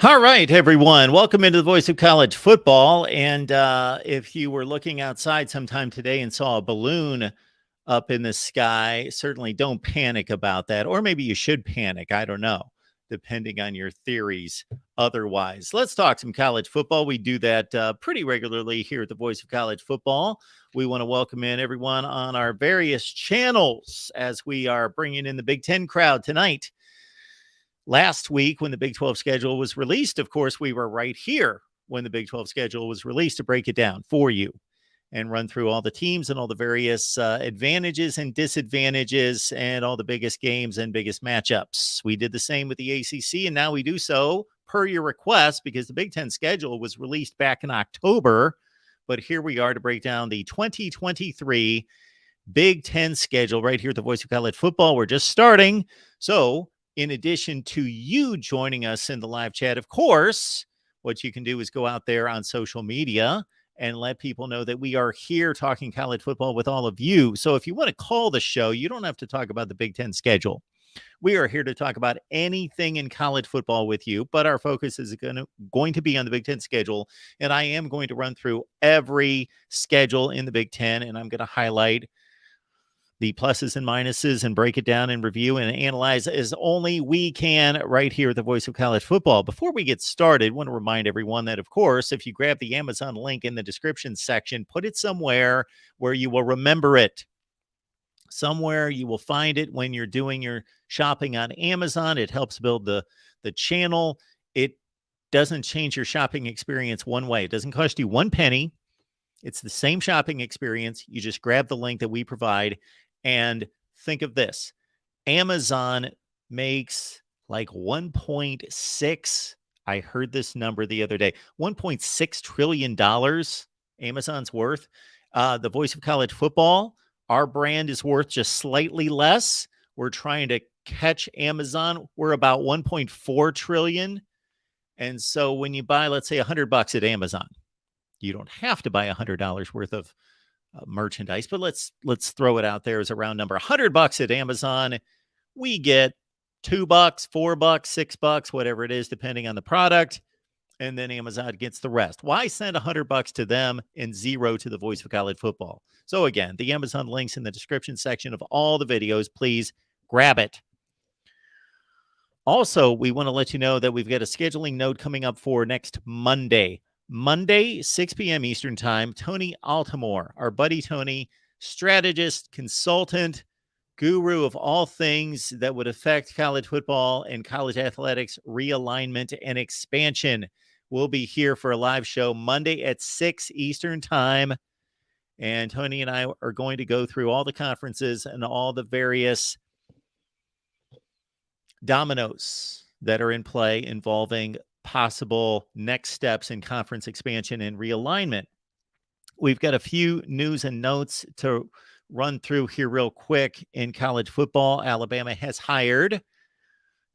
All right, everyone. Welcome into the Voice of College Football. And if you were looking outside sometime today and saw a balloon up in the sky, certainly don't panic about that. Or maybe you should panic. I don't know, depending on your theories otherwise. Let's talk some college football. We do that pretty regularly here at the Voice of College Football. We want to welcome in everyone on our various channels as we are bringing in the Big Ten crowd tonight. Last week, when the Big 12 schedule was released, of course, we were right here when the Big 12 schedule was released to break it down for you and run through all the teams and all the various advantages and disadvantages and all the biggest games and biggest matchups. We did the same with the ACC, and now we do so per your request because the Big 10 schedule was released back in October. But here we are to break down the 2023 Big 10 schedule right here at the Voice of College Football. We're just starting. So, in addition to you joining us in the live chat, of course, what you can do is go out there on social media and let people know that we are here talking college football with all of you. So if you want to call the show, you don't have to talk about the Big Ten schedule. We are here to talk about anything in college football with you, but our focus is going to be on the Big Ten schedule. And I am going to run through every schedule in the Big Ten, and I'm going to highlight the pluses and minuses and break it down and review and analyze as only we can right here at the Voice of College Football. Before we get started, I want to remind everyone that, of course, if you grab the Amazon link in the description section, put it somewhere where you will remember it. Somewhere you will find it when you're doing your shopping on Amazon. It helps build the channel. It doesn't change your shopping experience one way. It doesn't cost you one penny. It's the same shopping experience. You just grab the link that we provide. And think of this. Amazon makes like 1.6. I heard this number the other day. $1.6 trillion Amazon's worth. The Voice of College Football, our brand is worth just slightly less. We're trying to catch Amazon. We're about 1.4 trillion. And so when you buy, let's say, $100 at Amazon, you don't have to buy $100 worth of merchandise, but let's throw it out there as a round number. $100 at Amazon, we get $2, $4, $6, whatever it is, depending on the product, and then Amazon gets the rest. Why send $100 to them and $0 to the Voice of College Football? So again, the Amazon links in the description section of all the videos. Please grab it. Also, we want to let you know that we've got a scheduling note coming up for next Monday. Monday, 6 p.m. Eastern Time, Tony Altamore, our buddy Tony, strategist, consultant, guru of all things that would affect college football and college athletics realignment and expansion, will be here for a live show Monday at 6 Eastern Time. And Tony and I are going to go through all the conferences and all the various dominoes that are in play involving possible next steps in conference expansion and realignment. We've got a few news and notes to run through here real quick in college football. Alabama has hired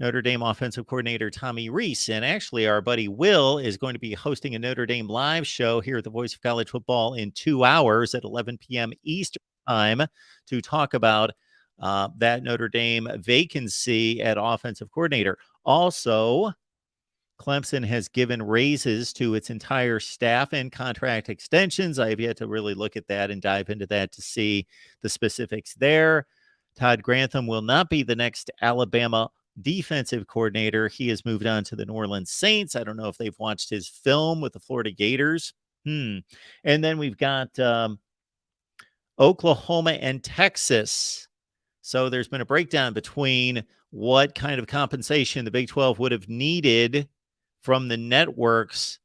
Notre Dame offensive coordinator Tommy Rees, and actually our buddy Will is going to be hosting a Notre Dame live show here at the Voice of College Football in 2 hours at 11 p.m. Eastern Time to talk about that Notre Dame vacancy at offensive coordinator. Also, Clemson has given raises to its entire staff and contract extensions. I have yet to really look at that and dive into that to see the specifics there. Todd Grantham will not be the next Alabama defensive coordinator. He has moved on to the New Orleans Saints. I don't know if they've watched his film with the Florida Gators. And then we've got Oklahoma and Texas. So there's been a breakdown between what kind of compensation the Big 12 would have needed from the networks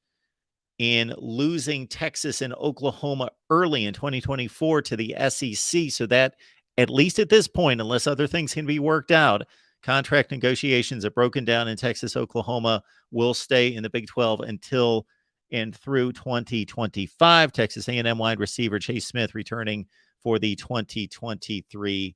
in losing Texas and Oklahoma early in 2024 to the SEC. So that, at least at this point, unless other things can be worked out, contract negotiations are broken down in Texas. Oklahoma will stay in the Big 12 until and through 2025. Texas A&M wide receiver Chase Smith returning for the 2023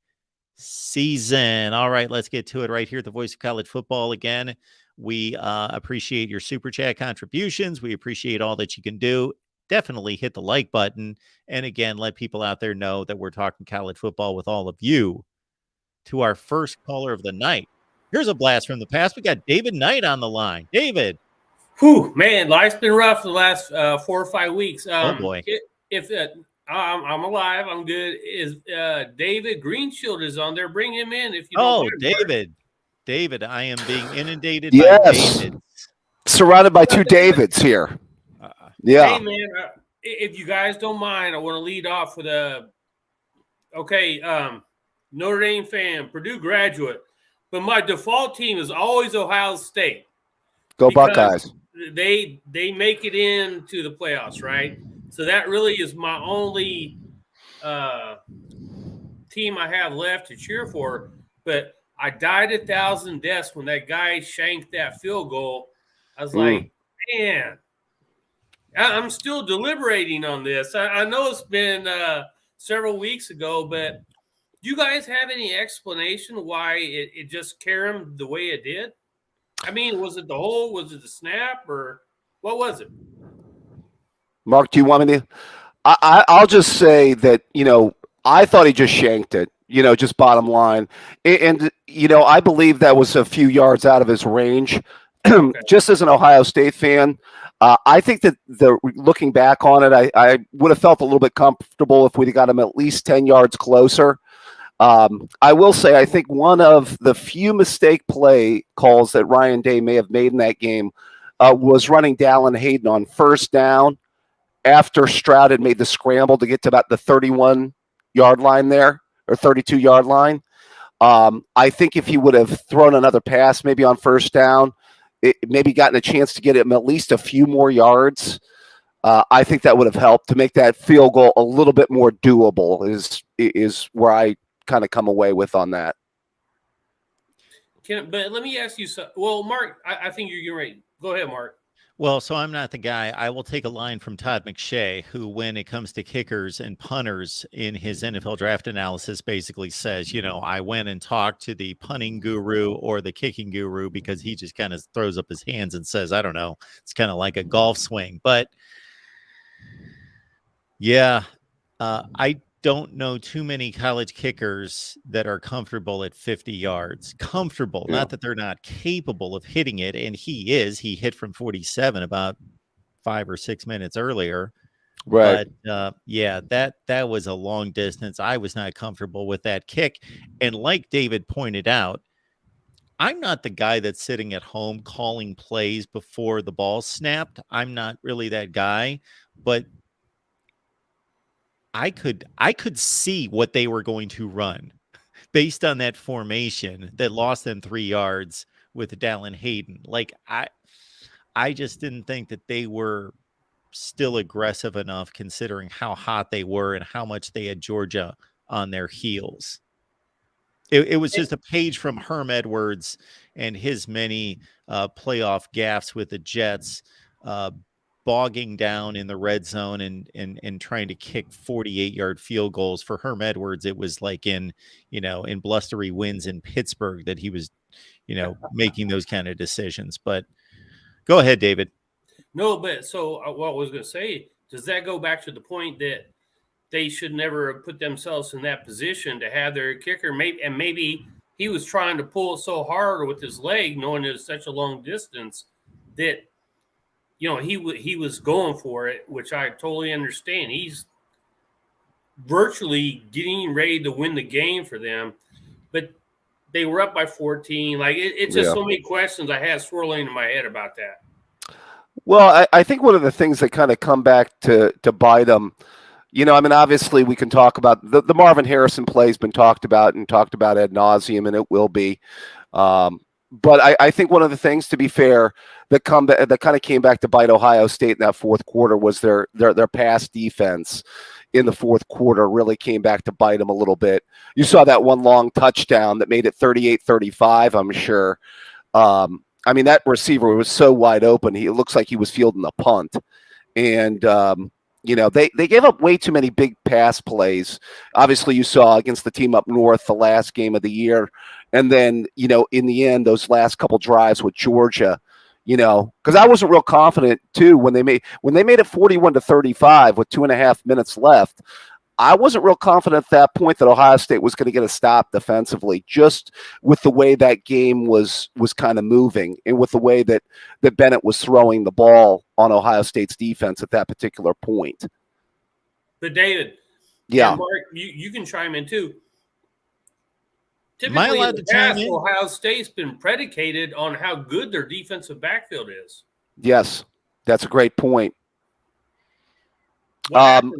season. All right, let's get to it right here at the Voice of College Football. Again, we appreciate your super chat contributions. We appreciate all that you can do. Definitely hit the like button. And again, let people out there know that we're talking college football with all of you. To our first caller of the night. Here's a blast from the past. We got David Knight on the line. David. Whew, man, life's been rough the last 4 or 5 weeks. Oh boy! If I'm alive, I'm good. Is David Greenshield is on there? Bring him in if you don't mind. David. David, I am being inundated by Davids. Surrounded by two Davids here. Yeah. Hey, man, if you guys don't mind, I want to lead off with Notre Dame fan, Purdue graduate, but my default team is always Ohio State. Go Buckeyes. They make it into the playoffs, right? So that really is my only team I have left to cheer for. But I died 1,000 deaths when that guy shanked that field goal. I was like, man, I'm still deliberating on this. I know it's been several weeks ago, but do you guys have any explanation why it just carried him the way it did? I mean, was it the hole? Was it the snap? Or what was it? Mark, do you want me to? I'll just say that, I thought he just shanked it, just bottom line. And I believe that was a few yards out of his range. Okay. Just as an Ohio State fan, I think that looking back on it, I would have felt a little bit comfortable if we'd got him at least 10 yards closer. I will say, I think one of the few mistake play calls that Ryan Day may have made in that game was running Dallin Hayden on first down after Stroud had made the scramble to get to about the 31-yard line there, or 32-yard line. I think if he would have thrown another pass, maybe on first down, maybe gotten a chance to get him at least a few more yards, I think that would have helped to make that field goal a little bit more doable, is where I kind of come away with on that. But let me ask you something. Well, Mark, I think you're getting ready. Go ahead, Mark. Well, so I'm not the guy. I will take a line from Todd McShay, who, when it comes to kickers and punters in his NFL draft analysis, basically says, I went and talked to the punting guru or the kicking guru, because he just kind of throws up his hands and says, I don't know, it's kind of like a golf swing. But yeah, I don't know too many college kickers that are comfortable at 50 yards. Comfortable, yeah. Not that they're not capable of hitting it, and he is. He hit from 47 about 5 or 6 minutes earlier. Right. But that was a long distance. I was not comfortable with that kick. And like David pointed out, I'm not the guy that's sitting at home calling plays before the ball snapped. I'm not really that guy, but I could see what they were going to run based on that formation that lost them 3 yards with Dallin Hayden. Like, I just didn't think that they were still aggressive enough, considering how hot they were and how much they had Georgia on their heels. It was just a page from Herm Edwards and his many playoff gaffes with the Jets, bogging down in the red zone and trying to kick 48-yard field goals. For Herm Edwards, it was like in blustery winds in Pittsburgh that he was, making those kind of decisions. But go ahead, David. No, but so what I was going to say, does that go back to the point that they should never put themselves in that position to have their kicker? Maybe he was trying to pull it so hard with his leg, knowing it was such a long distance, that he was going for it, which I totally understand. He's virtually getting ready to win the game for them, but they were up by 14. Like, it's just so many questions I had swirling in my head about that. Well, I think one of the things that kind of come back to bite them, obviously we can talk about the Marvin Harrison play has been talked about ad nauseum, and it will be. But I think one of the things, to be fair, that kind of came back to bite Ohio State in that fourth quarter was their pass defense in the fourth quarter really came back to bite them a little bit. You saw that one long touchdown that made it 38-35, I'm sure. That receiver was so wide open. It looks like he was fielding a punt. And, they gave up way too many big pass plays. Obviously, you saw against the team up north the last game of the year. And then, in the end, those last couple drives with Georgia, because I wasn't real confident, too, when they made it 41-35 with 2.5 minutes left. I wasn't real confident at that point that Ohio State was going to get a stop defensively, just with the way that game was kind of moving and with the way that Bennett was throwing the ball on Ohio State's defense at that particular point. But David, yeah, Mark, you can chime in too. Am I Typically, in allowed the to chime past, in? Ohio State's been predicated on how good their defensive backfield is. Yes, that's a great point. What happened?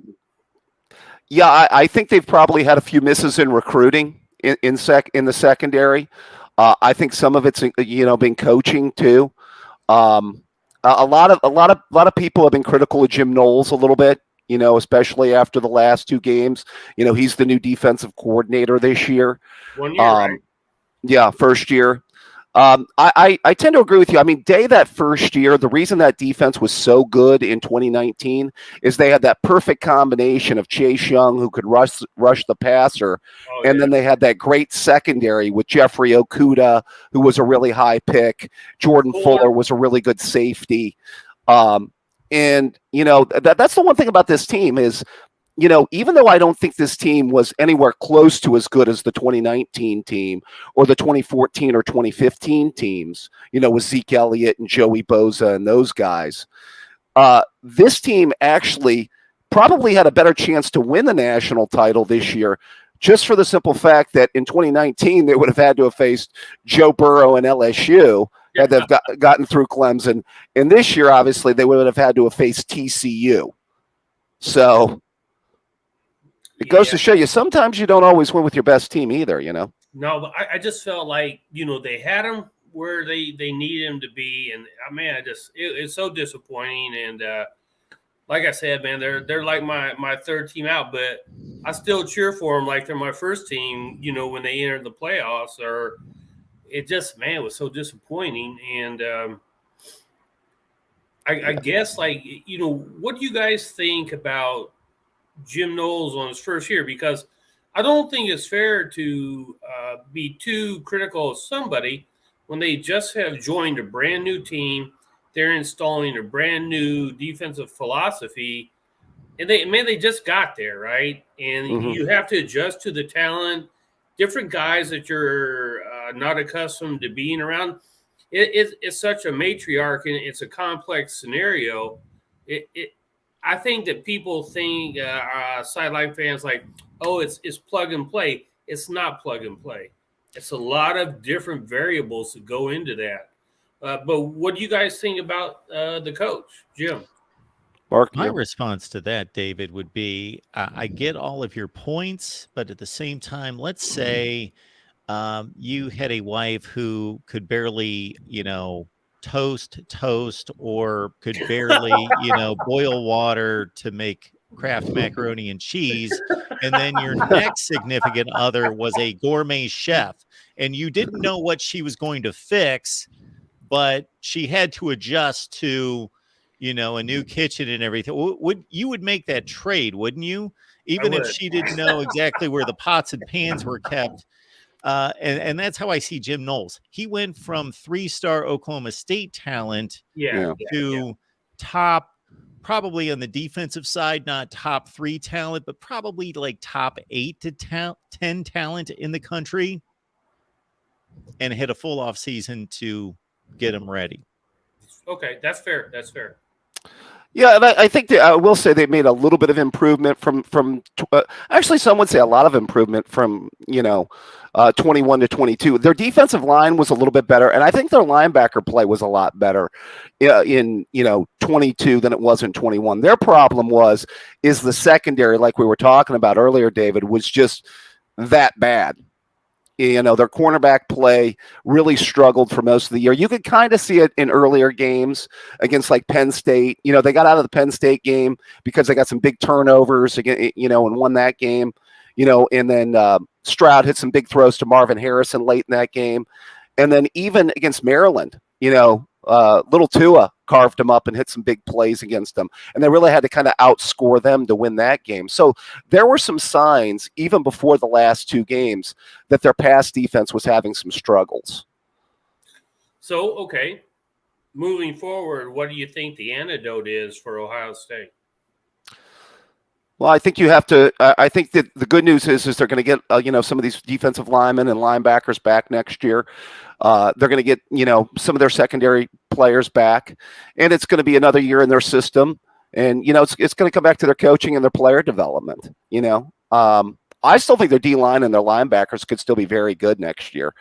Yeah, I think they've probably had a few misses in recruiting in the secondary. I think some of it's been coaching too. A lot of people have been critical of Jim Knowles a little bit, especially after the last two games. He's the new defensive coordinator this year. 1 year, right? Yeah, first year. I tend to agree with you. I mean, that first year, the reason that defense was so good in 2019 is they had that perfect combination of Chase Young, who could rush the passer, and then they had that great secondary with Jeffrey Okudah, who was a really high pick. Jordan Fuller was a really good safety. And that's the one thing about this team is, even though I don't think this team was anywhere close to as good as the 2019 team or the 2014 or 2015 teams, with Zeke Elliott and Joey Bosa and those guys, this team actually probably had a better chance to win the national title this year, just for the simple fact that in 2019 they would have had to have faced Joe Burrow and LSU had they've gotten through Clemson, and this year obviously they would have had to have faced TCU. So it goes to show you sometimes you don't always win with your best team either, No, but I just felt like, they had them where they needed them to be. And, man, it's so disappointing. And like I said, man, they're like my third team out. But I still cheer for them like they're my first team, when they entered the playoffs. Or it just, man, it was so disappointing. And I guess, what do you guys think about Jim Knowles on his first year? Because I don't think it's fair to be too critical of somebody when they just have joined a brand new team. They're installing a brand new defensive philosophy, and they just got there, right? And you have to adjust to the talent, different guys that you're not accustomed to being around. It's such a matriarch, and it's a complex scenario. I think that people think sideline fans like, oh, it's plug and play. It's not plug and play. It's a lot of different variables that go into that. But what do you guys think about the coach, Jim? Mark, my response to that, David, would be I get all of your points, but at the same time, let's say you had a wife who could barely, toast or could barely boil water to make Kraft macaroni and cheese, and then your next significant other was a gourmet chef and you didn't know what she was going to fix, but she had to adjust to a new kitchen and everything. You would make that trade, wouldn't you? Even if she didn't know exactly where the pots and pans were kept. And that's how I see Jim Knowles. He went from 3-star Oklahoma State talent to top, probably on the defensive side, not top 3 talent, but probably like top 8 to 10 talent in the country, and hit a full off season to get him ready. Okay, that's fair. That's fair. Yeah, and I think I will say they made a little bit of improvement from actually some would say a lot of improvement from 21 to 22. Their defensive line was a little bit better, and I think their linebacker play was a lot better in 22 than it was in 21. Their problem is the secondary, like we were talking about earlier, David, was just that bad. Their cornerback play really struggled for most of the year. You could kind of see it in earlier games against like Penn State. They got out of the Penn State game because they got some big turnovers again, and won that game. And then Stroud hit some big throws to Marvin Harrison late in that game. And then even against Maryland, little Tua carved them up and hit some big plays against them. And they really had to kind of outscore them to win that game. So there were some signs, even before the last 2 games, that their pass defense was having some struggles. So, okay, moving forward, what do you think the antidote is for Ohio State? Well, I think you have to. I think that the good news is they're going to get some of these defensive linemen and linebackers back next year. They're going to get some of their secondary players back, and it's going to be another year in their system. And it's going to come back to their coaching and their player development. I still think their D line and their linebackers could still be very good next year.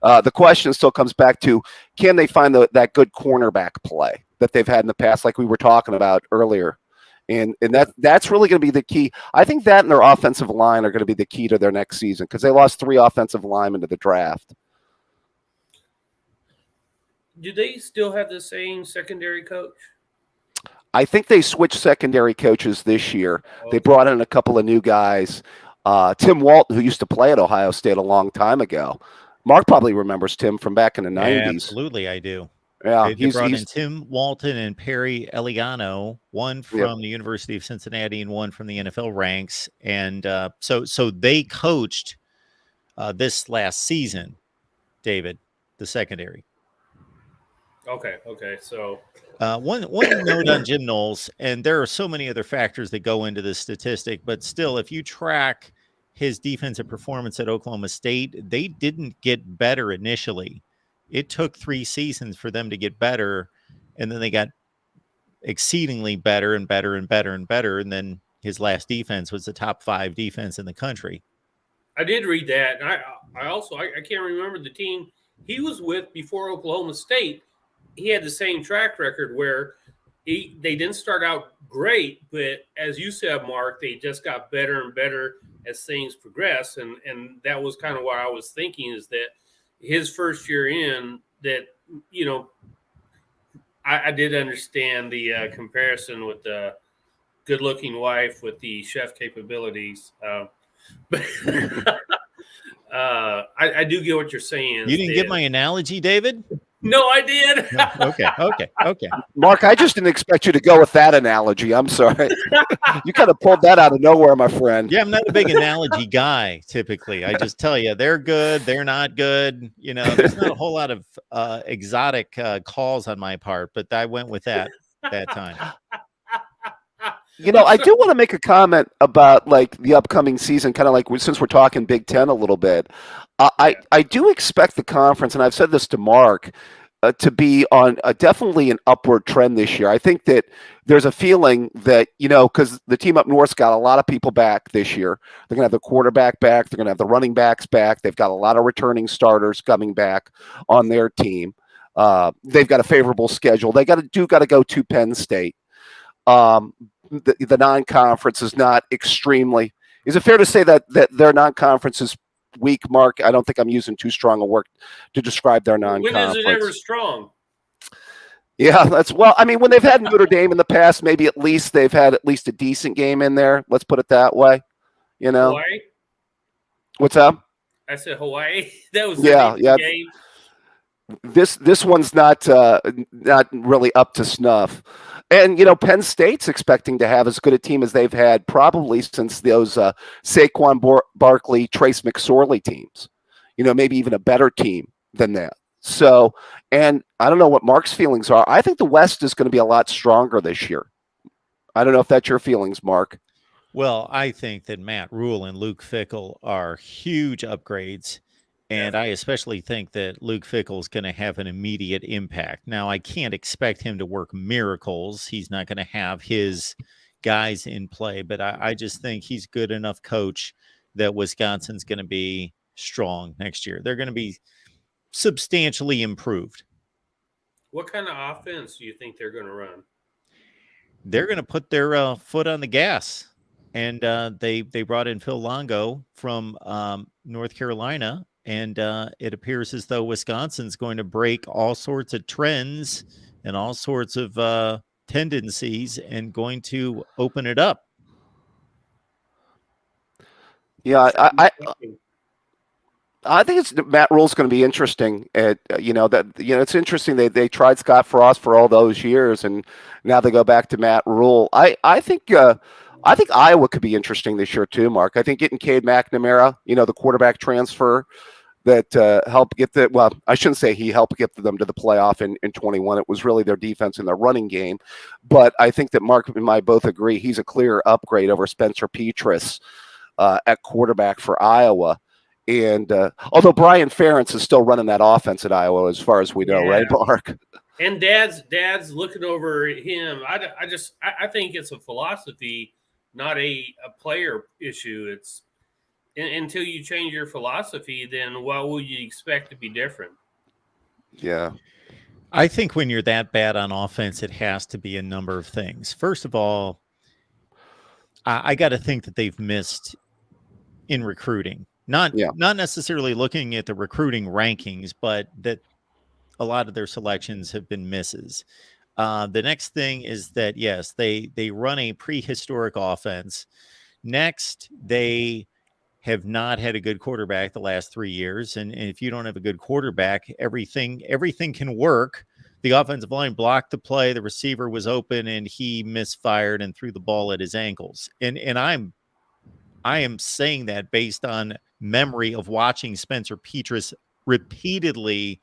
The question still comes back to, can they find that good cornerback play that they've had in the past, like we were talking about earlier. And that's really going to be the key. I think that and their offensive line are going to be the key to their next season, because they lost 3 offensive linemen to the draft. Do they still have the same secondary coach? I think they switched secondary coaches this year. Okay. They brought in a couple of new guys. Tim Walton, who used to play at Ohio State a long time ago. Mark probably remembers Tim from back in the 90s. Absolutely, I do. Yeah, they brought in Tim Walton and Perry Eliano, one from the University of Cincinnati and one from the NFL ranks. And so they coached this last season, David, the secondary. Okay. So one note on Jim Knowles, and there are so many other factors that go into this statistic, but still, if you track his defensive performance at Oklahoma State, they didn't get better initially. It took 3 seasons for them to get better, and then they got exceedingly better and better and better and better. And then his last defense was the top 5 defense in the country. I did read that. And I can't remember the team he was with before Oklahoma State. He had the same track record where they didn't start out great, but as you said, Mark, they just got better and better as things progressed. And that was kind of what I was thinking, is that his first year in, that, I did understand the comparison with the good-looking wife with the chef capabilities. But I do get what you're saying. You didn't get my analogy, David? No, I did. Okay. Mark, I just didn't expect you to go with that analogy. I'm sorry. You kind of pulled that out of nowhere, my friend. Yeah, I'm not a big analogy guy, typically. I just tell you, they're good, they're not good. There's not a whole lot of exotic calls on my part, but I went with that time. I do want to make a comment about the upcoming season, kind of since we're talking Big Ten a little bit. I do expect the conference, and I've said this to Mark, to be on definitely an upward trend this year. I think that there's a feeling that, because the team up north's got a lot of people back this year. They're going to have the quarterback back. They're going to have the running backs back. They've got a lot of returning starters coming back on their team. They've got a favorable schedule. They got to go to Penn State. The non-conference is not extremely. Is it fair to say that their non-conference is weak, Mark? I don't think I'm using too strong a word to describe their non-conference. When is it ever strong? Yeah, when they've had Notre Dame in the past, maybe at least they've had at least a decent game in there. Let's put it that way. Hawaii? What's up? I said Hawaii. That was the game. This one's not really up to snuff. And, Penn State's expecting to have as good a team as they've had probably since those Saquon Barkley, Trace McSorley teams, maybe even a better team than that. So, and I don't know what Mark's feelings are. I think the West is going to be a lot stronger this year. I don't know if that's your feelings, Mark. Well, I think that Matt Rule and Luke Fickell are huge upgrades. And I especially think that Luke Fickell is going to have an immediate impact. Now, I can't expect him to work miracles. He's not going to have his guys in play, but I just think he's good enough coach that Wisconsin's going to be strong next year. They're going to be substantially improved. What kind of offense do you think they're going to run? They're going to put their foot on the gas. And they brought in Phil Longo from North Carolina. And it appears as though Wisconsin's going to break all sorts of trends and all sorts of tendencies and going to open it up. Yeah, I think it's Matt Rule's going to be interesting. It's interesting they tried Scott Frost for all those years, and now they go back to Matt Rule. I think Iowa could be interesting this year too, Mark. I think getting Cade McNamara, the quarterback transfer, that helped get the, well, I shouldn't say he helped get them to the playoff in 21. It was really their defense and their running game. But I think that Mark and I both agree he's a clear upgrade over Spencer Petras at quarterback for Iowa. And although Brian Ferentz is still running that offense at Iowa, as far as we know, right, Mark? And Dad's looking over him. I think it's a philosophy, not a player issue. It's until you change your philosophy, then what will you expect to be different? Yeah. I think when you're that bad on offense, it has to be a number of things. First of all, I got to think that they've missed in recruiting. Not necessarily looking at the recruiting rankings, but that a lot of their selections have been misses. The next thing is that, yes, they run a prehistoric offense. Next, they have not had a good quarterback the last 3 years. And if you don't have a good quarterback, everything can work. The offensive line blocked the play. The receiver was open and he misfired and threw the ball at his ankles. And I am saying that based on memory of watching Spencer Petras repeatedly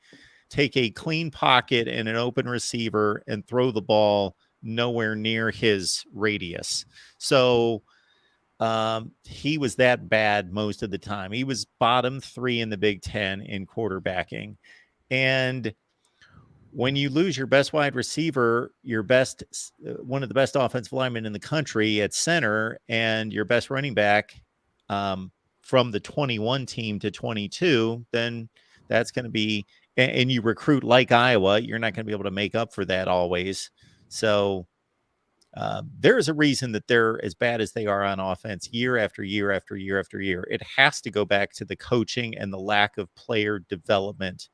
take a clean pocket and an open receiver and throw the ball nowhere near his radius. So he was that bad most of the time. He was bottom 3 in the Big Ten in quarterbacking. And when you lose your best wide receiver, your best, one of the best offensive linemen in the country at center, and your best running back from the 21 team to 22, then that's going to be, and you recruit like Iowa, you're not going to be able to make up for that always. So there's a reason that they're as bad as they are on offense year after year after year after year. It has to go back to the coaching and the lack of player development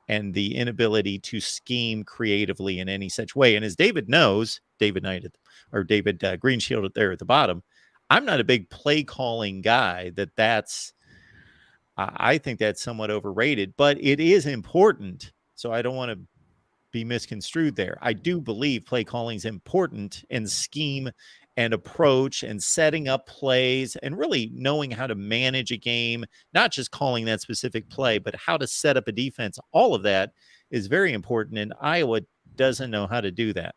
and the inability to scheme creatively in any such way. And as David knows, David Greenshield there at the bottom, I'm not a big play calling guy. I think that's somewhat overrated, but it is important. So I don't want to be misconstrued there. I do believe play calling is important, and scheme and approach and setting up plays and really knowing how to manage a game, not just calling that specific play, but how to set up a defense. All of that is very important, and Iowa doesn't know how to do that.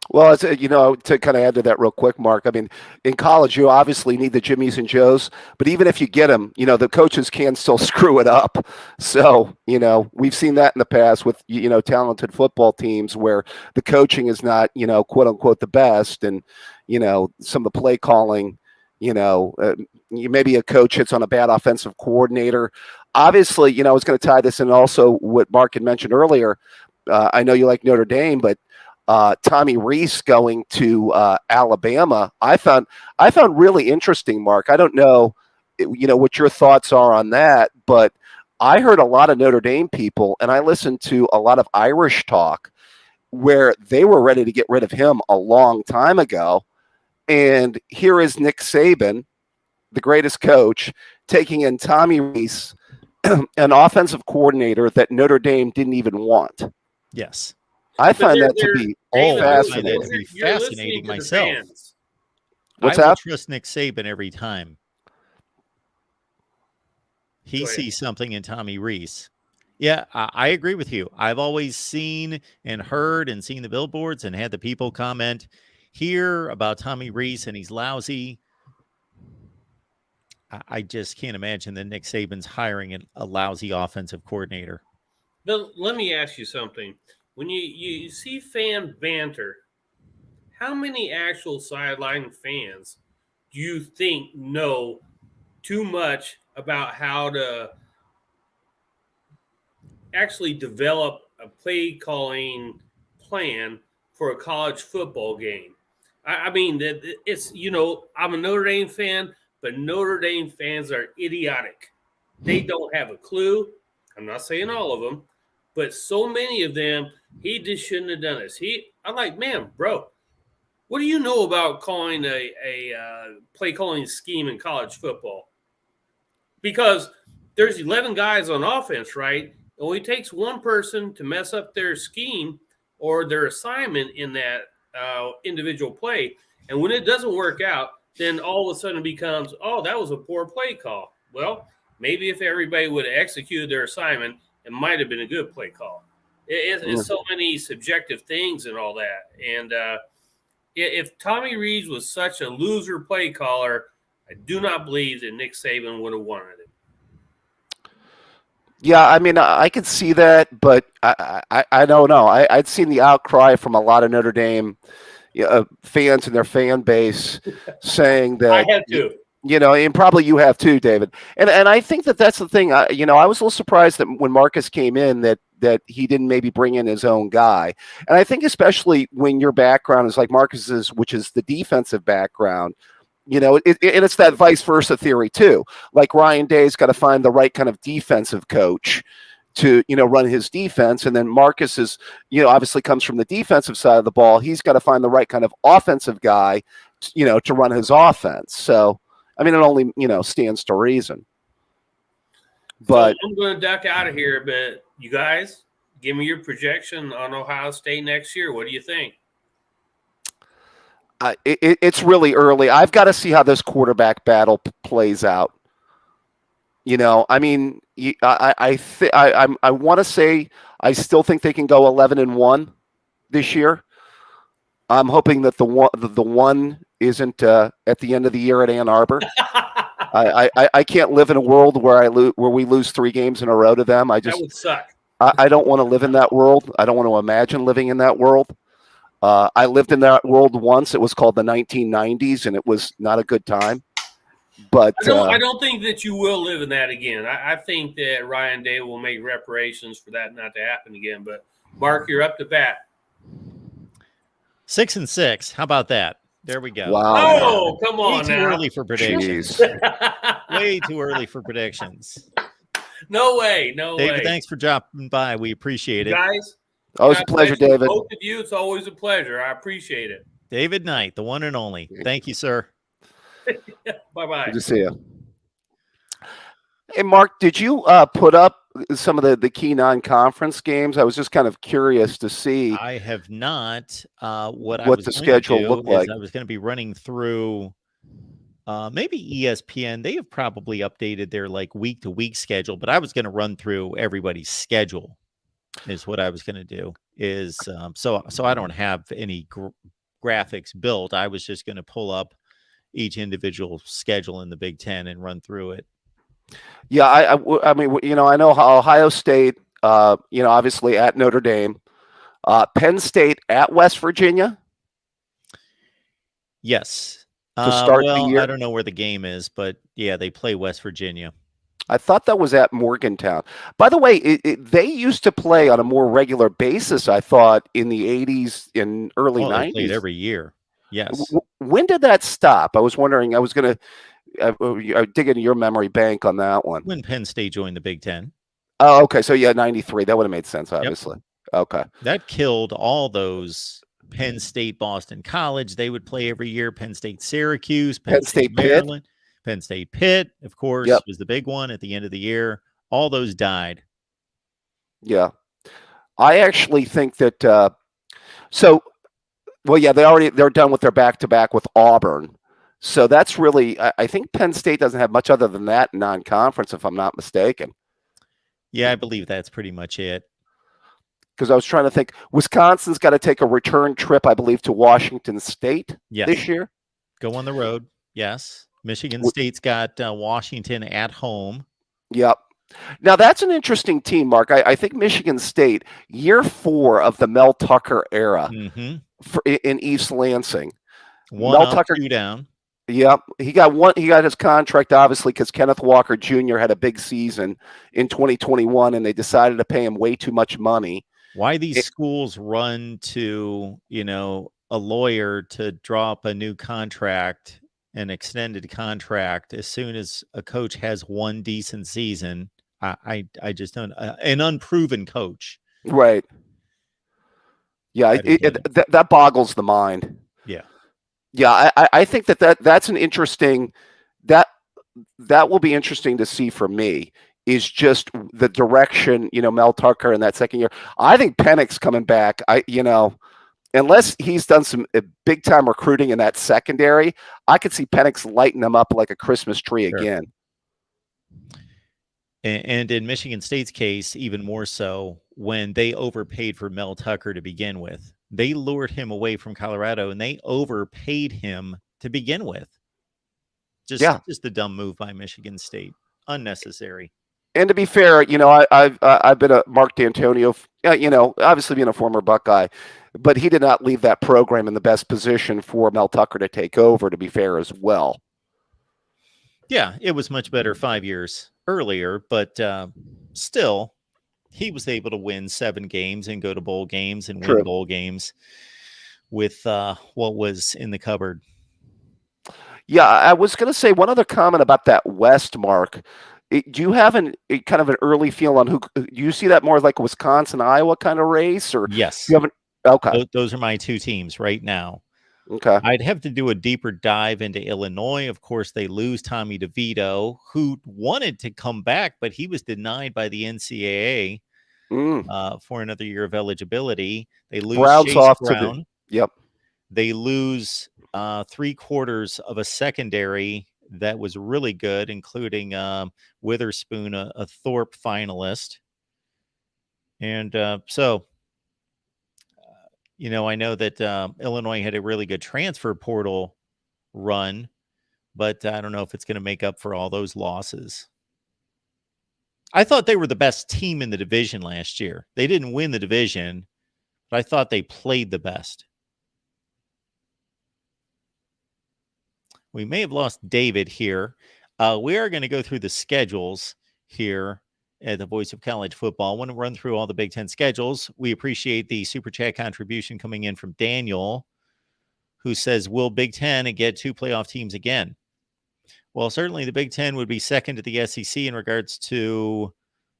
Well, it's, to kind of add to that real quick, Mark, I mean, in college, you obviously need the Jimmies and Joes, but even if you get them, the coaches can still screw it up. So, we've seen that in the past with, talented football teams where the coaching is not, quote unquote, the best. And, some of the play calling, maybe a coach hits on a bad offensive coordinator. Obviously, I was going to tie this in also what Mark had mentioned earlier. I know you like Notre Dame, but Tommy Rees going to Alabama, I found really interesting, Mark. I don't know, what your thoughts are on that, but I heard a lot of Notre Dame people, and I listened to a lot of Irish talk where they were ready to get rid of him a long time ago. And here is Nick Saban, the greatest coach, taking in Tommy Rees, an offensive coordinator that Notre Dame didn't even want. Yes. I find that to be fascinating. Fascinating myself. What's I will that? trust Nick Saban every time he sees something in Tommy Rees. Yeah, I agree with you. I've always seen and heard and seen the billboards and had the people comment here about Tommy Rees and he's lousy. I just can't imagine that Nick Saban's hiring a lousy offensive coordinator. But let me ask you something. When you see fan banter, how many actual sideline fans do you think know too much about how to actually develop a play calling plan for a college football game? I mean, it's, I'm a Notre Dame fan, but Notre Dame fans are idiotic. They don't have a clue. I'm not saying all of them, but so many of them, he just shouldn't have done this. I'm like, man, bro, what do you know about calling a play calling scheme in college football? Because there's 11 guys on offense, right? It only takes one person to mess up their scheme or their assignment in that individual play. And when it doesn't work out, then all of a sudden it becomes, oh, that was a poor play call. Well, maybe if everybody would have executed their assignment, it might have been a good play call. It's so many subjective things and all that. And if Tommy Rees was such a loser play caller, I do not believe that Nick Saban would have wanted it. Yeah, I mean, I could see that, but I don't know. I'd seen the outcry from a lot of Notre Dame fans and their fan base saying that. I have to. And probably you have too, David. And I think that's the thing. I was a little surprised that when Marcus came in that he didn't maybe bring in his own guy. And I think especially when your background is like Marcus's, which is the defensive background, and it's that vice versa theory too. Like Ryan Day's got to find the right kind of defensive coach to, run his defense. And then Marcus is, obviously comes from the defensive side of the ball. He's got to find the right kind of offensive guy, to run his offense. So, I mean, it only, stands to reason. But so I'm going to duck out of here, but you guys, give me your projection on Ohio State next year. What do you think? It's really early. I've got to see how this quarterback battle plays out. I mean, I want to say I still think they can go 11-1 this year. I'm hoping that the one isn't at the end of the year at Ann Arbor. I can't live in a world where we lose 3 games in a row to them. That would suck. I don't want to live in that world. I don't want to imagine living in that world. I lived in that world once. It was called the 1990s, and it was not a good time. But I don't think that you will live in that again. I think that Ryan Day will make reparations for that not to happen again. But Mark, you're up to bat. 6-6. How about that? There we go. Wow. Oh, come on Way too now. early for predictions. Way too early for predictions. No way. David, thanks for dropping by. We appreciate it. Guys. Always a pleasure, David. Both of you, it's always a pleasure. I appreciate it. David Knight, the one and only. Thank you, sir. Bye-bye. Good to see you. Hey, Mark, did you put up some of the key non-conference games? I was just kind of curious to see. I have not. What the schedule looked like. I was going to be running through maybe ESPN. They have probably updated their week-to-week schedule, but I was going to run through everybody's schedule. Is what I was going to do. Is so I don't have any graphics built. I was just going to pull up each individual schedule in the Big Ten and run through it. Yeah, I mean, I know how Ohio State, obviously at Notre Dame, Penn State at West Virginia. Yes. To start the year. I don't know where the game is, but yeah, they play West Virginia. I thought that was at Morgantown. By the way, they used to play on a more regular basis, I thought, in the 80s and early 90s. They played every year. Yes. When did that stop? I was wondering. I was going to dig into your memory bank on that one. When Penn State joined the Big Ten. Oh, okay. So, 93. That would have made sense, obviously. Yep. Okay. That killed all those Penn State, Boston College. They would play every year. Penn State, Syracuse, Penn State, Maryland. Penn State Pitt, of course, was the big one at the end of the year. All those died. Yeah. I actually think that they're done with their back-to-back with Auburn. So that's really, I think Penn State doesn't have much other than that non-conference, if I'm not mistaken. Yeah, I believe that's pretty much it. Because I was trying to think, Wisconsin's got to take a return trip, I believe, to Washington State this year. Go on the road. Yes. Michigan State's got Washington at home. Yep. Now, that's an interesting team, Mark. I think Michigan State, year 4 of the Mel Tucker era in East Lansing. Mel Tucker 2 down. Yep. He got his contract, obviously, because Kenneth Walker Jr. had a big season in 2021, and they decided to pay him way too much money. Why these schools run to, a lawyer to draw up a new contract, an extended contract, as soon as a coach has one decent season. I just don't. An unproven coach, right? Yeah, that boggles the mind. Yeah. I think that's an interesting that will be interesting to see for me. Is just the direction Mel Tucker in that second year. I think Pennick's coming back. Unless he's done some big time recruiting in that secondary, I could see Penix lighting them up like a Christmas tree again. And in Michigan State's case, even more so, when they overpaid for Mel Tucker to begin with. They lured him away from Colorado, and they overpaid him to begin with. Yeah. Just a dumb move by Michigan State. Unnecessary. And to be fair, I've been a Mark D'Antonio, obviously being a former Buckeye, but he did not leave that program in the best position for Mel Tucker to take over, to be fair as well. Yeah, it was much better 5 years earlier, but still, he was able to win 7 games and go to bowl games and win bowl games with what was in the cupboard. Yeah, I was going to say one other comment about that West, Mark. Do you have kind of an early feel on who? Do you see that more like a Wisconsin, Iowa kind of race, or yes? You haven't. Okay, those are my 2 teams right now. Okay, I'd have to do a deeper dive into Illinois. Of course, they lose Tommy DeVito, who wanted to come back, but he was denied by the NCAA for another year of eligibility. They lose Brown's Chase off Brown. to yep. They lose 3/4 of a secondary that was really good, including Witherspoon, a Thorpe finalist. And so, I know that Illinois had a really good transfer portal run, but I don't know if it's going to make up for all those losses. I thought they were the best team in the division last year. They didn't win the division, but I thought they played the best. We may have lost David here. We are going to go through the schedules here at the Voice of College Football. I want to run through all the Big Ten schedules. We appreciate the Super Chat contribution coming in from Daniel, who says, will Big Ten get 2 playoff teams again? Well, certainly the Big Ten would be second to the SEC in regards to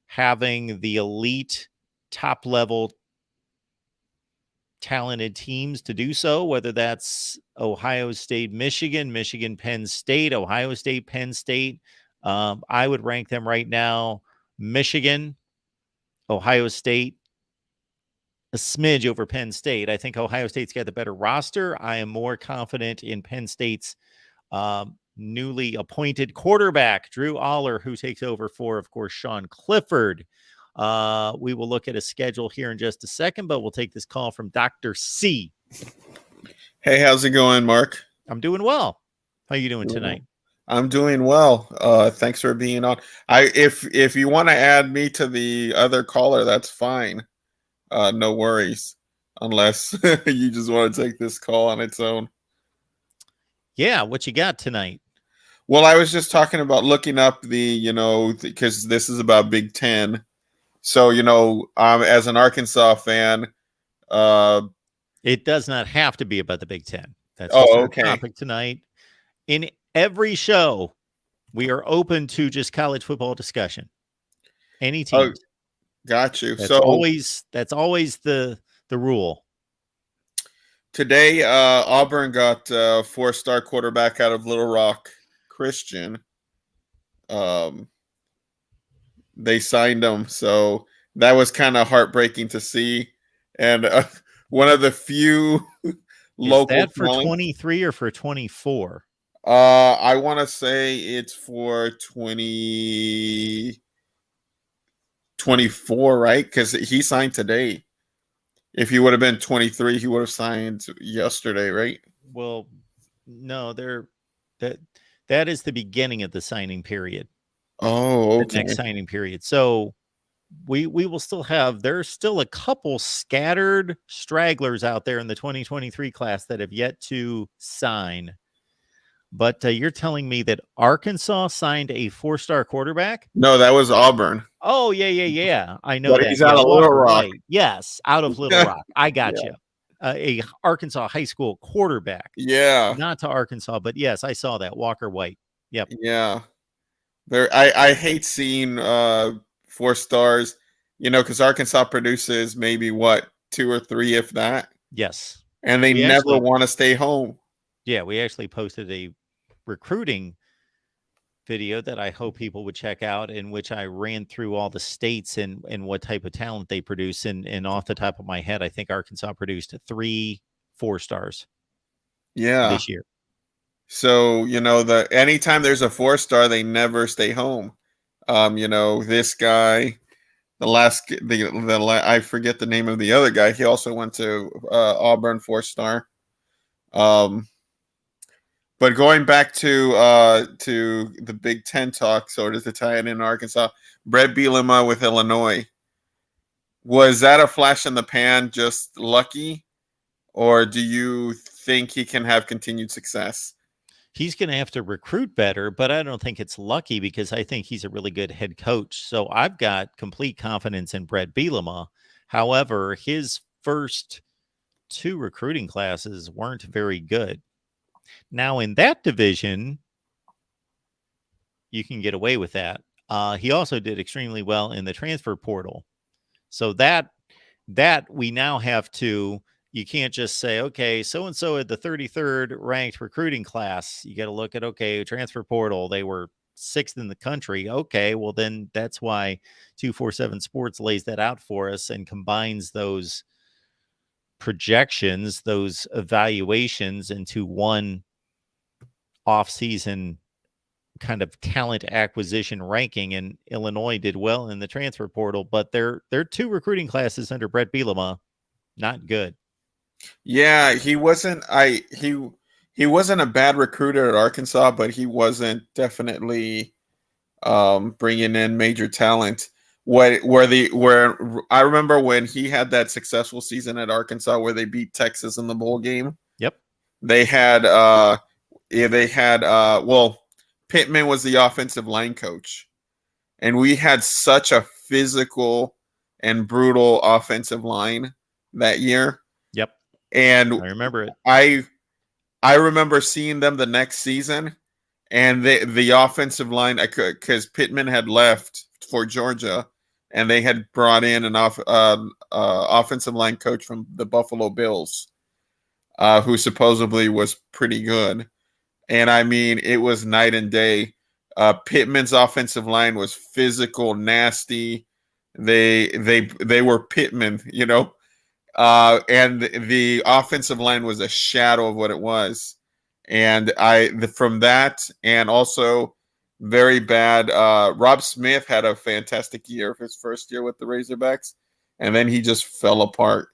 having the elite top-level talented teams to do so, whether that's Ohio State, Michigan, Penn State, Ohio State, Penn State. I would rank them right now, Michigan, Ohio State, a smidge over Penn State. I think Ohio State's got the better roster. I am more confident in Penn State's newly appointed quarterback, Drew Aller, who takes over for, of course, Sean Clifford. We will look at a schedule here in just a second, but we'll take this call from Dr. C. Hey, how's it going, Mark? I'm doing well. How are you doing tonight? I'm doing well. Thanks for being on. If you want to add me to the other caller, that's fine. No worries. Unless you just want to take this call on its own. Yeah, what you got tonight? Well, I was just talking about looking up because this is about Big Ten. So, as an Arkansas fan, it does not have to be about the Big Ten. That's okay. Topic tonight. In every show, we are open to just college football discussion. Any teams. Got you. That's always the rule. Today, Auburn got a 4-star quarterback out of Little Rock Christian. They signed him, so that was kind of heartbreaking to see. And one of the few local. Is that for 23 or for 24? I want to say it's for 24, right? Because he signed today. If he would have been 23, he would have signed yesterday, right? Well, no, that is the beginning of the signing period. Oh, okay. The next signing period. So we will still have, there's still a couple scattered stragglers out there in the 2023 class that have yet to sign. But you're telling me that Arkansas signed a 4-star quarterback? No, that was Auburn. Oh, yeah. I know but that. He's out of Little Rock. White. Yes, out of Little Rock. I got you. A Arkansas high school quarterback. Yeah. Not to Arkansas, but yes, I saw that. Walker White. Yep. Yeah. I hate seeing 4 stars, because Arkansas produces maybe 2 or 3, if that. Yes. And they never want to stay home. Yeah, we actually posted a recruiting video that I hope people would check out, in which I ran through all the states and what type of talent they produce. And off the top of my head, I think Arkansas produced 3 4-stars. Yeah. This year. So, anytime there's a 4-star, they never stay home. This guy, I forget the name of the other guy. He also went to Auburn, 4-star. But going back to the Big Ten talk, sort of to tie it in Arkansas, Brett Bielema with Illinois. Was that a flash in the pan, just lucky, or do you think he can have continued success? He's going to have to recruit better, but I don't think it's lucky because I think he's a really good head coach. So I've got complete confidence in Brett Bielema. However, his first 2 recruiting classes weren't very good. Now, in that division, you can get away with that. He also did extremely well in the transfer portal. So that we now have to, you can't just say, okay, so-and-so at the 33rd ranked recruiting class. You got to look at, okay, transfer portal, they were 6th in the country. Okay, well then that's why 247 Sports lays that out for us and combines those projections, those evaluations into one off-season kind of talent acquisition ranking. And Illinois did well in the transfer portal, but their 2 recruiting classes under Brett Bielema, not good. Yeah, he wasn't a bad recruiter at Arkansas, but he wasn't definitely bringing in major talent. Where I remember when he had that successful season at Arkansas where they beat Texas in the bowl game. Yep. They had Pittman was the offensive line coach, and we had such a physical and brutal offensive line that year. Yep. And I remember it. I remember seeing them the next season, and the offensive line, because Pittman had left for Georgia, and they had brought in an offensive line coach from the Buffalo Bills, who supposedly was pretty good. And I mean, it was night and day. Pittman's offensive line was physical, nasty. They were Pittman, and the offensive line was a shadow of what it was. And from that, and also very bad. Rob Smith had a fantastic year for his first year with the Razorbacks, and then he just fell apart.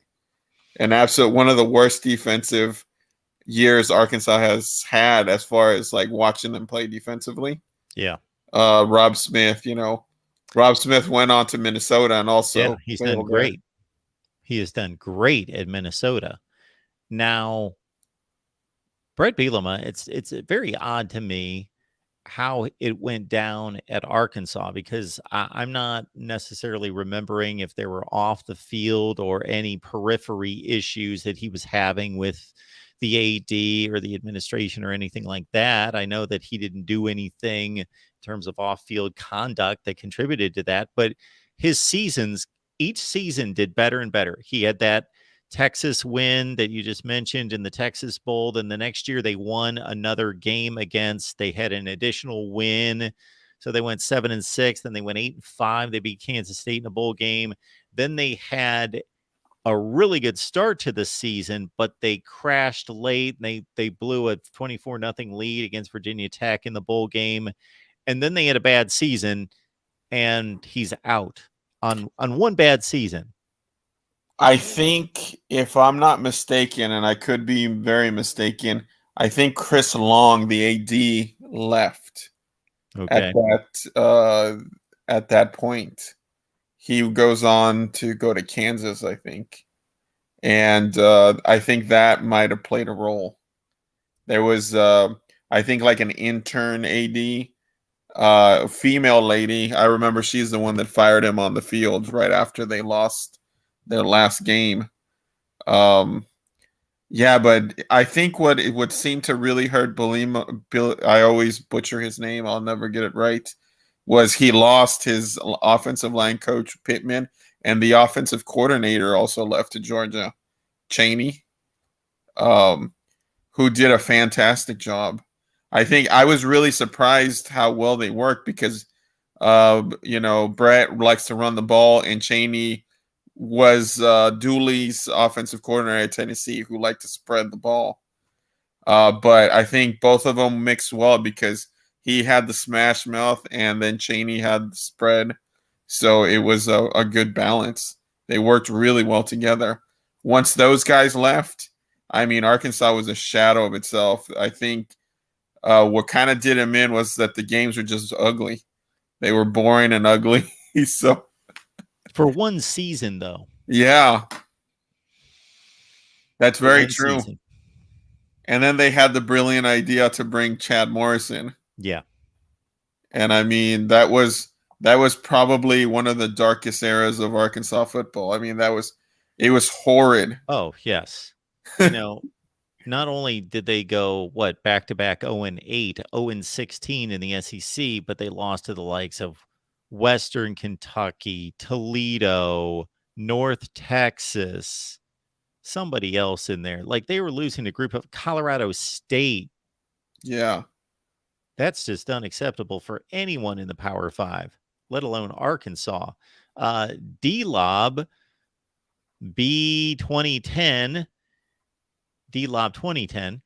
An absolute one of the worst defensive years Arkansas has had as far as like watching them play defensively. Yeah. Rob Smith, Rob Smith went on to Minnesota and also he's done great. He has done great at Minnesota. Now, Brett Bielema, it's very odd to me how it went down at Arkansas, because I'm not necessarily remembering if there were off the field or any periphery issues that he was having with the AD or the administration or anything like that. I know that he didn't do anything in terms of off-field conduct that contributed to that, but his seasons, each season did better and better. He had that Texas win that you just mentioned in the Texas Bowl. Then the next year they won another game they had an additional win. So they went 7-6, then they went 8-5. They beat Kansas State in a bowl game. Then they had a really good start to the season, but they crashed late. They blew a 24-0 lead against Virginia Tech in the bowl game. And then they had a bad season, and he's out on one bad season. I think, if I'm not mistaken, and I could be very mistaken, I think Chris Long, the AD, left at that point. He goes on to go to Kansas, I think. And I think that might have played a role. There was, I think, like an intern AD, female lady. I remember she's the one that fired him on the field right after they lost their last game. Yeah, but I think what it would seem to really hurt Bill, I always butcher his name, I'll never get it right, was he lost his offensive line coach, Pittman, and the offensive coordinator also left to Georgia, Chaney, who did a fantastic job. I think I was really surprised how well they worked because, Brett likes to run the ball, and Chaney was Dooley's offensive coordinator at Tennessee, who liked to spread the ball. But I think both of them mixed well because he had the smash mouth, and then Chaney had the spread. So it was a good balance. They worked really well together. Once those guys left, I mean, Arkansas was a shadow of itself. I think what kind of did him in was that the games were just ugly. They were boring and ugly. So For one season, though. yeah, that's very One true. season. And then they had the brilliant idea to bring Chad Morrison. Yeah. And I mean, that was probably one of the darkest eras of Arkansas football. I mean, it was horrid. Oh, yes. You know, not only did they go back-to-back 0-8, 0-16 in the SEC, but they lost to the likes of Western Kentucky, Toledo, North Texas, somebody else in there. Like, they were losing a group of Colorado State. Yeah. That's just unacceptable for anyone in the Power Five, let alone Arkansas. D-Lob B 2010, D-Lob 2010,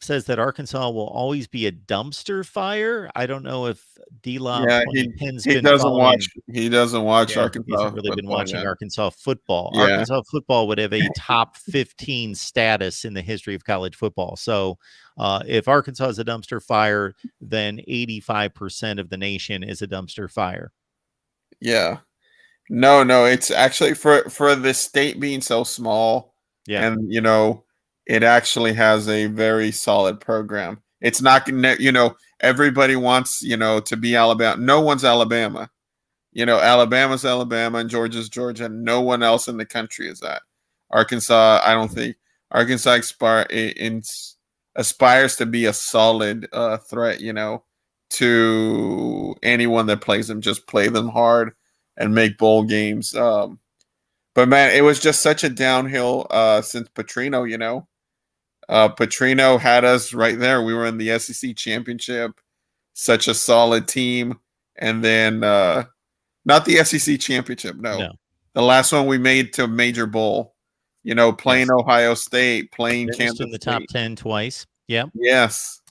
says that Arkansas will always be a dumpster fire. I don't know if D-Lob Yeah, 2010's he been doesn't following. watch Yeah, he Arkansas. hasn't really been football watching yet. Arkansas football. Yeah. Arkansas football would have a top 15 status in the history of college football. So if Arkansas is a dumpster fire, then 85% of the nation is a dumpster fire. Yeah. No, it's actually for the state being so small. Yeah. And, you know, it actually has a very solid program. It's not, you know, everybody wants, you know, to be Alabama. No one's Alabama. You know, Alabama's Alabama and Georgia's Georgia. No one else in the country is that. Arkansas, I don't think. Arkansas aspires to be a solid threat, you know, to anyone that plays them. Just play them hard and make bowl games. But, man, it was just such a downhill since Petrino, you know. Petrino had us right there. We were in the SEC championship, such a solid team. And then not the SEC championship, no. The last one we made to a major bowl, you know, playing Ohio State, playing Finished Kansas in the top 10 twice. Yeah. Yes.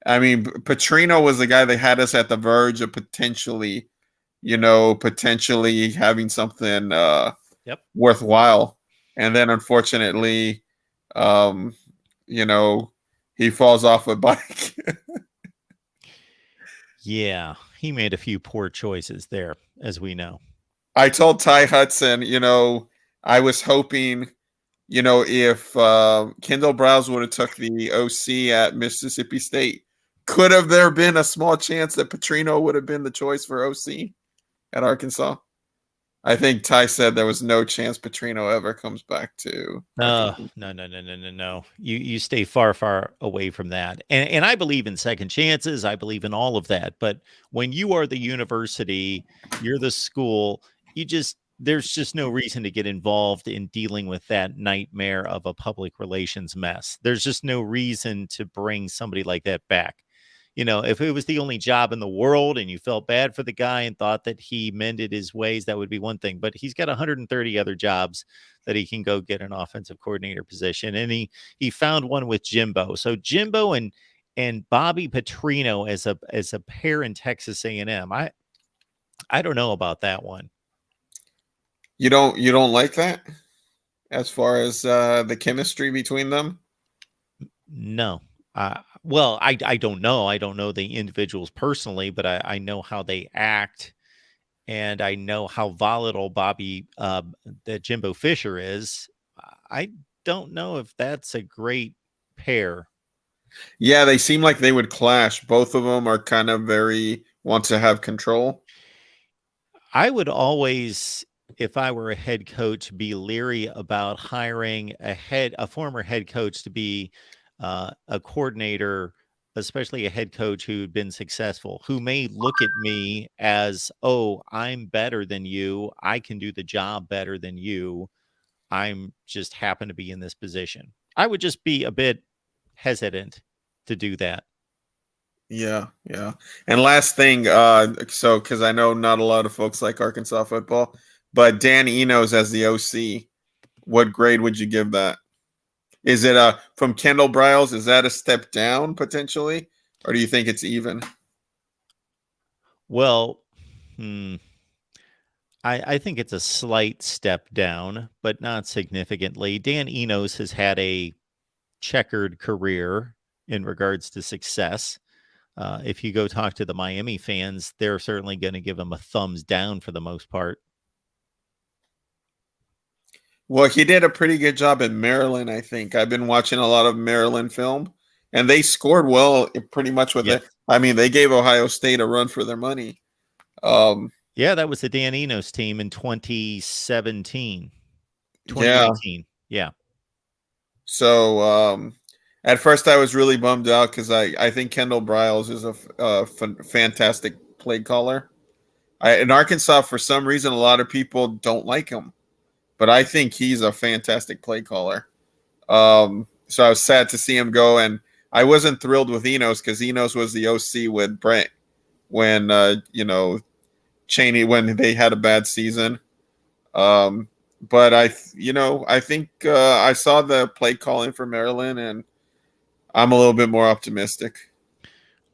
I mean, Petrino was the guy that had us at the verge of potentially having something worthwhile. And then unfortunately, you know, he falls off a bike. Yeah, he made a few poor choices there, as we know. I told Ty Hudson, you know, I was hoping, you know, if Kendall Browse would have took the OC at Mississippi State, could have there been a small chance that Petrino would have been the choice for OC at Arkansas? I think Ty said there was no chance Petrino ever comes back to. No. You stay far away from that. And I believe in second chances. I believe in all of that. But when you are the university, you're the school, there's just no reason to get involved in dealing with that nightmare of a public relations mess. There's just no reason to bring somebody like that back. You know, if it was the only job in the world and you felt bad for the guy and thought that he mended his ways, that would be one thing. But he's got 130 other jobs that he can go get an offensive coordinator position. And he found one with Jimbo. So Jimbo and Bobby Petrino as a pair in Texas A&M. I don't know about that one. You don't like that as far as the chemistry between them? No. Well, I don't know. I don't know the individuals personally, but I know how they act, and I know how volatile that Jimbo Fisher is. I don't know if that's a great pair. Yeah, they seem like they would clash. Both of them are kind of want to have control. I would always, if I were a head coach, be leery about hiring a former head coach to be a coordinator, especially a head coach who'd been successful, who may look at me as, oh, I'm better than you. I can do the job better than you. I'm just happen to be in this position. I would just be a bit hesitant to do that. Yeah. And last thing, because I know not a lot of folks like Arkansas football, but Dan Enos as the OC, what grade would you give that? Is it from Kendall Briles? Is that a step down potentially, or do you think it's even? Well, I think it's a slight step down, but not significantly. Dan Enos has had a checkered career in regards to success. If you go talk to the Miami fans, they're certainly going to give him a thumbs down for the most part. Well, he did a pretty good job in Maryland, I think. I've been watching a lot of Maryland film, and they scored well pretty much with it. I mean, they gave Ohio State a run for their money. Yeah, that was the Dan Enos team in 2017, 2018. Yeah. So at first I was really bummed out because I think Kendall Briles is a fantastic play caller. In Arkansas, for some reason, a lot of people don't like him, but I think he's a fantastic play caller. So I was sad to see him go, and I wasn't thrilled with Enos because Enos was the OC with Brent when Chaney, when they had a bad season. But I think I saw the play calling for Maryland, and I'm a little bit more optimistic.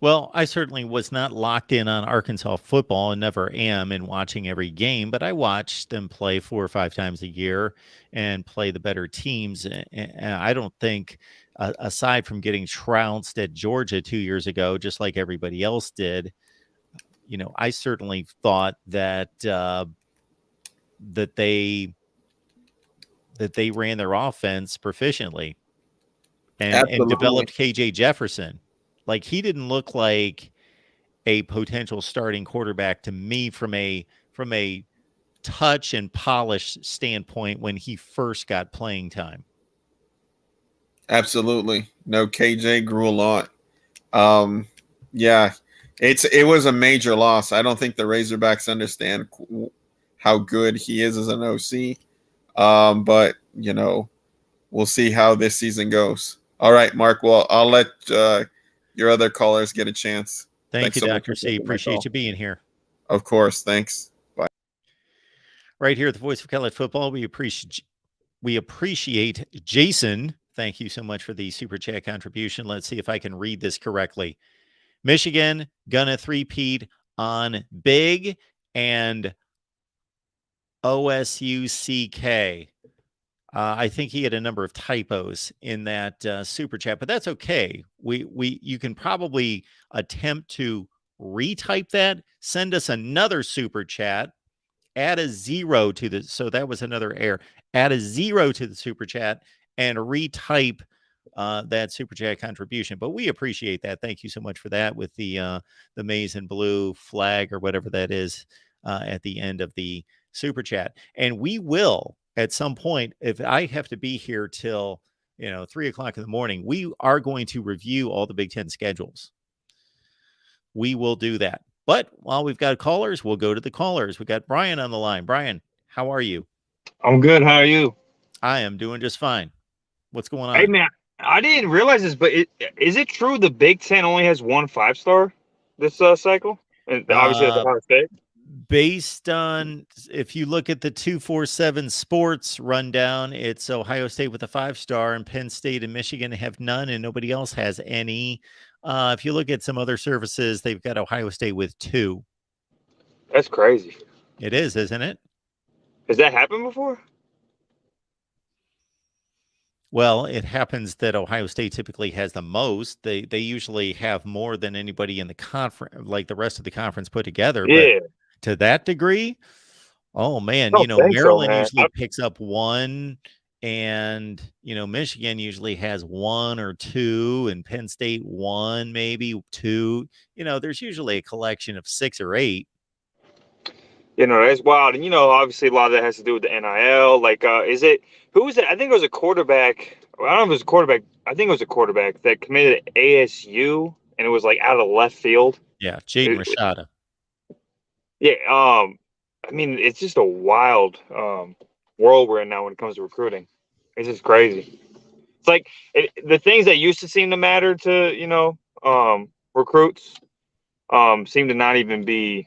Well, I certainly was not locked in on Arkansas football and never am in watching every game, but I watch them play 4 or 5 times a year and play the better teams. And I don't think, aside from getting trounced at Georgia 2 years ago, just like everybody else did, I certainly thought that that they ran their offense proficiently and developed KJ Jefferson. Like, he didn't look like a potential starting quarterback to me from a touch and polish standpoint when he first got playing time. Absolutely. No, KJ grew a lot. Yeah, it was a major loss. I don't think the Razorbacks understand how good he is as an OC. But we'll see how this season goes. All right, Mark. Well, I'll let your other callers get a chance. Thanks you, so Dr. C. Appreciate you being here. Of course. Thanks. Bye. Right here at the Voice of College Football, we appreciate Jason. Thank you so much for the super chat contribution. Let's see if I can read this correctly. Michigan gonna three-peat on Big and OSUCK. I think he had a number of typos in that super chat, but that's okay. You can probably attempt to retype that. Send us another super chat. Add a 0 to the. So that was another error. Add a 0 to the super chat and retype that super chat contribution. But we appreciate that. Thank you so much for that with the maize and blue flag or whatever that is at the end of the super chat. And we will, at some point, if I have to be here till 3 o'clock in the morning, we are going to review all the Big Ten schedules. We will do that. But while we've got callers, we'll go to the callers. We got Brian on the line. Brian, how are you? I'm good. How are you? I am doing just fine. What's going on? Hey man, I didn't realize this, but is it true the Big Ten only has one 5-star this cycle? And obviously at Ohio State. Based on, if you look at the 247 Sports rundown, it's Ohio State with a 5-star, and Penn State and Michigan have none, and nobody else has any. If you look at some other services, they've got Ohio State with 2. That's crazy. It is, isn't it? Has that happened before? Well, it happens that Ohio State typically has the most. They usually have more than anybody in the conference, like the rest of the conference put together. Yeah. But to that degree, oh man, Maryland usually picks up 1, and Michigan usually has 1 or 2, and Penn State 1, maybe 2. There's usually a collection of 6 or 8. That's wild. And obviously a lot of that has to do with the NIL. Like, who was it? I think it was a quarterback. I don't know if it was a quarterback. I think it was a quarterback that committed to ASU, and it was like out of left field. Yeah, Jaden Rashada. Yeah, I mean, it's just a wild world we're in now when it comes to recruiting. It's just crazy. It's like the things that used to seem to matter to recruits seem to not even be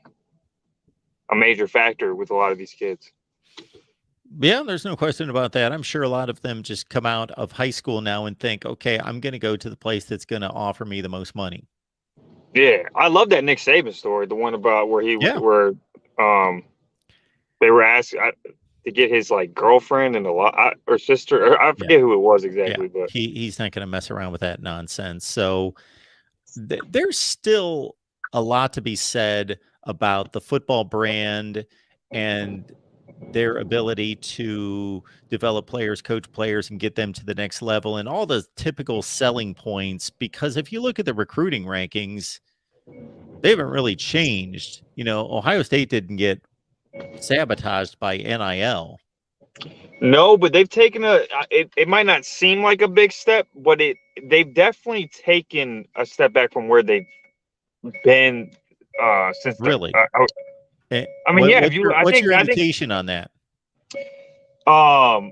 a major factor with a lot of these kids. Yeah, there's no question about that. I'm sure a lot of them just come out of high school now and think, okay, I'm going to go to the place that's going to offer me the most money. Yeah, I love that Nick Saban story, the one about where Yeah. they were asked to get his like girlfriend and or sister, or I forget who it was exactly, but He's not going to mess around with that nonsense. So there's still a lot to be said about the football brand and their ability to develop players, coach players, and get them to the next level, and all the typical selling points. Because if you look at the recruiting rankings, they haven't really changed. Ohio State didn't get sabotaged by NIL. no, but they've taken it might not seem like a big step, but they've definitely taken a step back from where they've been since Really? I mean, yeah. What's your indication on that? I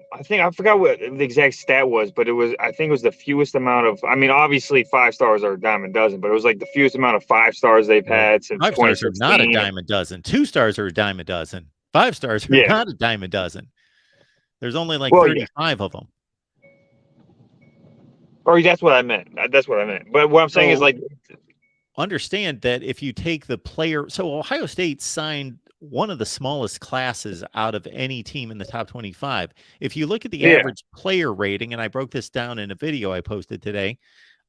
forgot what the exact stat was, but I think it was the fewest amount of. I mean, obviously 5-stars are a dime a dozen, but it was like the fewest amount of 5-stars they've had since 5 stars are 2016. not a dime a dozen. 2 stars are a dime a dozen. 5 stars are not a dime a dozen. There's only like 35 of them. Or that's what I meant. That's what I meant. But what I'm saying is like, understand that if you take the player, so Ohio State signed one of the smallest classes out of any team in the top 25. If you look at the average player rating, and I broke this down in a video I posted today,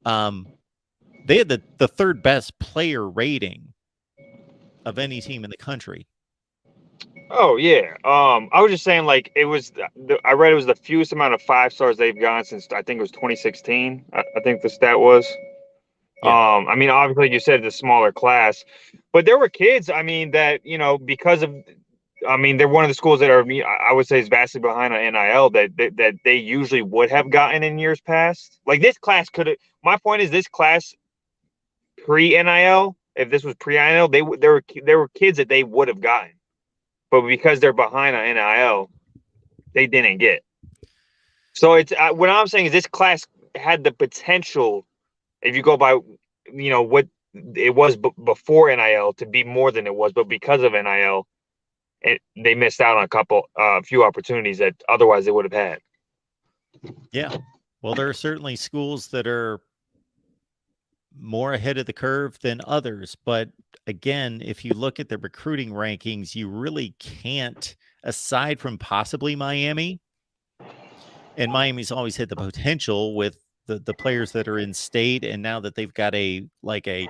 they had the third best player rating of any team in the country. Oh yeah. I was just saying, like, it was. I read it was the fewest amount of 5-stars they've gone since I think it was 2016. I think the stat was. Yeah. I mean, obviously you said it's a smaller class, but there were kids. I mean, that because of. I mean, they're one of the schools that are, I would say, is vastly behind on NIL that they usually would have gotten in years past. Like this class could have. My point is, this class pre-NIL, if this was pre-NIL, there were kids that they would have gotten. But because they're behind on NIL, they didn't get. So it's what I'm saying is this class had the potential, if you go by, what it was before NIL, to be more than it was. But because of NIL, they missed out on a few opportunities that otherwise they would have had. Yeah. Well, there are certainly schools that are more ahead of the curve than others. But again, if you look at the recruiting rankings, you really can't, aside from possibly Miami, and Miami's always hit the potential with the players that are in state. And now that they've got a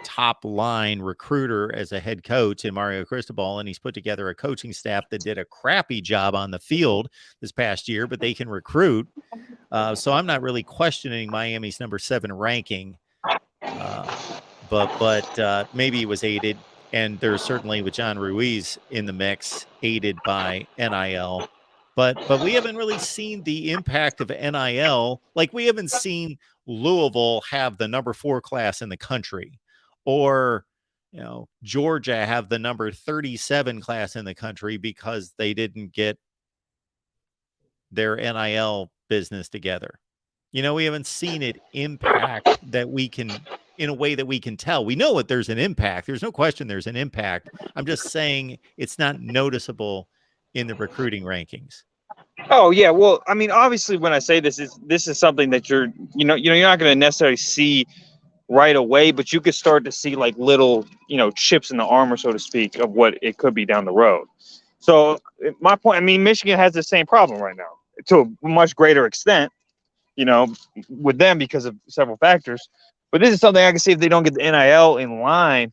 top line recruiter as a head coach in Mario Cristobal, and he's put together a coaching staff that did a crappy job on the field this past year, but they can recruit. So I'm not really questioning Miami's number 7 ranking. But maybe it was aided, and there's certainly with John Ruiz in the mix, aided by NIL. But we haven't really seen the impact of NIL. Like, we haven't seen Louisville have the number 4 class in the country, or Georgia have the number 37 class in the country because they didn't get their NIL business together. We haven't seen it impact that we can, in a way that we can tell. We know that there's an impact. There's no question there's an impact. I'm just saying it's not noticeable in the recruiting rankings. Oh yeah, well, I mean, obviously, when I say this is something that you're not going to necessarily see right away, but you could start to see like little chips in the armor, so to speak, of what it could be down the road. So my point, I mean, Michigan has the same problem right now to a much greater extent, with them because of several factors. But this is something I can see if they don't get the NIL in line,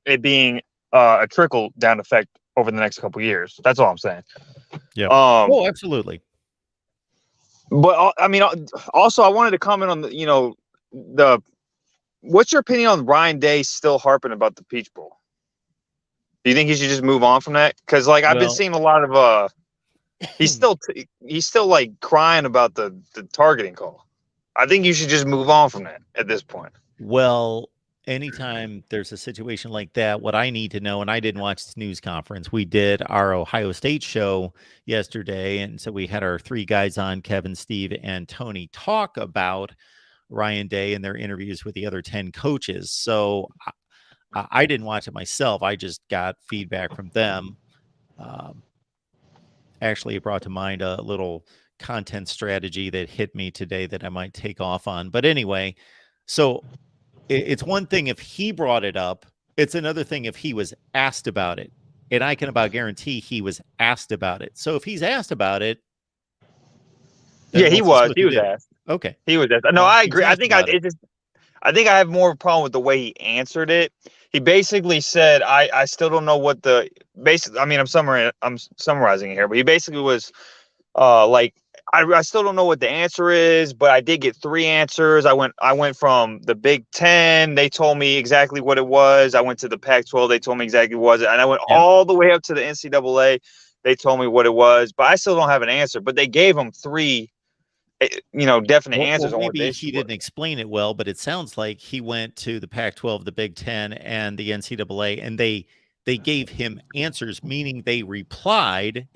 it being a trickle down effect over the next couple of years. That's all I'm saying. Yeah. Oh, absolutely. But I mean, also I wanted to comment on what's your opinion on Ryan Day still harping about the Peach Bowl? Do you think he should just move on from that? Because I've been seeing a lot of he's still like crying about the targeting call. I think you should just move on from that at this point. Well, anytime there's a situation like that, what I need to know, and I didn't watch this news conference, we did our Ohio State show yesterday, and so we had our 3 guys on, Kevin, Steve, and Tony, talk about Ryan Day and their interviews with the other 10 coaches. So I didn't watch it myself. I just got feedback from them. Actually, it brought to mind a little content strategy that hit me today that I might take off on. But anyway, so it's one thing if he brought it up. It's another thing if he was asked about it. And I can about guarantee he was asked about it. So if he's asked about it, then Yeah, he what's was. supposed He to was do? asked. Okay. He was asked. No, Well, I he's agree. I asked think about it. I think I have more of a problem with the way he answered it. He basically said, I still don't know what the basically. I mean, I'm summarizing it here, but he basically was like, I still don't know what the answer is, but I did get 3 answers. I went from the Big Ten. They told me exactly what it was. I went to the Pac-12. They told me exactly what it was. And I went all the way up to the NCAA. They told me what it was, but I still don't have an answer. But they gave him 3, definite answers on what the maybe issue he didn't was. explain it well, but it sounds like he went to the Pac-12, the Big Ten, and the NCAA, and they gave him answers, meaning they responded,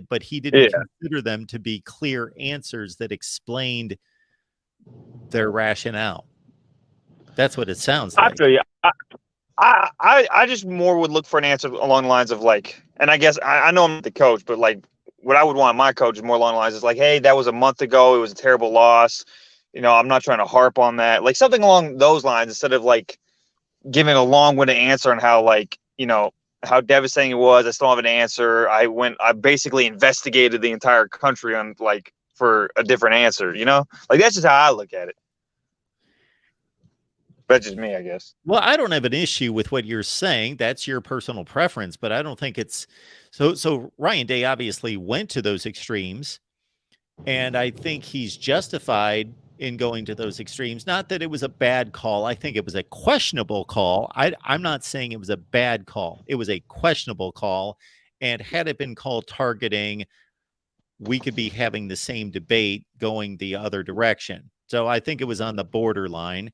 but he didn't consider them to be clear answers that explained their rationale. That's what it sounds like. I feel you. I just more would look for an answer along the lines of like, and I guess I know I'm not the coach, but like what I would want my coach is more along the lines is like, hey, that was a month ago. It was a terrible loss. I'm not trying to harp on that. Like something along those lines instead of like giving a long-winded answer on how like, how devastating it was. I still don't have an answer. I basically investigated the entire country on like for a different answer, like that's just how I look at it. That's just me, I guess. Well, I don't have an issue with what you're saying. That's your personal preference, but I don't think it's so Ryan Day obviously went to those extremes, and I think he's justified in going to those extremes. Not that it was a bad call. I think it was a questionable call. I'm not saying it was a bad call. It was a questionable call, and had it been called targeting, we could be having the same debate going the other direction. So I think it was on the borderline.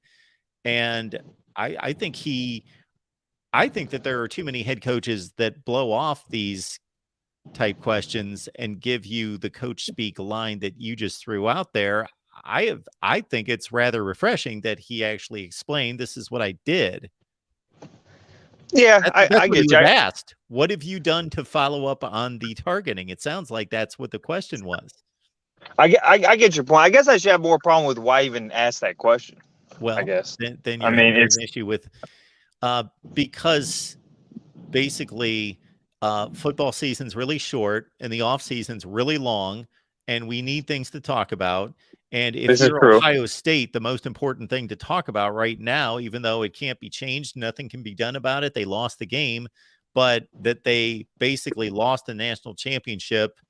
And I think that there are too many head coaches that blow off these type questions and give you the coach speak line that you just threw out there. I think it's rather refreshing that he actually explained, this is what I did. Yeah, That's I what get he you. was asked. What have you done to follow up on the targeting? It sounds like that's what the question was. I get your point. I guess I should have more problem with why even ask that question. Well, I guess. Then you're having an issue with because basically football season's really short and the off season's really long, and we need things to talk about. And if you're Ohio State, the most important thing to talk about right now, even though it can't be changed, nothing can be done about it. They lost the game, but that they basically lost the national championship,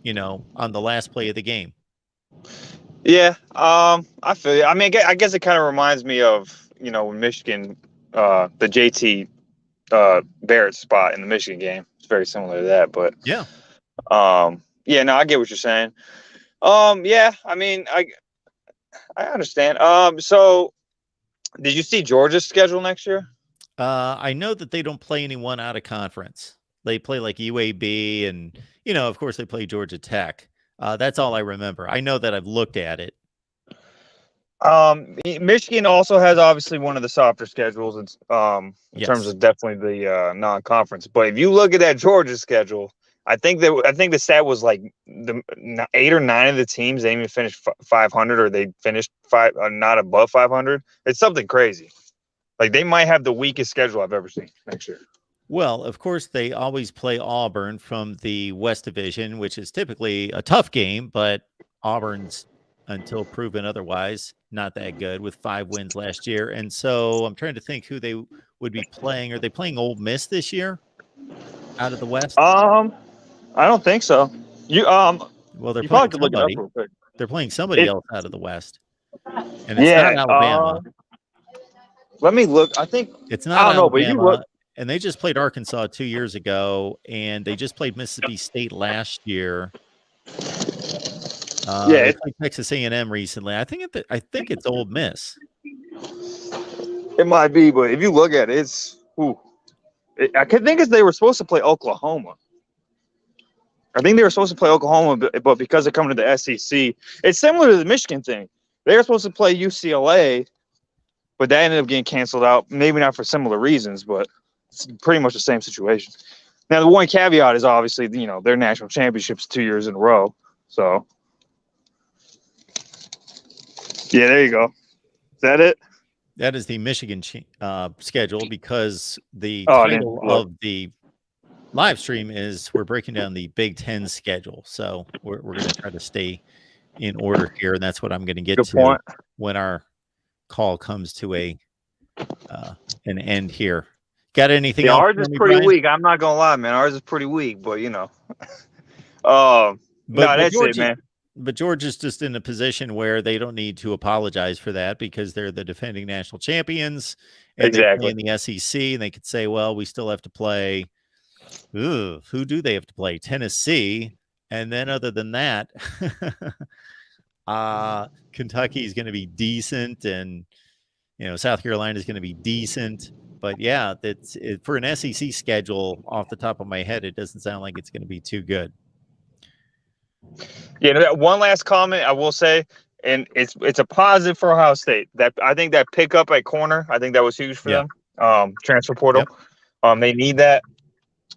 on the last play of the game. Yeah, I feel you. I mean, I guess it kind of reminds me of, when Michigan, the JT Barrett spot in the Michigan game. It's very similar to that, but yeah. Yeah, no, I get what you're saying. Yeah, I mean, I understand. So did you see Georgia's schedule next year? I know that they don't play anyone out of conference. They play like UAB and, of course they play Georgia Tech. That's all I remember. I know that I've looked at it. Michigan also has obviously one of the softer schedules in Yes. terms of definitely the non-conference. But if you look at that Georgia schedule, I think the stat was like the 8 or 9 of the teams they even finished 500 or they finished not above 500. It's something crazy. Like they might have the weakest schedule I've ever seen next year. Well, of course, they always play Auburn from the West Division, which is typically a tough game, but Auburn's, until proven otherwise, not that good with 5 wins last year. And so I'm trying to think who they would be playing. Are they playing Ole Miss this year out of the West? I don't think so. Well, they're playing probably could look it up somebody. real quick. They're playing somebody else out of the West. And it's not Alabama. Let me look. I think it's not Alabama. But you look, and they just played Arkansas 2 years ago, and they just played Mississippi State last year. They played Texas A&M recently. I think it's Ole Miss. It might be, but if you look at it, I could think they were supposed to play Oklahoma. I think they were supposed to play Oklahoma, but because they're coming to the SEC, it's similar to the Michigan thing. They were supposed to play UCLA, but that ended up getting canceled out. Maybe not for similar reasons, but it's pretty much the same situation. Now, the one caveat is obviously, their national championships 2 years in a row. So, yeah, there you go. that it? That is the Michigan schedule, because the Oh, I didn't title look. of the live stream is we're breaking down the Big Ten schedule. So we're going to try to stay in order here, and that's what I'm going to get Good to point. when our call comes to an end here. Got anything Yeah, else ours for is me, pretty Brian? weak. I'm not gonna lie, man. Ours is pretty weak, but no, that's George it, man. But George is just in a position where they don't need to apologize for that, because they're the defending national champions and they play Exactly. in the SEC, and they could say, well, we still have to play. Who do they have to play? Tennessee. And then other than that, Kentucky is going to be decent, and South Carolina is going to be decent. But yeah, for an SEC schedule, off the top of my head, it doesn't sound like it's going to be too good. Yeah, that one last comment I will say, and it's a positive for Ohio State. That I think that pickup at corner, I think that was huge for them. Transfer portal, they need that.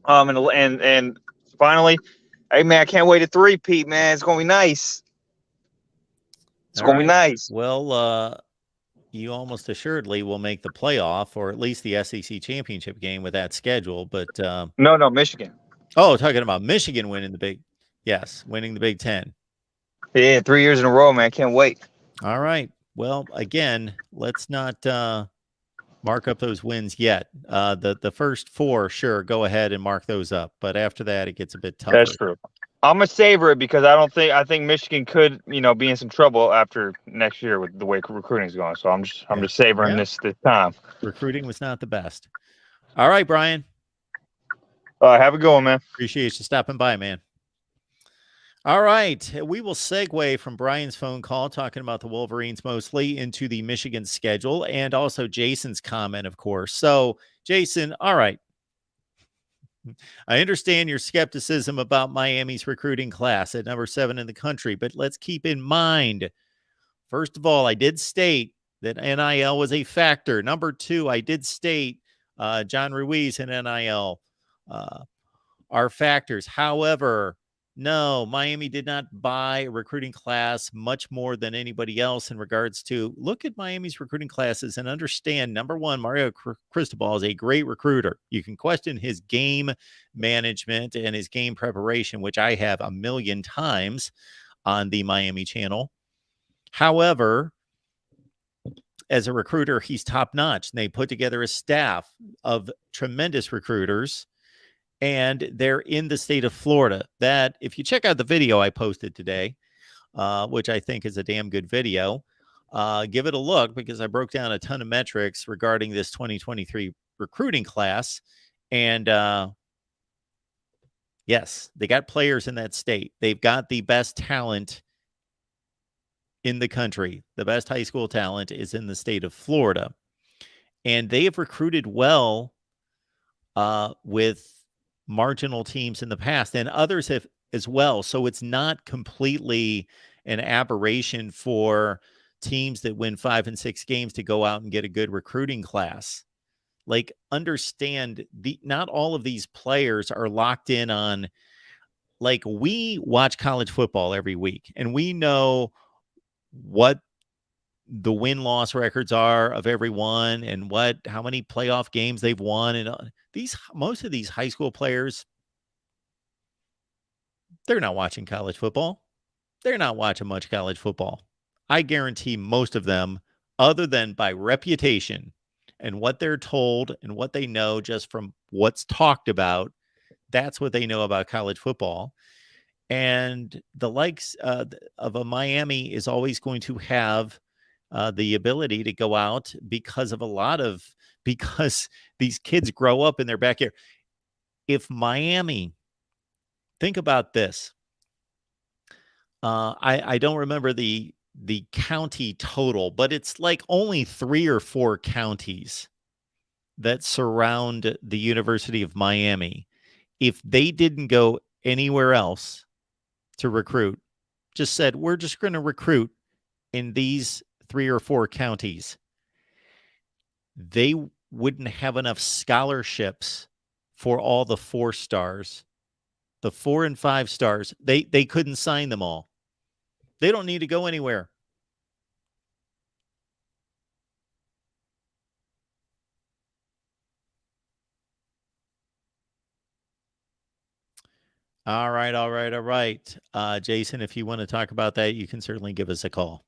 And finally, hey man, I can't wait to three-peat, man. It's gonna be nice. It's gonna be nice. Well, you almost assuredly will make the playoff, or at least the SEC championship game with that schedule. But no, Michigan. Oh, talking about Michigan winning the Big Ten. Yeah, 3 years in a row, man. Can't wait. All right. Well, again, let's not mark up those wins yet. The first four, sure, go ahead and mark those up. But after that, it gets a bit tougher. That's true. I'm gonna savor it because I think Michigan could, be in some trouble after next year with the way recruiting's going. So I'm just savoring this time. Recruiting was not the best. All right, Brian. Have a good one, man. Appreciate you stopping by, man. All right. We will segue from Brian's phone call talking about the Wolverines mostly into the Michigan schedule, and also Jason's comment, of course. So, Jason, all right. I understand your skepticism about Miami's recruiting class at number 7 in the country, but let's keep in mind, first of all, I did state that NIL was a factor. Number 2, I did state John Ruiz and NIL are factors. However, no, Miami did not buy a recruiting class much more than anybody else in regards to look at Miami's recruiting classes and understand, number one, Mario Cristobal is a great recruiter. You can question his game management and his game preparation, which I have a million times on the Miami channel. However, as a recruiter, he's top notch. And they put together a staff of tremendous recruiters, and they're in the state of Florida. That, if you check out the video I posted today, which I think is a damn good video, give it a look, because I broke down a ton of metrics regarding this 2023 recruiting class. And yes, they got players in that state. They've got the best talent in the country. The best high school talent is in the state of Florida. And they have recruited well with marginal teams in the past, and others have as well. So it's not completely an aberration for teams that win 5 and 6 games to go out and get a good recruiting class. Like, understand, not all of these players are locked in on, like, we watch college football every week and we know what the win-loss records are of everyone and how many playoff games they've won. And most of these high school players, they're not watching college football. They're not watching much college football. I guarantee most of them, other than by reputation and what they're told and what they know just from what's talked about, that's what they know about college football. And the likes of a Miami is always going to have the ability to go out because these kids grow up in their backyard. If Miami, think about this. I don't remember the county total, but it's like only 3 or 4 counties that surround the University of Miami. If they didn't go anywhere else to recruit, just said, we're just going to recruit in these 3 or 4 counties, they wouldn't have enough scholarships for all the 4 stars, the 4 and 5 stars. They couldn't sign them all. They don't need to go anywhere. All right. Jason, if you want to talk about that, you can certainly give us a call.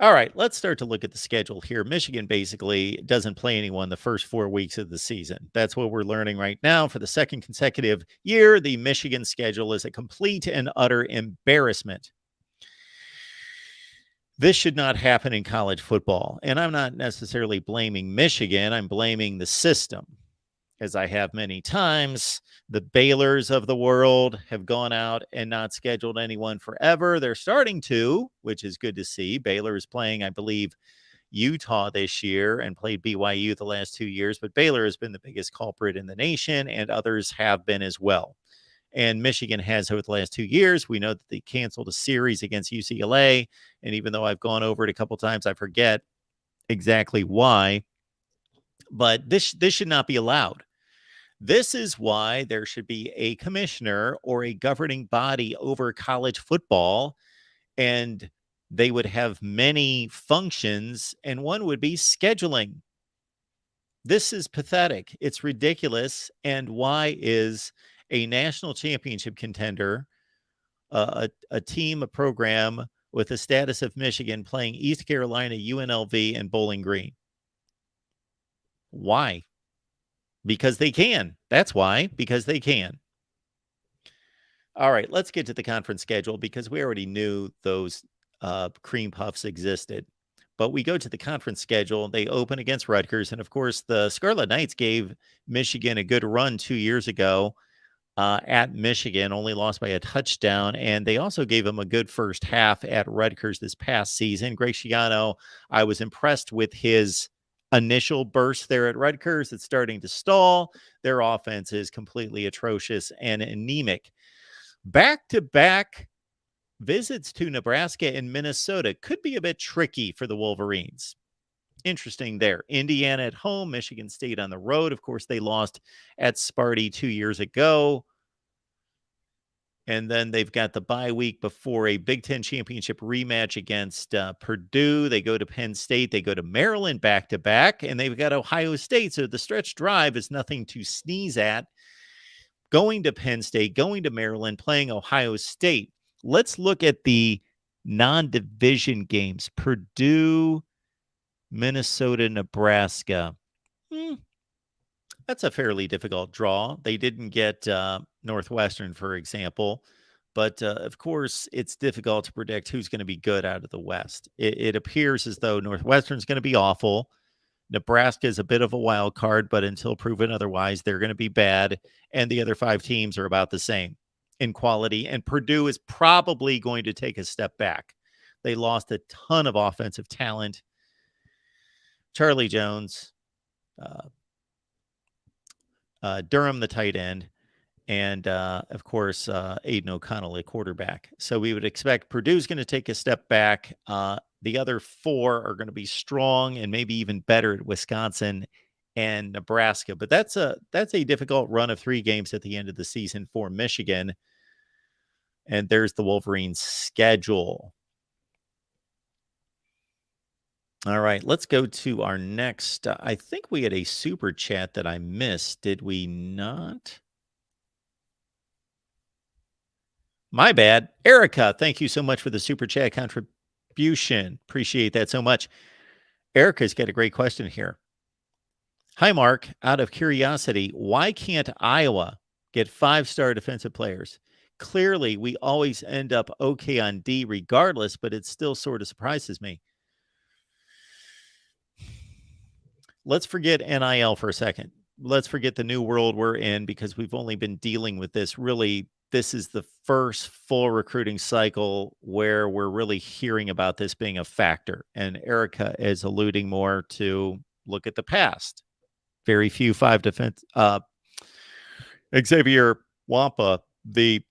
All right, let's start to look at the schedule here. Michigan basically doesn't play anyone the first 4 weeks of the season. That's what we're learning right now. For the second consecutive year, the Michigan schedule is a complete and utter embarrassment. This should not happen in college football. And I'm not necessarily blaming Michigan. I'm blaming the system. As I have many times, the Baylors of the world have gone out and not scheduled anyone forever. They're starting to, which is good to see. Baylor is playing, I believe, Utah this year and played BYU the last 2 years. But Baylor has been the biggest culprit in the nation, and others have been as well. And Michigan has over the last 2 years. We know that they canceled a series against UCLA. And even though I've gone over it a couple times, I forget exactly why. But this should not be allowed. This is why there should be a commissioner or a governing body over college football, and they would have many functions, and one would be scheduling. This is pathetic. It's ridiculous. And why is a national championship contender, a team, a program with the status of Michigan playing East Carolina, UNLV, and Bowling Green? Why? Because they can. That's why, because they can. All right, let's get to the conference schedule because we already knew those cream puffs existed. But we go to the conference schedule. They open against Rutgers. And of course, the Scarlet Knights gave Michigan a good run 2 years ago at Michigan, only lost by a touchdown. And they also gave them a good first half at Rutgers this past season. Greg Schiano, I was impressed with his initial burst there at Rutgers. It's starting to stall. Their offense is completely atrocious and anemic. Back-to-back visits to Nebraska and Minnesota could be a bit tricky for the Wolverines. Interesting there. Indiana at home, Michigan State on the road. Of course, they lost at Sparty 2 years ago. And then they've got the bye week before a Big Ten championship rematch against Purdue. They go to Penn State. They go to Maryland back-to-back. And they've got Ohio State. So the stretch drive is nothing to sneeze at. Going to Penn State, going to Maryland, playing Ohio State. Let's look at the non-division games. Purdue, Minnesota, Nebraska. That's a fairly difficult draw. They didn't get Northwestern, for example. But, of course, it's difficult to predict who's going to be good out of the West. It appears as though Northwestern's going to be awful. Nebraska is a bit of a wild card, but until proven otherwise, they're going to be bad. And the other 5 teams are about the same in quality. And Purdue is probably going to take a step back. They lost a ton of offensive talent. Charlie Jones, Durham, the tight end, and, of course, Aiden O'Connell, a quarterback. So we would expect Purdue's going to take a step back. The other 4 are going to be strong and maybe even better at Wisconsin and Nebraska. But that's a difficult run of 3 games at the end of the season for Michigan. And there's the Wolverines' schedule. All right, let's go to our next. I think we had a super chat that I missed. Did we not? My bad. Erica, thank you so much for the super chat contribution. Appreciate that so much. Erica's got a great question here. Hi, Mark. Out of curiosity, why can't Iowa get 5-star defensive players? Clearly, we always end up okay on D regardless, but it still sort of surprises me. Let's forget NIL for a second. Let's forget the new world we're in because we've only been dealing with this. Really, this is the first full recruiting cycle where we're really hearing about this being a factor. And Erica is alluding more to look at the past. Very few 5 defense. Xavier Wampa, the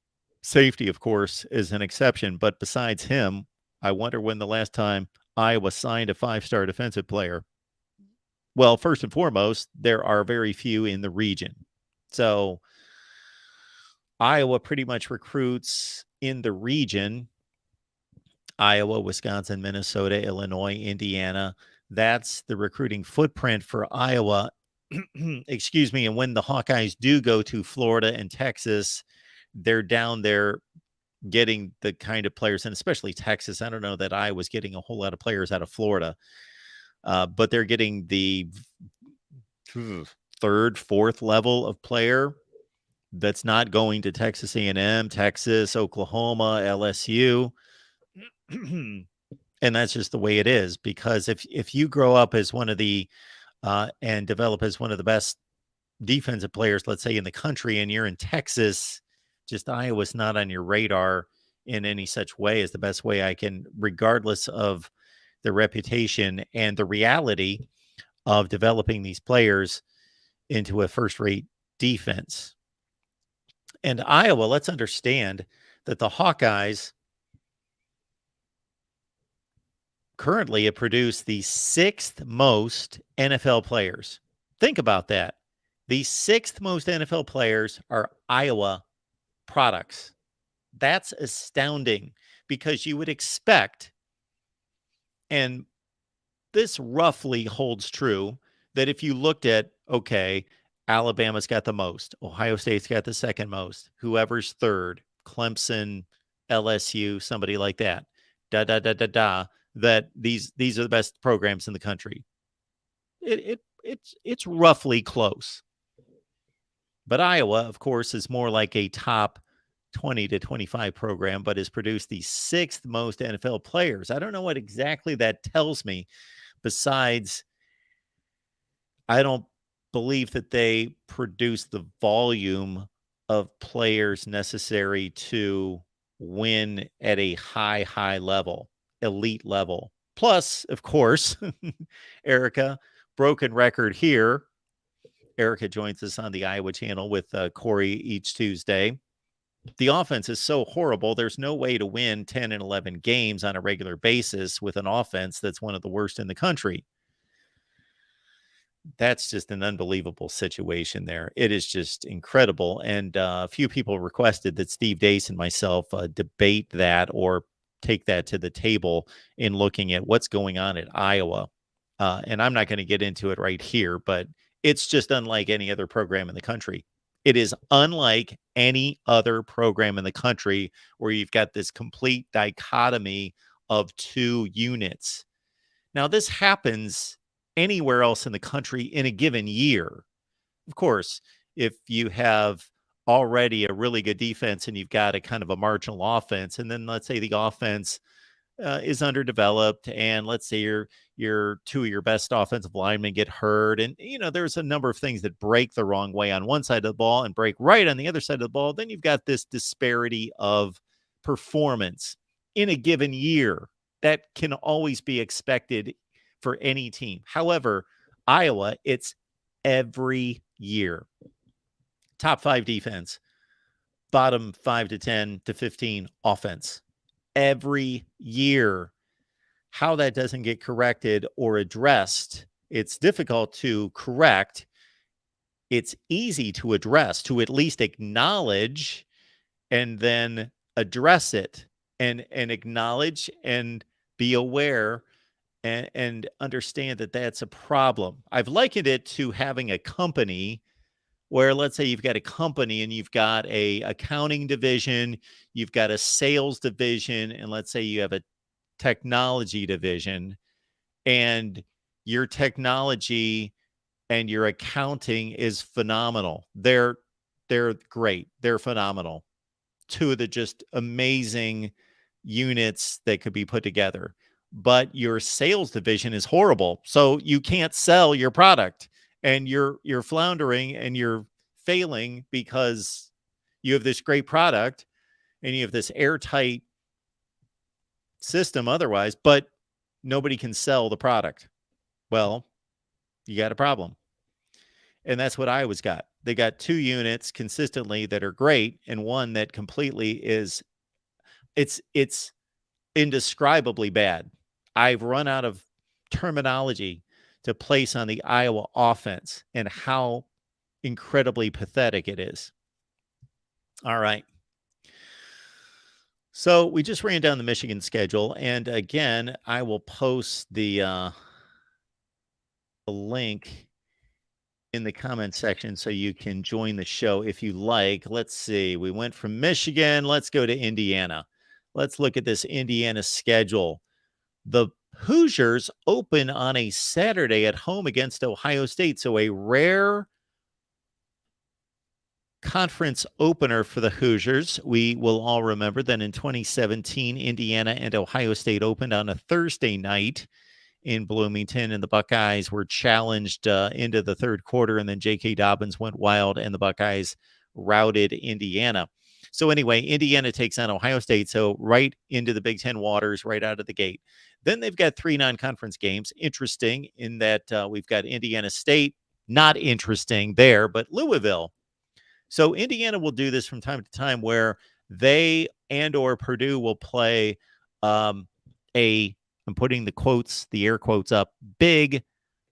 safety, of course, is an exception. But besides him, I wonder when the last time Iowa signed a 5-star defensive player. Well, first and foremost, there are very few in the region. So Iowa pretty much recruits in the region. Iowa, Wisconsin, Minnesota, Illinois, Indiana. That's the recruiting footprint for Iowa. Excuse me. And when the Hawkeyes do go to Florida and Texas, they're down there getting the kind of players, and especially Texas. I don't know that I was getting a whole lot of players out of Florida, but they're getting the third, fourth level of player that's not going to Texas A&M, Texas, Oklahoma, LSU. And that's just the way it is, because if you grow up as one of the and develop as one of the best defensive players, let's say in the country, and you're in Texas, just Iowa's not on your radar in any such way is the best way I can, regardless of the reputation and the reality of developing these players into a first-rate defense. And Iowa, let's understand that the Hawkeyes currently have produced the 6th most NFL players. Think about that. The 6th most NFL players are Iowa products. That's astounding, because you would expect, and this roughly holds true, that if you looked at, okay, Alabama's got the most, Ohio State's got the second most, whoever's third, Clemson, LSU, somebody like that, that these are the best programs in the country. It's roughly close. But Iowa, of course, is more like a top 20 to 25 program, but has produced the 6th most NFL players. I don't know what exactly that tells me, besides I don't believe that they produce the volume of players necessary to win at a high level, elite level. Plus, of course, Erica, broken record here. Erica joins us on the Iowa channel with Corey each Tuesday. The offense is so horrible, there's no way to win 10 and 11 games on a regular basis with an offense that's one of the worst in the country. That's just an unbelievable situation there. It is just incredible. And a few people requested that Steve Dace and myself debate that or take that to the table in looking at what's going on at Iowa. And I'm not going to get into it right here, but it's just unlike any other program in the country. It is unlike any other program in the country where you've got this complete dichotomy of two units. Now, this happens anywhere else in the country in a given year. Of course, if you have already a really good defense and you've got a kind of a marginal offense, and then let's say the offense is underdeveloped, and let's say your two of your best offensive linemen get hurt, and there's a number of things that break the wrong way on one side of the ball and break right on the other side of the ball, then you've got this disparity of performance in a given year that can always be expected for any team. However, Iowa, it's every year. Top 5 defense, bottom 5 to 10 to 15 offense. Every year. How that doesn't get corrected or addressed, it's difficult to correct. It's easy to address, to at least acknowledge and then address it, and acknowledge and be aware and understand that that's a problem. I've likened it to having a company where, let's say you've got a company and you've got a accounting division, you've got a sales division, and let's say you have a technology division, and your technology and your accounting is phenomenal. They're great. They're phenomenal. Two of the just amazing units that could be put together. But your sales division is horrible. So you can't sell your product, and you're floundering and you're failing because you have this great product and you have this airtight system otherwise, but nobody can sell the product. Well, you got a problem. And that's what Iowa's got. They got 2 units consistently that are great, and one that completely is it's indescribably bad. I've run out of terminology to place on the Iowa offense and how incredibly pathetic it is. All right. So we just ran down the Michigan schedule, and again, I will post the link in the comment section so you can join the show if you like. Let's see. We went from Michigan. Let's go to Indiana. Let's look at this Indiana schedule. The Hoosiers open on a Saturday at home against Ohio State. So a rare conference opener for the Hoosiers. We will all remember that in 2017, Indiana and Ohio State opened on a Thursday night in Bloomington, and the Buckeyes were challenged into the third quarter, and then J.K. Dobbins went wild, and the Buckeyes routed Indiana. So anyway, Indiana takes on Ohio State, so right into the Big Ten waters, right out of the gate. Then they've got 3 non-conference games. Interesting in that we've got Indiana State, not interesting there, but Louisville. So Indiana will do this from time to time where they and or Purdue will play I'm putting the air quotes up, big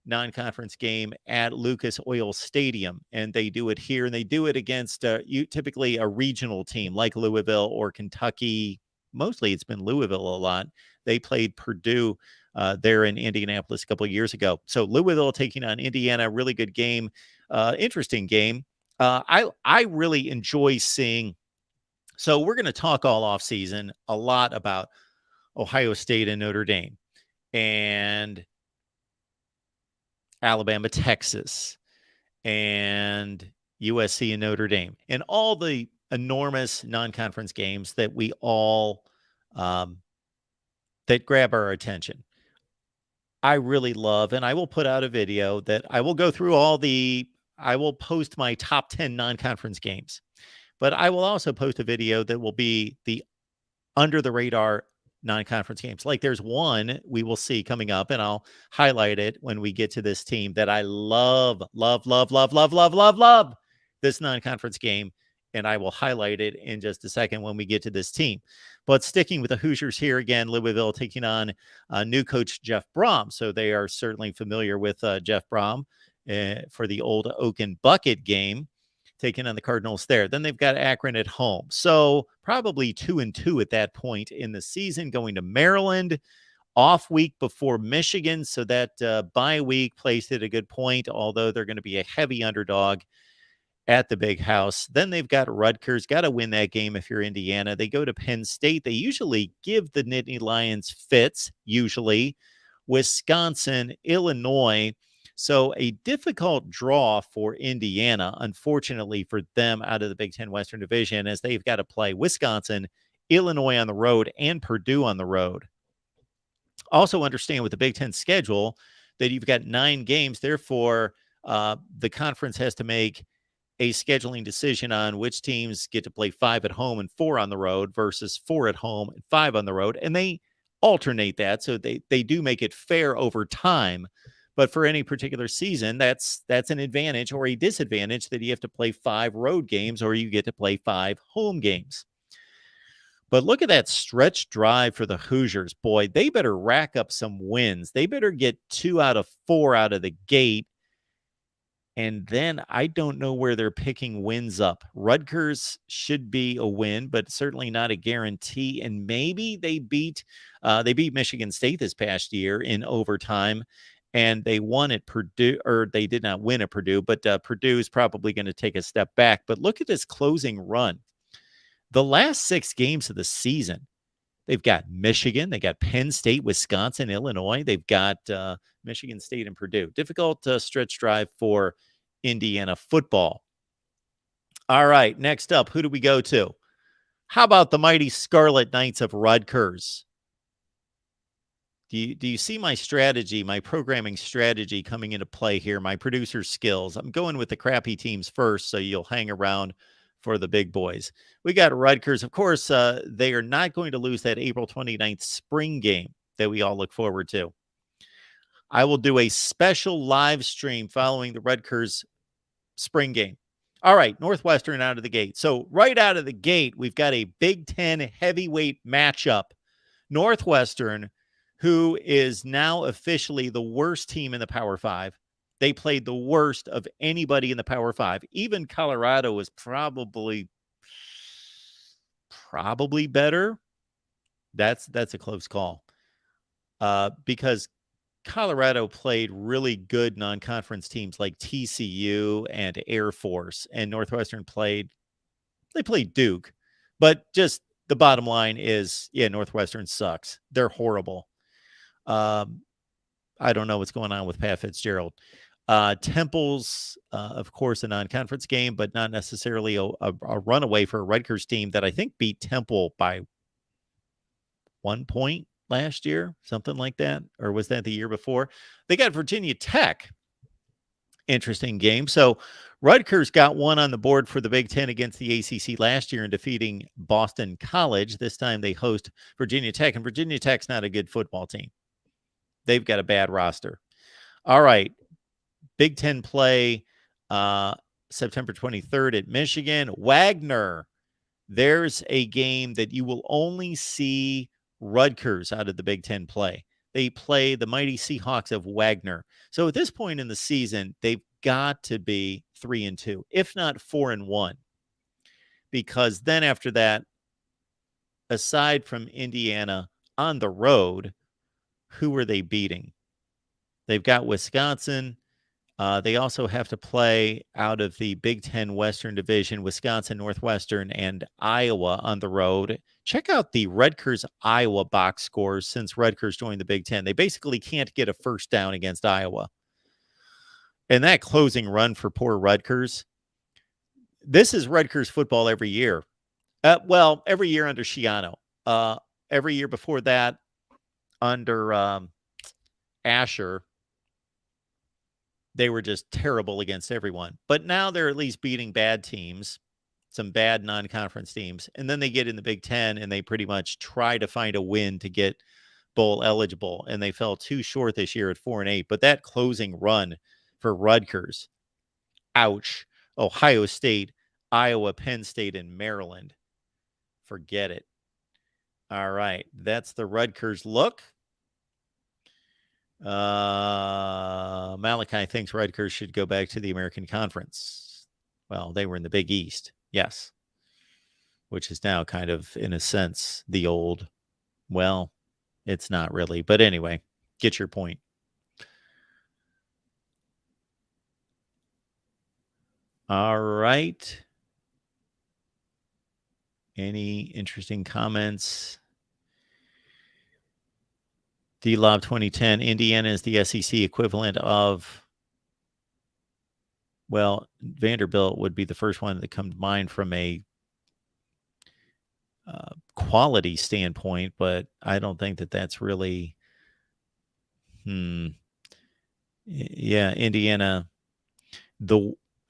non-conference game at Lucas Oil Stadium. And they do it here, and they do it against typically a regional team like Louisville or Kentucky. Mostly it's been Louisville a lot. They played Purdue there in Indianapolis a couple of years ago. So Louisville taking on Indiana, really good game, interesting game. I really enjoy seeing. So we're going to talk all off season a lot about Ohio State and Notre Dame and Alabama, Texas, and USC and Notre Dame, and all the enormous non-conference games that we all that grab our attention. I really love, and I will put out a video that I will go through I will post my top 10 non-conference games, but I will also post a video that will be the under the radar non-conference games. Like there's one we will see coming up, and I'll highlight it when we get to this team that I love this non-conference game. And I will highlight it in just a second when we get to this team. But sticking with the Hoosiers here again, Louisville taking on new coach Jeff Brom. So they are certainly familiar with Jeff Brom for the old Oaken Bucket game, taking on the Cardinals there. Then they've got Akron at home. So probably 2-2 at that point in the season, going to Maryland, off week before Michigan. So that bye week placed at a good point, although they're going to be a heavy underdog at the big house. Then they've got Rutgers, got to win that game if you're Indiana. They go to Penn State. They usually give the Nittany Lions fits, usually. Wisconsin, Illinois. So a difficult draw for Indiana, unfortunately for them, out of the Big Ten Western Division, as they've got to play Wisconsin, Illinois on the road, and Purdue on the road. Also understand with the Big Ten schedule that you've got 9 games. Therefore, the conference has to make a scheduling decision on which teams get to play 5 at home and 4 on the road versus 4 at home and 5 on the road. And they alternate that, so they do make it fair over time. But for any particular season, that's an advantage or a disadvantage that you have to play 5 road games or you get to play 5 home games. But look at that stretch drive for the Hoosiers. Boy, they better rack up some wins. They better get 2 out of 4 out of the gate. And then I don't know where they're picking wins up. Rutgers should be a win, but certainly not a guarantee. And maybe they beat Michigan State this past year in overtime, and they won at Purdue, or they did not win at Purdue, but Purdue is probably going to take a step back. But look at this closing run. The last 6 games of the season, they've got Michigan, they got Penn State, Wisconsin, Illinois. They've got Michigan State and Purdue. Difficult stretch drive for Indiana football. All right, next up, who do we go to? How about the mighty Scarlet Knights of Rutgers? Do you see my strategy, my programming strategy coming into play here, my producer skills? I'm going with the crappy teams first, so you'll hang around for the big boys. We got Rutgers. Of course, they are not going to lose that April 29th spring game that we all look forward to. I will do a special live stream following the Rutgers spring game. All right, Northwestern out of the gate. So right out of the gate, we've got a Big Ten heavyweight matchup. Northwestern, who is now officially the worst team in the Power 5. They played the worst of anybody in the Power 5. Even Colorado was probably better. That's a close call. Because Colorado played really good non-conference teams like TCU and Air Force, and Northwestern played Duke, but just the bottom line is, yeah, Northwestern sucks. They're horrible. I don't know what's going on with Pat Fitzgerald. Temple's, of course, a non-conference game, but not necessarily a runaway for a Rutgers team that I think beat Temple by 1 point last year, something like that. Or was that the year before? They got Virginia Tech. Interesting game. So Rutgers got one on the board for the Big Ten against the ACC last year in defeating Boston College. This time they host Virginia Tech, and Virginia Tech's not a good football team. They've got a bad roster. All right. Big Ten play September 23rd at Michigan. Wagner. There's a game that you will only see Rutgers out of the Big Ten play. They play the mighty Seahawks of Wagner. So at this point in the season, they've got to be 3-2, if not 4-1. Because then after that, aside from Indiana on the road, who are they beating? They've got Wisconsin. They also have to play out of the Big Ten Western Division, Wisconsin, Northwestern, and Iowa on the road. Check out the Rutgers-Iowa box scores since Rutgers joined the Big Ten. They basically can't get a first down against Iowa. And that closing run for poor Rutgers, this is Rutgers football every year. Well, every year under Schiano. Every year before that, under Asher, they were just terrible against everyone. But now they're at least beating bad teams, some bad non-conference teams. And then they get in the Big Ten and they pretty much try to find a win to get bowl eligible. And they fell too short this year at 4-8. But that closing run for Rutgers, ouch. Ohio State, Iowa, Penn State, and Maryland. Forget it. All right. That's the Rutgers look. Malachi thinks Rutgers should go back to the American Conference. Well, they were in the Big East, yes, which is now kind of, in a sense, the old, well, it's not really. But anyway, get your point. All right. Any interesting comments? D-Lob 2010, Indiana is the SEC equivalent of, well, Vanderbilt would be the first one that come to mind from a quality standpoint, but I don't think that that's really, yeah, Indiana.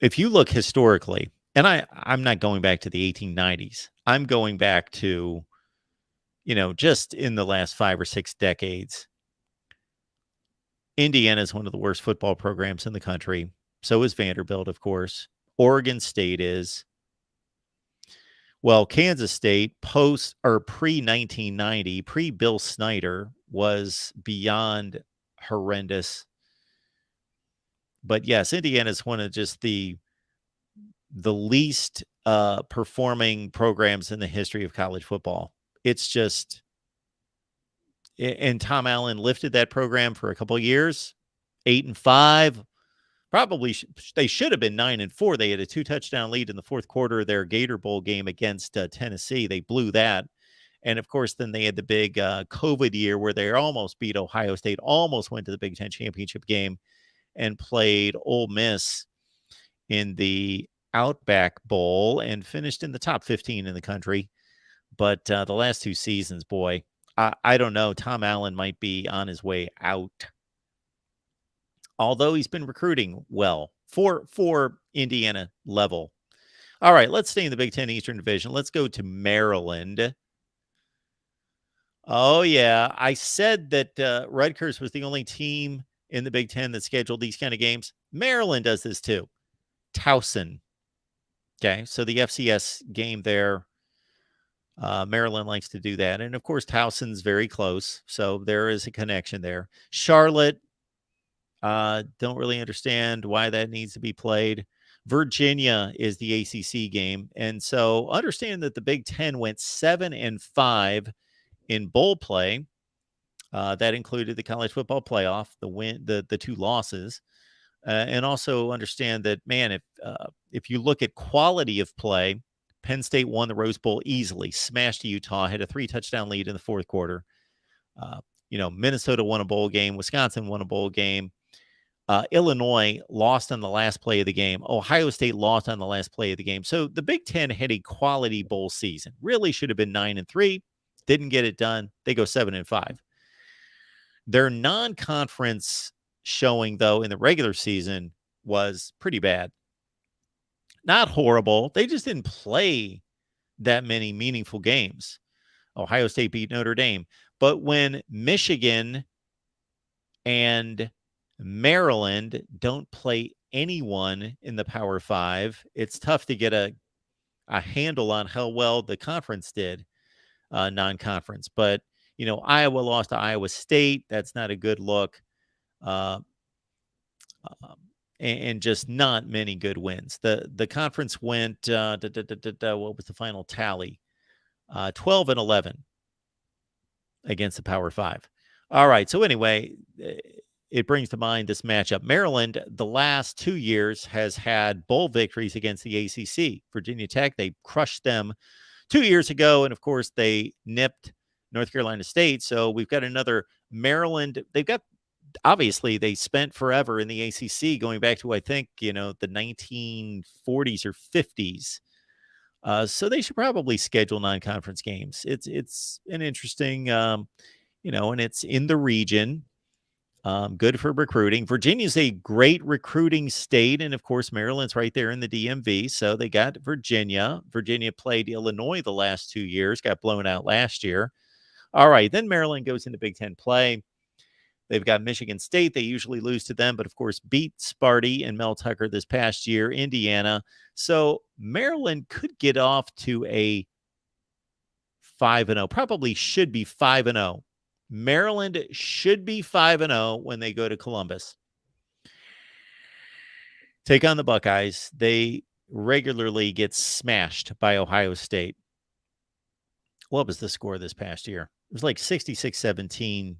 If you look historically, and I'm not going back to the 1890s, I'm going back to, just in the last 5 or 6 decades, Indiana is one of the worst football programs in the country. So is Vanderbilt, of course. Oregon State is. Well, Kansas State pre-1990, pre-Bill Snyder, was beyond horrendous. But yes, Indiana is one of just the least performing programs in the history of college football. It's just, and Tom Allen lifted that program for a couple of years, 8-5. Probably they should have been 9-4. They had a 2-touchdown lead in the fourth quarter of their Gator Bowl game against Tennessee. They blew that. And of course, then they had the big COVID year where they almost beat Ohio State, almost went to the Big Ten championship game, and played Ole Miss in the Outback Bowl and finished in the top 15 in the country. But the last 2 seasons, boy, I don't know. Tom Allen might be on his way out. Although he's been recruiting well for Indiana level. All right, let's stay in the Big Ten Eastern Division. Let's go to Maryland. Oh, yeah. I said that Rutgers was the only team in the Big Ten that scheduled these kind of games. Maryland does this too. Towson. Okay, so the FCS game there, Maryland likes to do that. And, of course, Towson's very close, so there is a connection there. Charlotte, don't really understand why that needs to be played. Virginia is the ACC game. And so understand that the Big Ten went 7-5 in bowl play. That included the college football playoff, the two losses, and also understand that, man, if you look at quality of play, Penn State won the Rose Bowl easily, smashed Utah, had a 3-touchdown lead in the fourth quarter. Minnesota won a bowl game, Wisconsin won a bowl game. Illinois lost on the last play of the game. Ohio State lost on the last play of the game. So the Big Ten had a quality bowl season. Really should have been 9-3. Didn't get it done. They go 7-5. Their non-conference showing, though, in the regular season was pretty bad. Not horrible. They just didn't play that many meaningful games. Ohio State beat Notre Dame. But when Michigan and Maryland don't play anyone in the Power Five, it's tough to get a handle on how well the conference did, non-conference. But, Iowa lost to Iowa State. That's not a good look. And just not many good wins. The conference went, what was the final tally? 12-11 against the Power Five. All right. So anyway, it brings to mind this matchup. Maryland, the last 2 years, has had bowl victories against the ACC. Virginia Tech, they crushed them 2 years ago. And of course, they nipped North Carolina State. So we've got another Maryland. Obviously, they spent forever in the ACC, going back to, I think, the 1940s or 50s. So they should probably schedule non-conference games. It's an interesting, and it's in the region. Good for recruiting. Virginia's a great recruiting state. And of course, Maryland's right there in the DMV. So they got Virginia. Virginia played Illinois the last 2 years, got blown out last year. All right. Then Maryland goes into Big Ten play. They've got Michigan State. They usually lose to them, but of course beat Sparty and Mel Tucker this past year, Indiana. So Maryland could get off to a 5-0, probably should be 5-0. Maryland should be 5-0 when they go to Columbus. Take on the Buckeyes. They regularly get smashed by Ohio State. What was the score this past year? It was like 66-17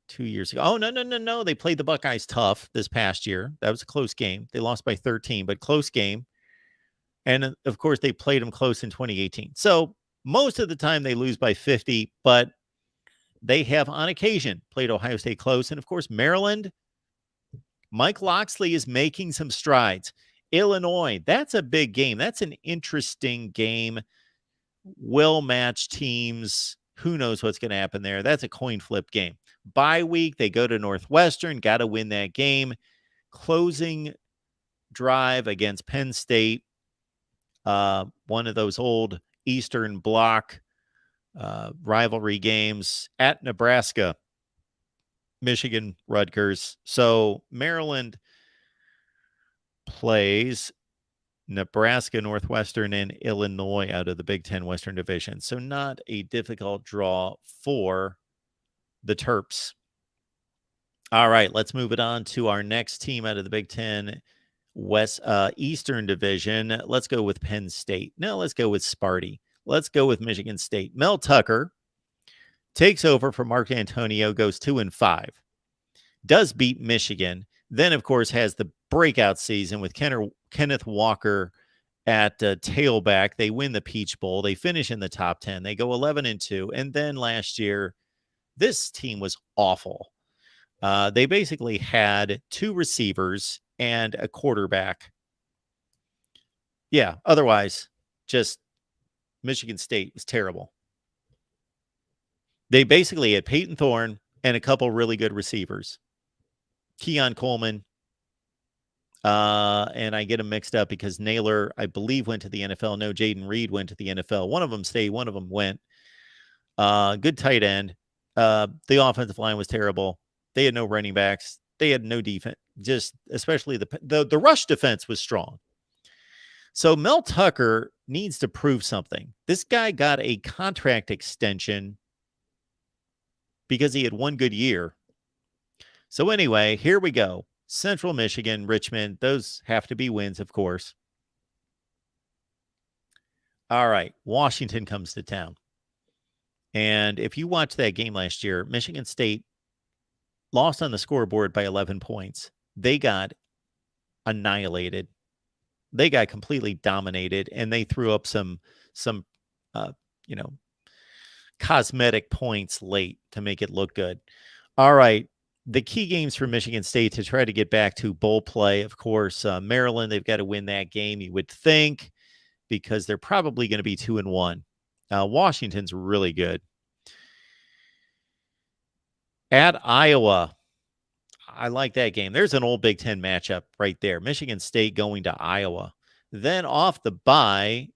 2 years ago. Oh, no. They played the Buckeyes tough this past year. That was a close game. They lost by 13, but close game. And of course, they played them close in 2018. So most of the time they lose by 50, but they have on occasion played Ohio State close. And of course, Maryland, Mike Loxley is making some strides. Illinois, that's a big game. That's an interesting game. Well-matched teams. Who knows what's going to happen there? That's a coin flip game. Bye week, they go to Northwestern, got to win that game. Closing drive against Penn State, one of those old Eastern Bloc rivalry games at Nebraska, Michigan, Rutgers. So Maryland plays Nebraska, Northwestern, and Illinois out of the Big Ten Western Division. So not a difficult draw for the Terps. All right, let's move it on to our next team out of the Big Ten Eastern Division. Let's go with Penn State. No, let's go with Sparty. Let's go with Michigan State. Mel Tucker takes over for Mark Antonio, goes 2-5. Does beat Michigan. Then, of course, has the breakout season with Kenneth Walker at tailback. They win the Peach Bowl. They finish in the top 10. They go 11-2. And then last year, this team was awful. They basically had 2 receivers and a quarterback. Yeah, otherwise, just Michigan State was terrible. They basically had Peyton Thorne and a couple really good receivers. Keon Coleman. And I get them mixed up because Naylor, I believe, went to the NFL. No, Jaden Reed went to the NFL. One of them stayed. One of them went. Good tight end. The offensive line was terrible. They had no running backs. They had no defense. Just especially the rush defense was strong. So Mel Tucker needs to prove something. This guy got a contract extension because he had one good year. So anyway, here we go. Central Michigan, Richmond, those have to be wins, of course. All right, Washington comes to town. And if you watch that game last year, Michigan State lost on the scoreboard by 11 points. They got annihilated. They got completely dominated, and they threw up some you know, cosmetic points late to make it look good. All right. The key games for Michigan State to try to get back to bowl play, of course, Maryland, they've got to win that game, you would think, because they're probably going to be 2-1. Washington's really good. At Iowa, I like that game. There's an old Big Ten matchup right there. Michigan State going to Iowa. Then off the bye,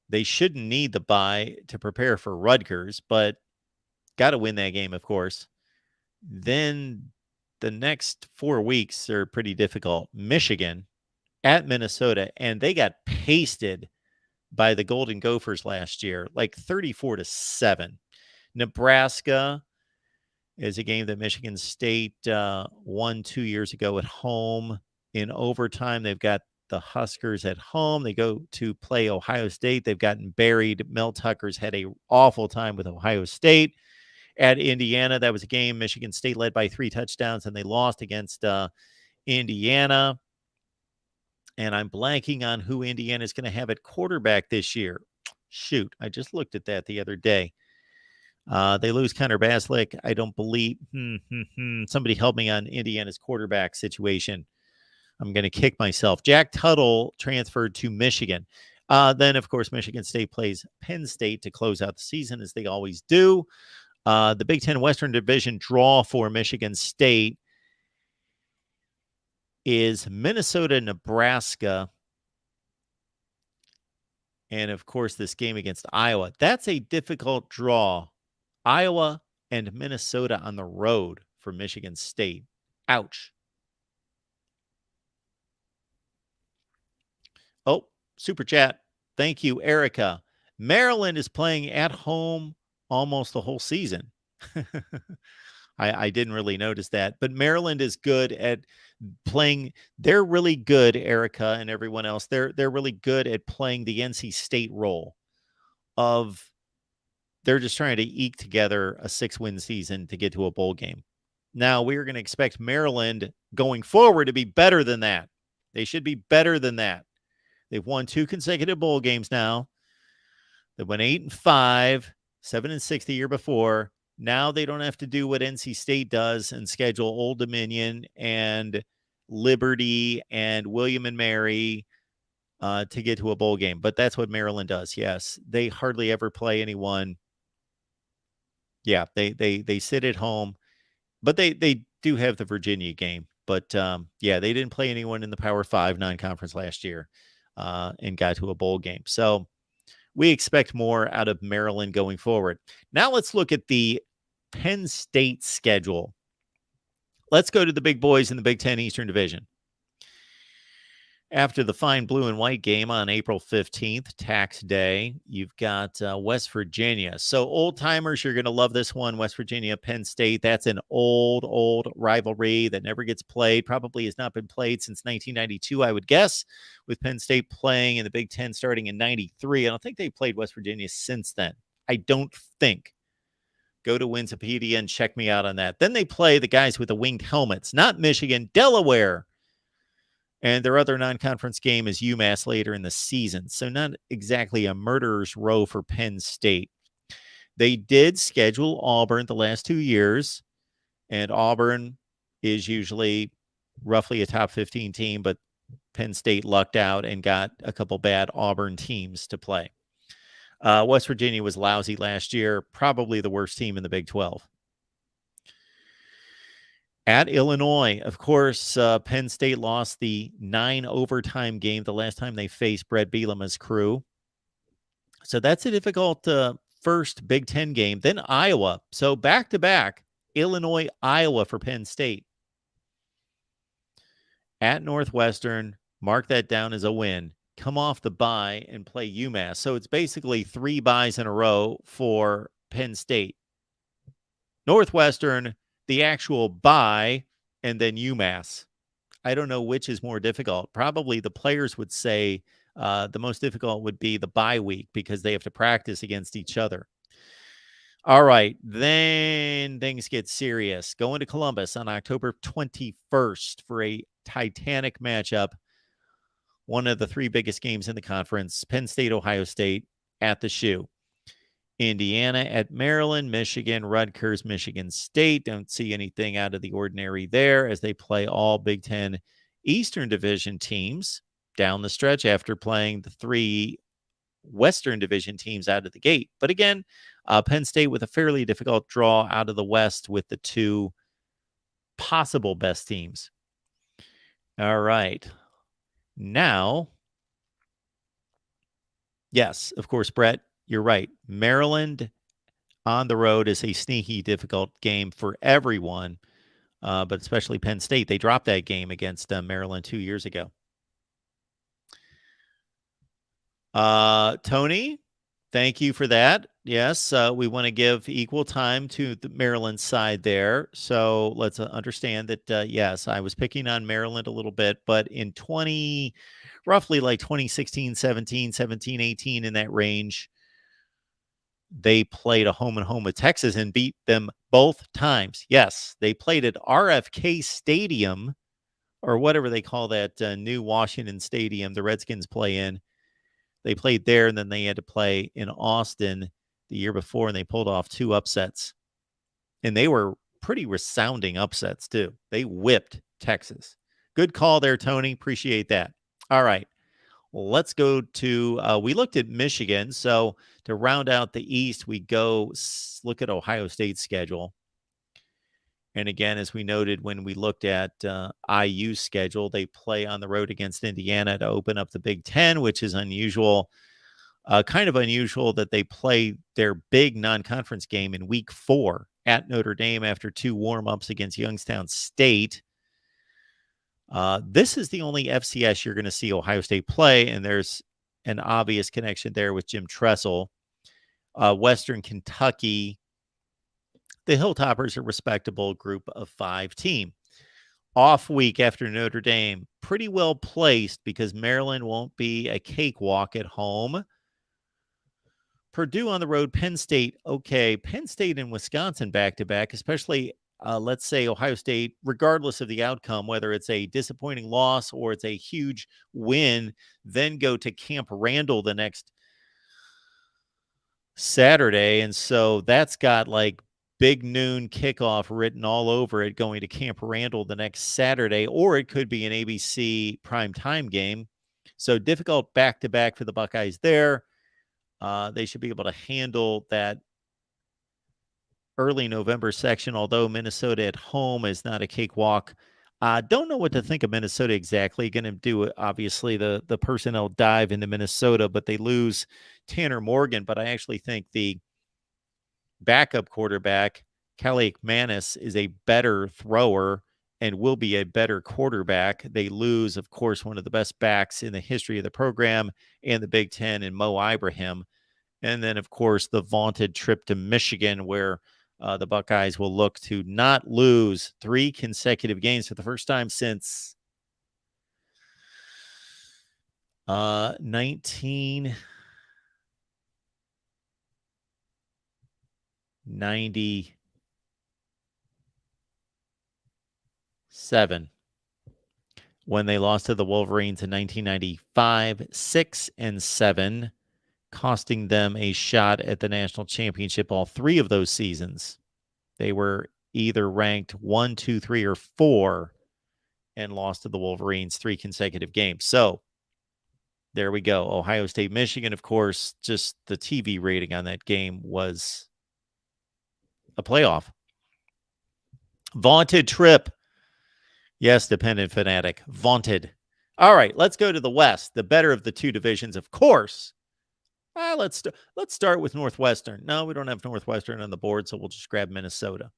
they shouldn't need the bye to prepare for Rutgers, but got to win that game, of course. Then the next 4 weeks are pretty difficult. Michigan at Minnesota, and they got pasted by the Golden Gophers last year, like 34-7. Nebraska is a game that Michigan State won 2 years ago at home. In overtime, they've got the Huskers at home. They go to play Ohio State. They've gotten buried. Mel Tucker's had an awful time with Ohio State. At Indiana, that was a game Michigan State led by 3 touchdowns, and they lost against Indiana. And I'm blanking on who Indiana is going to have at quarterback this year. Shoot, I just looked at that the other day. They lose Connor Baslick. I don't believe. Somebody help me on Indiana's quarterback situation. I'm going to kick myself. Jack Tuttle transferred to Michigan. Then, of course, Michigan State plays Penn State to close out the season, as they always do. The Big Ten Western Division draw for Michigan State is Minnesota, Nebraska, and, of course, this game against Iowa. That's a difficult draw. Iowa and Minnesota on the road for Michigan State. Ouch. Oh, super chat. Thank you, Erica. Maryland is playing at home almost the whole season. I didn't really notice that, but Maryland is good at playing. They're really good, Erica and everyone else. They're really good at playing the NC State role of they're just trying to eke together a 6-win season to get to a bowl game. Now, we're going to expect Maryland going forward to be better than that. They should be better than that. They've won 2 consecutive bowl games now. They went 8-5, 7-6 the year before. Now they don't have to do what NC State does and schedule Old Dominion and Liberty and William and Mary to get to a bowl game. But that's what Maryland does. Yes, they hardly ever play anyone. Yeah, they sit at home, but they do have the Virginia game. But yeah, they didn't play anyone in the Power 5 non-conference last year and got to a bowl game. So we expect more out of Maryland going forward. Now let's look at the Penn State schedule. Let's go to the big boys in the Big Ten Eastern Division. After the fine blue and white game on April 15th, tax day, you've got West Virginia. So old timers, you're going to love this one. West Virginia, Penn State. That's an old rivalry that never gets played. Probably has not been played since 1992, I would guess, with Penn State playing in the Big Ten starting in 93. I don't think they played West Virginia since then. I don't think. Go to Wikipedia and check me out on that. Then they play the guys with the winged helmets, not Michigan, Delaware. And their other non-conference game is UMass later in the season. So not exactly a murderer's row for Penn State. They did schedule Auburn the last 2 years. And Auburn is usually roughly a top 15 team. But Penn State lucked out and got a couple bad Auburn teams to play. West Virginia was lousy last year. Probably the worst team in the Big 12. At Illinois, of course, Penn State lost the 9 overtime game the last time they faced Brett Bielema's crew. So that's a difficult first Big Ten game. Then Iowa. So back-to-back, Illinois, Iowa for Penn State. At Northwestern, mark that down as a win. Come off the bye and play UMass. So it's basically 3 byes in a row for Penn State. Northwestern, the actual bye, and then UMass. I don't know which is more difficult. Probably the players would say the most difficult would be the bye week because they have to practice against each other. All right, then things get serious. Going to Columbus on October 21st for a titanic matchup. One of the three biggest games in the conference, Penn State, Ohio State at the Shoe. Indiana at Maryland, Michigan, Rutgers, Michigan State. Don't see anything out of the ordinary there as they play all Big Ten Eastern Division teams down the stretch after playing the three Western Division teams out of the gate. But again, Penn State with a fairly difficult draw out of the West with the two possible best teams. All right. Now, yes, of course, Brett, you're right. Maryland on the road is a sneaky, difficult game for everyone, but especially Penn State. They dropped that game against Maryland 2 years ago. Tony, thank you for that. Yes, we want to give equal time to the Maryland side there. So let's understand that, yes, I was picking on Maryland a little bit, but in roughly like 2016, 17, 18, in that range, they played a home and home with Texas and beat them both times. Yes, they played at RFK Stadium or whatever they call that new Washington Stadium the Redskins play in. They played there, and then they had to play in Austin the year before, and they pulled off 2 upsets. And they were pretty resounding upsets, too. They whipped Texas. Good call there, Tony. Appreciate that. All right. Let's go to, we looked at Michigan. So to round out the East, we go look at Ohio State's schedule. And again, as we noted when we looked at IU's schedule, they play on the road against Indiana to open up the Big Ten, which is unusual. Kind of unusual that they play their big non-conference game in week 4 at Notre Dame after 2 warm-ups against Youngstown State. This is the only FCS you're going to see Ohio State play, and there's an obvious connection there with Jim Tressel. Western Kentucky, the Hilltoppers are a respectable group of 5 team. Off week after Notre Dame, pretty well placed because Maryland won't be a cakewalk at home. Purdue on the road, Penn State, okay. Penn State and Wisconsin back-to-back, especially, let's say, Ohio State, regardless of the outcome, whether it's a disappointing loss or it's a huge win, then go to Camp Randall the next Saturday. And so that's got like big noon kickoff written all over it going to Camp Randall the next Saturday, or it could be an ABC primetime game. So difficult back-to-back for the Buckeyes there. They should be able to handle that early November section, although Minnesota at home is not a cakewalk. Don't know what to think of Minnesota exactly. Going to do, obviously, the personnel dive into Minnesota, but they lose Tanner Morgan. But I actually think the backup quarterback, Kelly McManus, is a better thrower and will be a better quarterback. They lose, of course, one of the best backs in the history of the program and the Big Ten, and Mo Ibrahim. And then, of course, the vaunted trip to Michigan, where the Buckeyes will look to not lose 3 consecutive games for the first time since 1997, when they lost to the Wolverines in 1995, 6-7, costing them a shot at the national championship all 3 of those seasons. They were either ranked 1, 2, 3, or 4 and lost to the Wolverines 3 consecutive games. So there we go. Ohio State, Michigan, of course, just the TV rating on that game was a playoff. Vaunted trip. Yes, dependent fanatic. Vaunted. All right, let's go to the West, the better of the 2 divisions, of course. Let's start with Northwestern. No, we don't have Northwestern on the board, so we'll just grab Minnesota.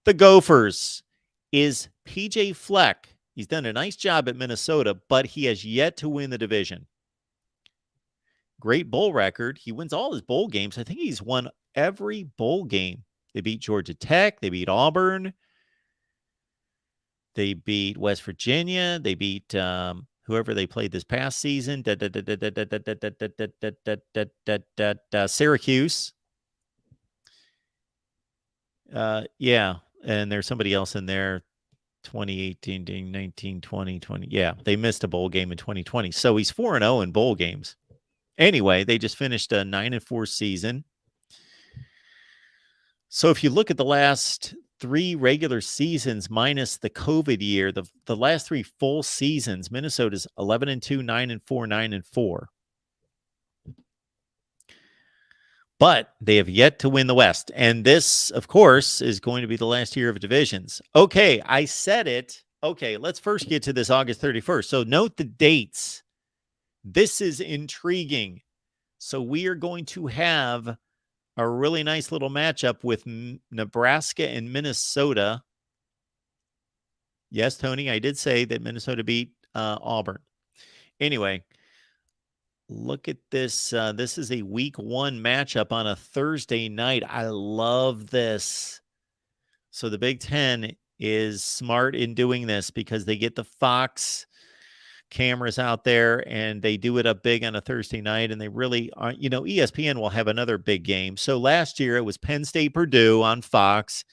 The Gophers is PJ Fleck. He's done a nice job at Minnesota, but he has yet to win the division. Great bowl record. He wins all his bowl games. I think he's won every bowl game. They beat Georgia Tech. They beat Auburn. They beat West Virginia. They beat whoever they played this past season, Syracuse. Yeah, and there's somebody else in there. 2018, 19, 20, 20. Yeah, they missed a bowl game in 2020. So he's 4-0 in bowl games. Anyway, they just finished a 9-4 season. So if you look at the last 3 regular seasons minus the COVID year, the last 3 full seasons, Minnesota's 11-2, 9-4, 9-4. But they have yet to win the West. And this, of course, is going to be the last year of divisions. Okay, I said it. Okay, let's first get to this August 31st. So note the dates. This is intriguing. So we are going to have a really nice little matchup with Nebraska and Minnesota. Yes, Tony, I did say that Minnesota beat Auburn. Anyway, look at this. This is a week 1 matchup on a Thursday night. I love this. So the Big Ten is smart in doing this because they get the Fox cameras out there and they do it up big on a Thursday night, and they really aren't, ESPN will have another big game. So last year it was Penn State Purdue on Fox,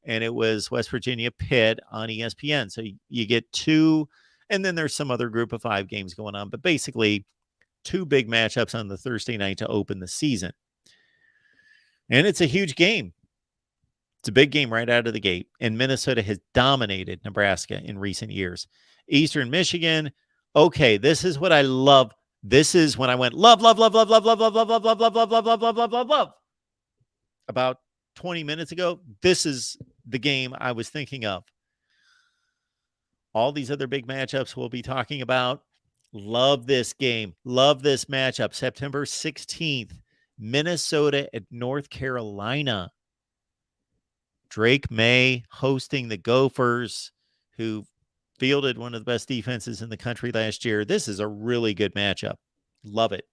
and it was West Virginia Pitt on ESPN. So you get 2, and then there's some other group of 5 games going on, but basically 2 big matchups on the Thursday night to open the season. And it's a huge game. It's a big game right out of the gate, and Minnesota has dominated Nebraska in recent years. Eastern Michigan. Okay, this is what I love. This is when I went love, love, love, love, love, love, love, love, love, love, love, love, love, love, love, love, love, love. About 20 minutes ago, this is the game I was thinking of. All these other big matchups we'll be talking about. Love this game. Love this matchup. September 16th, Minnesota at North Carolina. Drake May hosting the Gophers, who fielded one of the best defenses in the country last year. This is a really good matchup. Love it.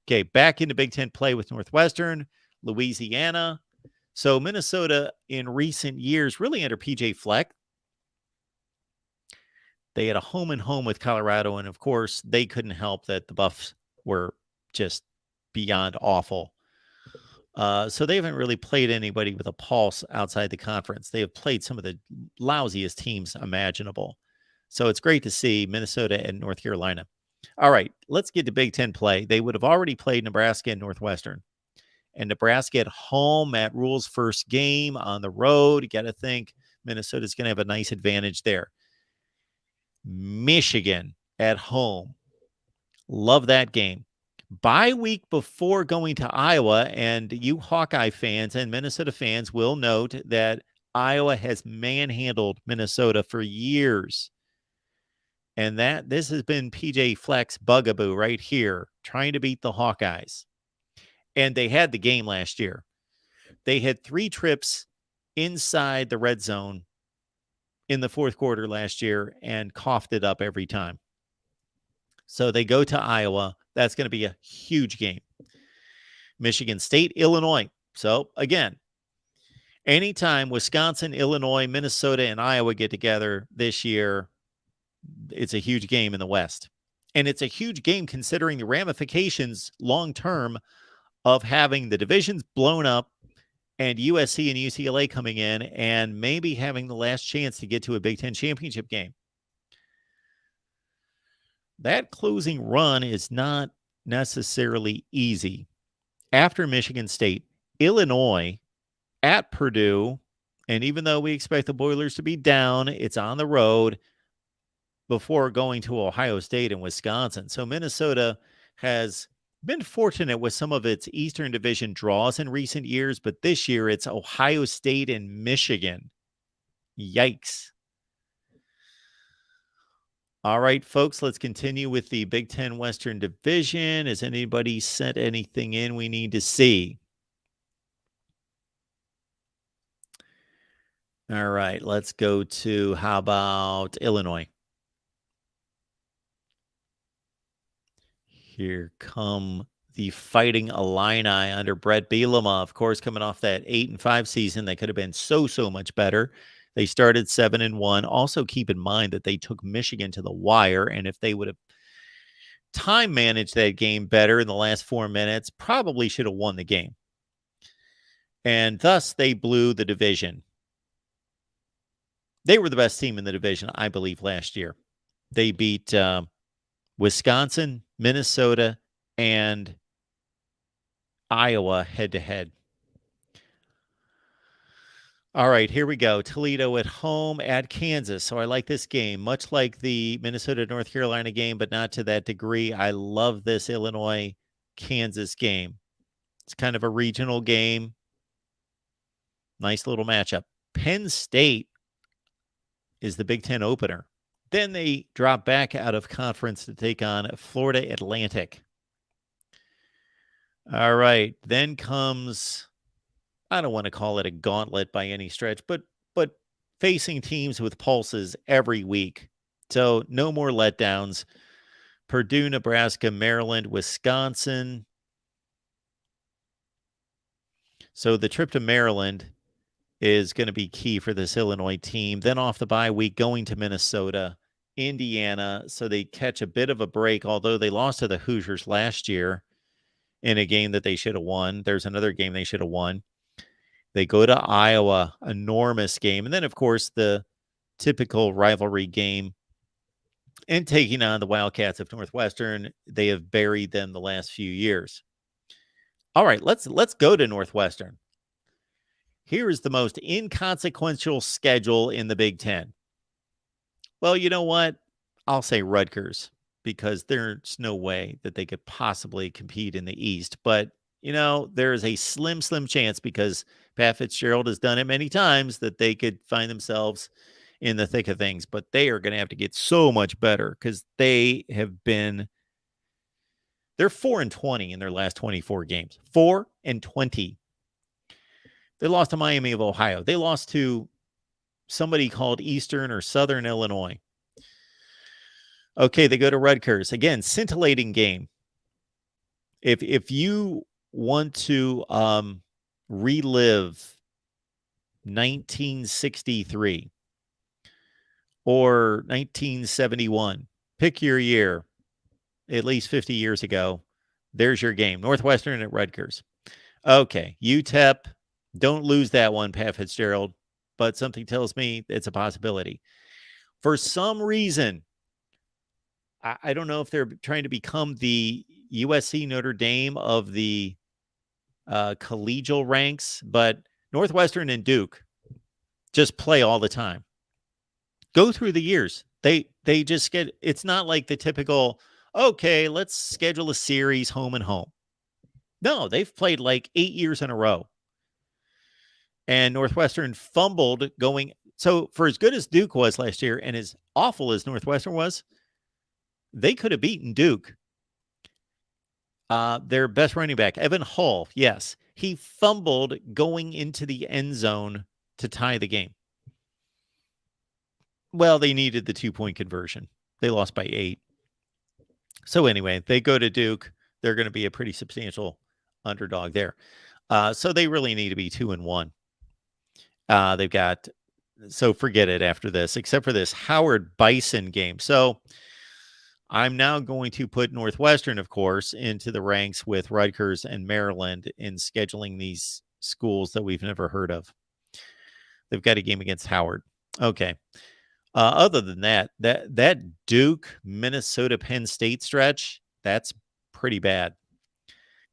Okay, back into Big Ten play with Northwestern, Louisiana. So Minnesota in recent years, really under PJ Fleck, they had a home and home with Colorado, and of course, they couldn't help that the Buffs were just beyond awful. So they haven't really played anybody with a pulse outside the conference. They have played some of the lousiest teams imaginable. So it's great to see Minnesota and North Carolina. All right, let's get to Big Ten play. They would have already played Nebraska and Northwestern. And Nebraska at home at Rule's first game on the road. You got to think Minnesota's going to have a nice advantage there. Michigan at home. Love that game. Bye week before going to Iowa, and you Hawkeye fans and Minnesota fans will note that Iowa has manhandled Minnesota for years. And this has been PJ Fleck's bugaboo right here, trying to beat the Hawkeyes. And they had the game last year. They had 3 trips inside the red zone in the fourth quarter last year and coughed it up every time. So they go to Iowa. That's going to be a huge game. Michigan State, Illinois. So again, anytime Wisconsin, Illinois, Minnesota, and Iowa get together this year, it's a huge game in the West. And it's a huge game considering the ramifications long-term of having the divisions blown up and USC and UCLA coming in and maybe having the last chance to get to a Big Ten championship game. That closing run is not necessarily easy. After Michigan State, Illinois at Purdue, and even though we expect the Boilers to be down, it's on the road before going to Ohio State and Wisconsin. So Minnesota has been fortunate with some of its Eastern Division draws in recent years, but this year it's Ohio State and Michigan. Yikes. All right, folks, let's continue with the Big Ten Western Division. Has anybody sent anything in we need to see? All right, let's go to, how about Illinois? Here come the Fighting Illini under Brett Bielema, of course, coming off that 8-5 season. That could have been so much better. They started 7-1. Also, keep in mind that they took Michigan to the wire, and if they would have time managed that game better in the last 4 minutes, probably should have won the game. And thus they blew the division. They were the best team in the division, I believe, last year. They beat Wisconsin, Minnesota, and Iowa head-to-head. All right, here we go. Toledo at home at Kansas. So I like this game, much like the Minnesota-North Carolina game, but not to that degree. I love this Illinois-Kansas game. It's kind of a regional game. Nice little matchup. Penn State is the Big Ten opener. Then they drop back out of conference to take on Florida Atlantic. All right. Then comes, I don't want to call it a gauntlet by any stretch, but facing teams with pulses every week. So no more letdowns. Purdue, Nebraska, Maryland, Wisconsin. So the trip to Maryland is going to be key for this Illinois team. Then off the bye week, going to Minnesota, Indiana. So they catch a bit of a break, although they lost to the Hoosiers last year in a game that they should have won. There's another game they should have won. They go to Iowa, enormous game. And then, of course, the typical rivalry game and taking on the Wildcats of Northwestern. They have buried them the last few years. All right, let's go to Northwestern. Here is the most inconsequential schedule in the Big Ten. Well, you know what? I'll say Rutgers, because there's no way that they could possibly compete in the East. But, there is a slim chance, because Pat Fitzgerald has done it many times, that they could find themselves in the thick of things. But they are going to have to get so much better, because they're 4-20 in their last 24 games. 4-20. They lost to Miami of Ohio. They lost to somebody called Eastern or Southern Illinois. Okay, they go to Rutgers. Again, scintillating game. If you want to relive 1963 or 1971, pick your year, at least 50 years ago, there's your game. Northwestern at Rutgers. Okay, UTEP, don't lose that one, Pat Fitzgerald, but something tells me it's a possibility. For some reason, I don't know if they're trying to become the USC Notre Dame of the collegial ranks, but Northwestern and Duke just play all the time. Go through the years. They just get, it's not like the typical, okay, let's schedule a series home and home. No, they've played like 8 years in a row. And Northwestern fumbled going. So for as good as Duke was last year and as awful as Northwestern was, they could have beaten Duke. Their best running back, Evan Hull, yes, he fumbled going into the end zone to tie the game. Well, they needed the 2-point conversion. They lost by 8. So anyway, they go to Duke. They're going to be a pretty substantial underdog there. So they really need to be 2-1. They've got, so forget it after this, except for this Howard Bison game. So I'm now going to put Northwestern, of course, into the ranks with Rutgers and Maryland in scheduling these schools that we've never heard of. They've got a game against Howard. Okay. Other than that Duke, Minnesota, Penn State stretch, that's pretty bad.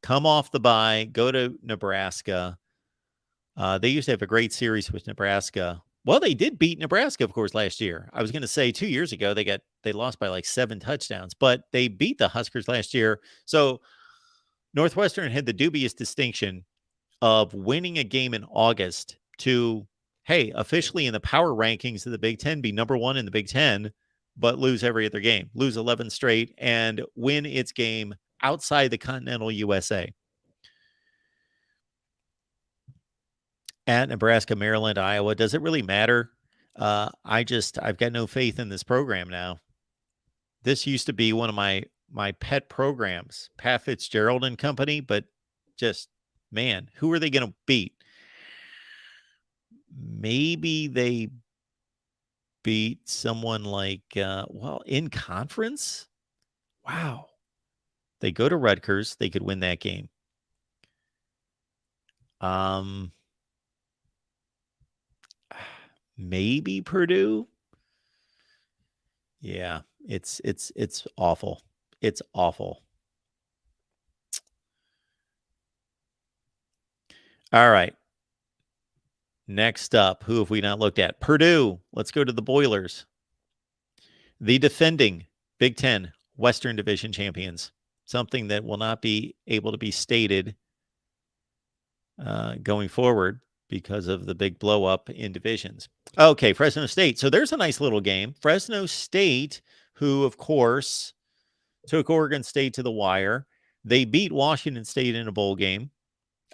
Come off the bye, go to Nebraska. They used to have a great series with Nebraska. Well, they did beat Nebraska, of course, last year. I was going to say 2 years ago, they lost by like 7 touchdowns, but they beat the Huskers last year. So Northwestern had the dubious distinction of winning a game in August to, hey, officially in the power rankings of the Big Ten, be number 1 in the Big Ten, but lose every other game, lose 11 straight, and win its game outside the continental USA. At Nebraska, Maryland, Iowa, does it really matter? I've got no faith in this program now. This used to be one of my pet programs, Pat Fitzgerald and company, but just, man, who are they going to beat? Maybe they beat someone like, in conference? Wow. They go to Rutgers. They could win that game. maybe Purdue. Yeah, it's awful. It's awful. All right. Next up, who have we not looked at? Purdue. Let's go to the Boilers. The defending Big Ten Western Division champions. Something that will not be able to be stated going forward because of the big blow up in divisions. Okay, Fresno State. So there's a nice little game. Fresno State, who, of course, took Oregon State to the wire. They beat Washington State in a bowl game.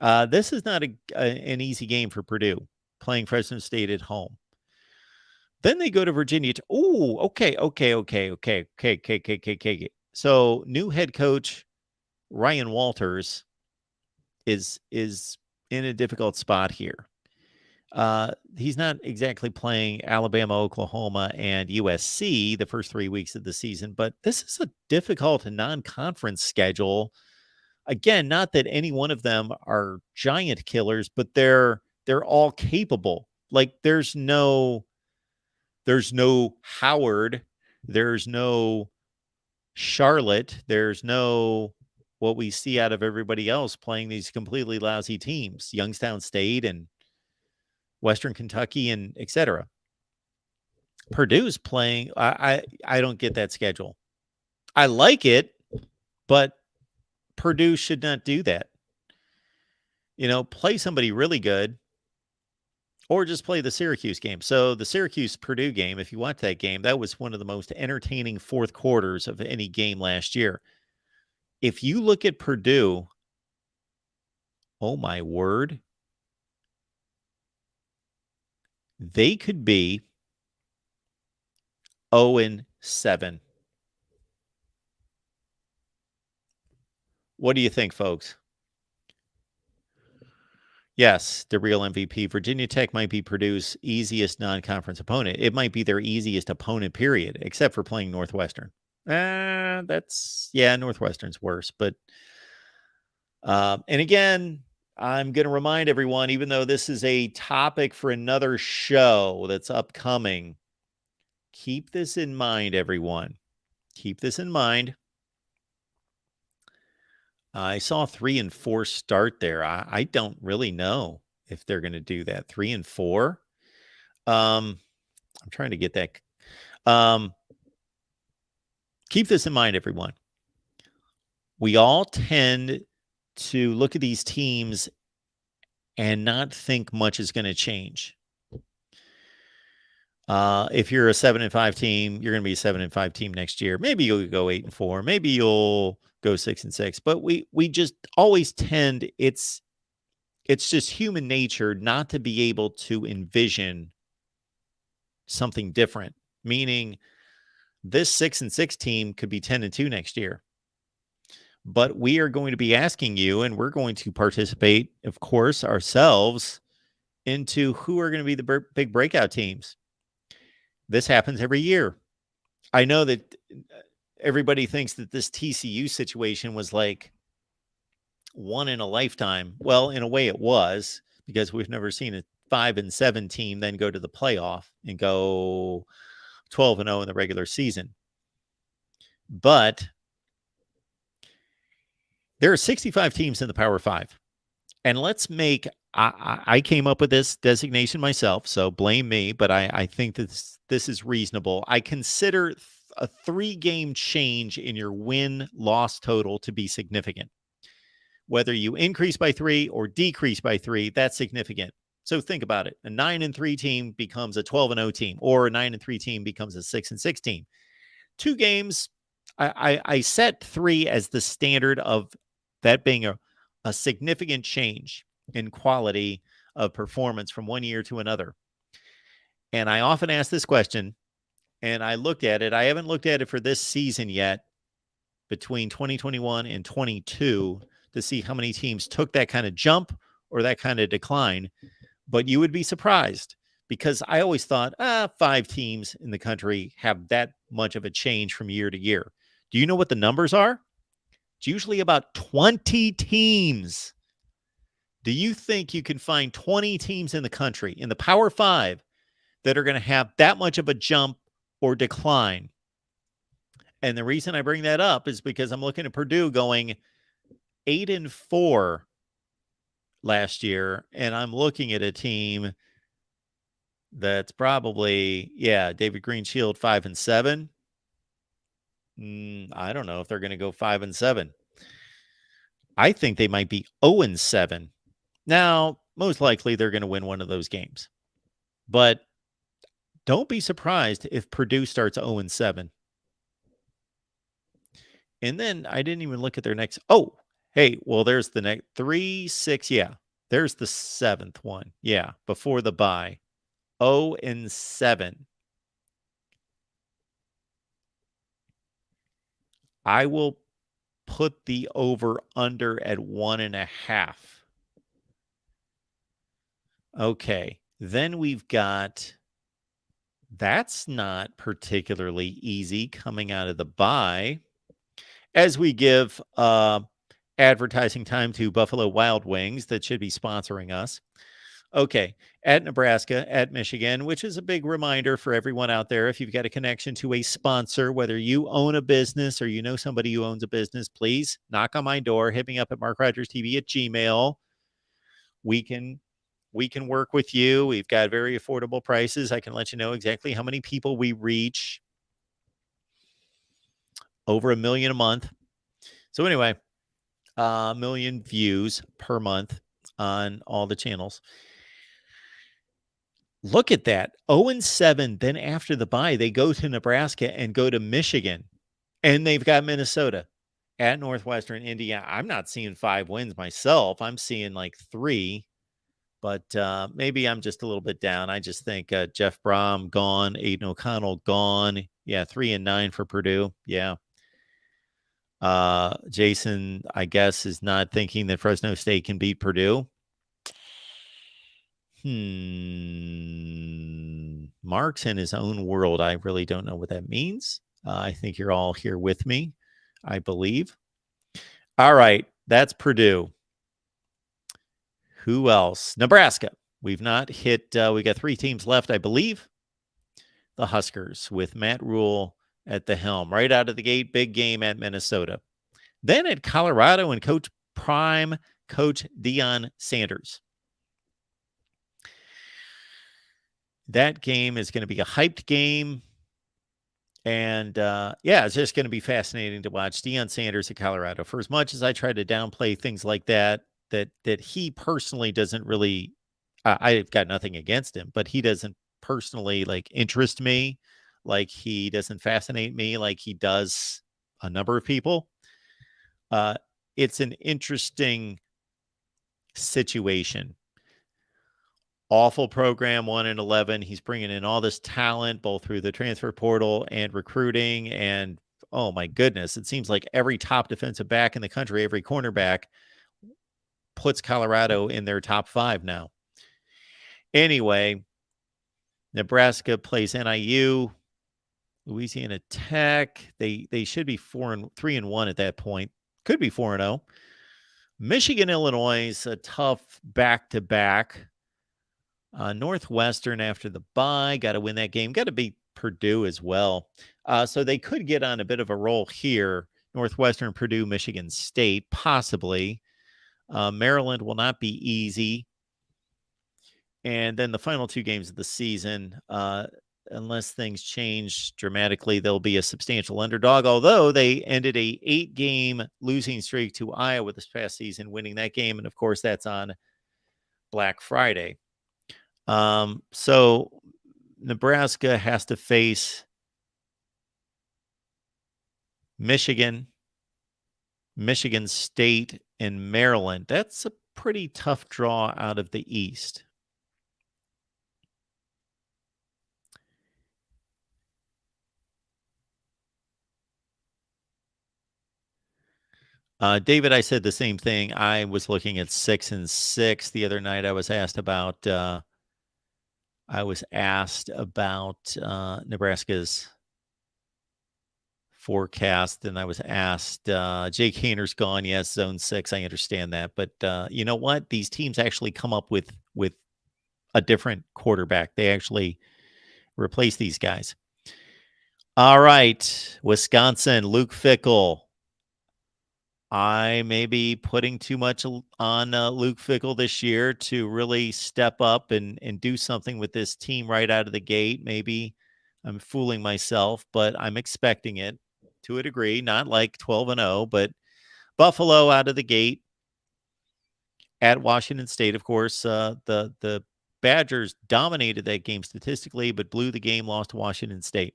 This is not an easy game for Purdue, playing Fresno State at home. Then they go to Virginia. Okay. So new head coach Ryan Walters is in a difficult spot here. He's not exactly playing Alabama, Oklahoma, and USC the first 3 weeks of the season, but this is a difficult non-conference schedule. Again, not that any one of them are giant killers, but they're all capable. Like there's no Howard, there's no Charlotte, there's no what we see out of everybody else playing these completely lousy teams, Youngstown State and Western Kentucky and etc. Purdue's playing. I don't get that schedule. I like it, but Purdue should not do that. Play somebody really good or just play the Syracuse game. So the Syracuse-Purdue game, if you watch that game, that was one of the most entertaining fourth quarters of any game last year. If you look at Purdue, oh my word, they could be 0-7. What do you think, folks? Yes, the real MVP. Virginia Tech might be Purdue's easiest non-conference opponent. It might be their easiest opponent, period, except for playing Northwestern. Northwestern's worse. But, and again, I'm going to remind everyone, even though this is a topic for another show that's upcoming, keep this in mind, everyone. Keep this in mind. I saw 3 and 4 start there. I don't really know if they're going to do that. 3 and 4. I'm trying to get that. Keep this in mind, everyone. We all tend to look at these teams and not think much is going to change. If you're a 7-5 team, you're going to be a 7-5 team next year. Maybe you'll go 8-4. Maybe you'll go 6-6. But we just always tend. It's just human nature not to be able to envision something different. Meaning, this 6-6 team could be 10-2 next year. But we are going to be asking you, and we're going to participate, of course, ourselves into who are going to be the big breakout teams. This happens every year. I know that everybody thinks that this TCU situation was like one in a lifetime. Well, in a way it was, because we've never seen a 5-7 team then go to the playoff and go 12-0 in the regular season. But there are 65 teams in the Power 5. And let's make, I came up with this designation myself, so blame me, but I think that this is reasonable. I consider a 3-game change in your win-loss total to be significant. Whether you increase by 3 or decrease by 3, that's significant. So think about it. A 9-3 team becomes a 12-0 team, or a 9-3 team becomes a 6-6 team. 2 games, I set 3 as the standard of that being a significant change in quality of performance from one year to another. And I often ask this question, and I looked at it. I haven't looked at it for this season yet, between 2021 and 22, to see how many teams took that kind of jump or that kind of decline. But you would be surprised, because I always thought 5 teams in the country have that much of a change from year to year. Do you know what the numbers are? It's usually about 20 teams. Do you think you can find 20 teams in the country, in the Power 5, that are going to have that much of a jump or decline. And the reason I bring that up is because I'm looking at Purdue going 8-4 last year, and I'm looking at a team that's probably, David Green Shield 5-7. I don't know if they're going to go 5-7. I think they might be 0-7. Now, most likely they're going to win one of those games. But don't be surprised if Purdue starts 0-7. And then I didn't even look at their next. Oh, hey, well, there's the next 3-6. Yeah, there's the 7th one. Yeah, before the bye. 0-7. I will put the over under at 1.5. Okay, then we've got. That's not particularly easy coming out of the bye. As we give advertising time to Buffalo Wild Wings that should be sponsoring us. Okay, at Nebraska, at Michigan, which is a big reminder for everyone out there. If you've got a connection to a sponsor, whether you own a business or you know somebody who owns a business, please knock on my door, hit me up at MarkRogersTV at Gmail. We can work with you. We've got very affordable prices. I can let you know exactly how many people we reach. Over 1 million a month. So anyway, 1 million views per month on all the channels. Look at that. 0-7. Then after the bye, they go to Nebraska and go to Michigan. And they've got Minnesota at Northwestern, Indiana. I'm not seeing 5 wins myself. I'm seeing like 3. But maybe I'm just a little bit down. I just think Jeff Brom gone, Aiden O'Connell gone. Yeah, 3-9 for Purdue. Yeah. Jason, I guess, is not thinking that Fresno State can beat Purdue. Mark's in his own world. I really don't know what that means. I think you're all here with me, I believe. All right, that's Purdue. Who else? Nebraska. We've not hit, we got 3 teams left, I believe. The Huskers with Matt Rule at the helm. Right out of the gate, big game at Minnesota. Then at Colorado and Coach Deion Sanders. That game is going to be a hyped game. And, it's just going to be fascinating to watch Deion Sanders at Colorado. For as much as I try to downplay things like that he personally doesn't really, I've got nothing against him, but he doesn't personally interest me. Like he doesn't fascinate me like he does a number of people. It's an interesting situation. Awful program, 1-11. He's bringing in all this talent, both through the transfer portal and recruiting. And oh my goodness, it seems like every top defensive back in the country, every cornerback puts Colorado in their top 5 now. Anyway, Nebraska plays NIU, Louisiana Tech. They should be 3-1 at that point. Could be 4-0. Michigan, Illinois is a tough back-to-back. Northwestern after the bye, got to win that game. Got to beat Purdue as well. So they could get on a bit of a roll here. Northwestern, Purdue, Michigan State, possibly. Maryland will not be easy. And then the final 2 games of the season, unless things change dramatically, they'll be a substantial underdog, although they ended a 8-game losing streak to Iowa this past season, winning that game. And of course, that's on Black Friday. So Nebraska has to face Michigan, Michigan State, and Maryland. That's a pretty tough draw out of the East. David, I said the same thing. I was looking at 6-6 the other night. I was asked about Nebraska's forecast, and I was asked, Jake Hayner's gone. Yes, zone 6. I understand that. But you know what? These teams actually come up with a different quarterback. They actually replace these guys. All right, Wisconsin, Luke Fickell. I may be putting too much on Luke Fickell this year to really step up and do something with this team right out of the gate. Maybe I'm fooling myself, but I'm expecting it to a degree, not like 12-0, but Buffalo out of the gate at Washington State. Of course, the Badgers dominated that game statistically, but blew the game, lost to Washington State.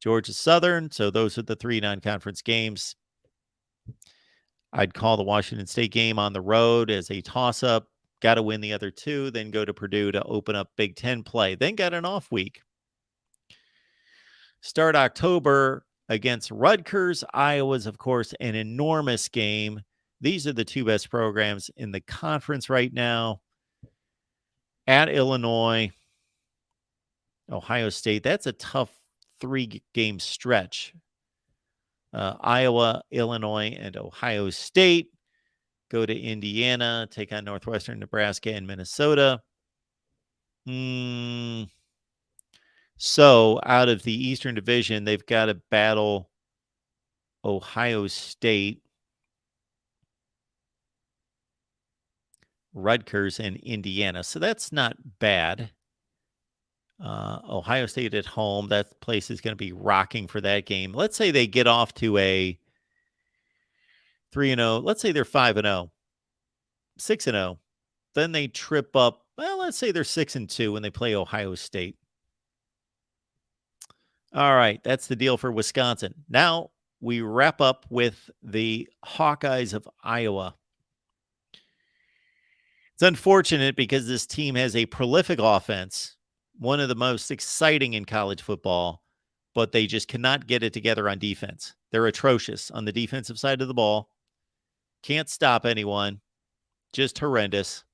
Georgia Southern. So those are the 3 non-conference games. I'd call the Washington State game on the road as a toss-up. Got to win the other 2, then go to Purdue to open up Big Ten play. Then got an off week. Start October against Rutgers. Iowa's, of course, an enormous game. These are the 2 best programs in the conference right now. At Illinois, Ohio State. That's a tough 3-game stretch. Iowa, Illinois, and Ohio State. Go to Indiana, take on Northwestern, Nebraska, and Minnesota. So out of the Eastern Division, they've got to battle Ohio State, Rutgers, and Indiana. So that's not bad. Ohio State at home, that place is going to be rocking for that game. Let's say they get off to a 3-0. Let's say they're 5-0, 6-0. Then they trip up. Well, let's say they're 6-2 when they play Ohio State. All right, that's the deal for Wisconsin. Now we wrap up with the Hawkeyes of Iowa. It's unfortunate because this team has a prolific offense, one of the most exciting in college football, but they just cannot get it together on defense. They're atrocious on the defensive side of the ball. Can't stop anyone. Just horrendous.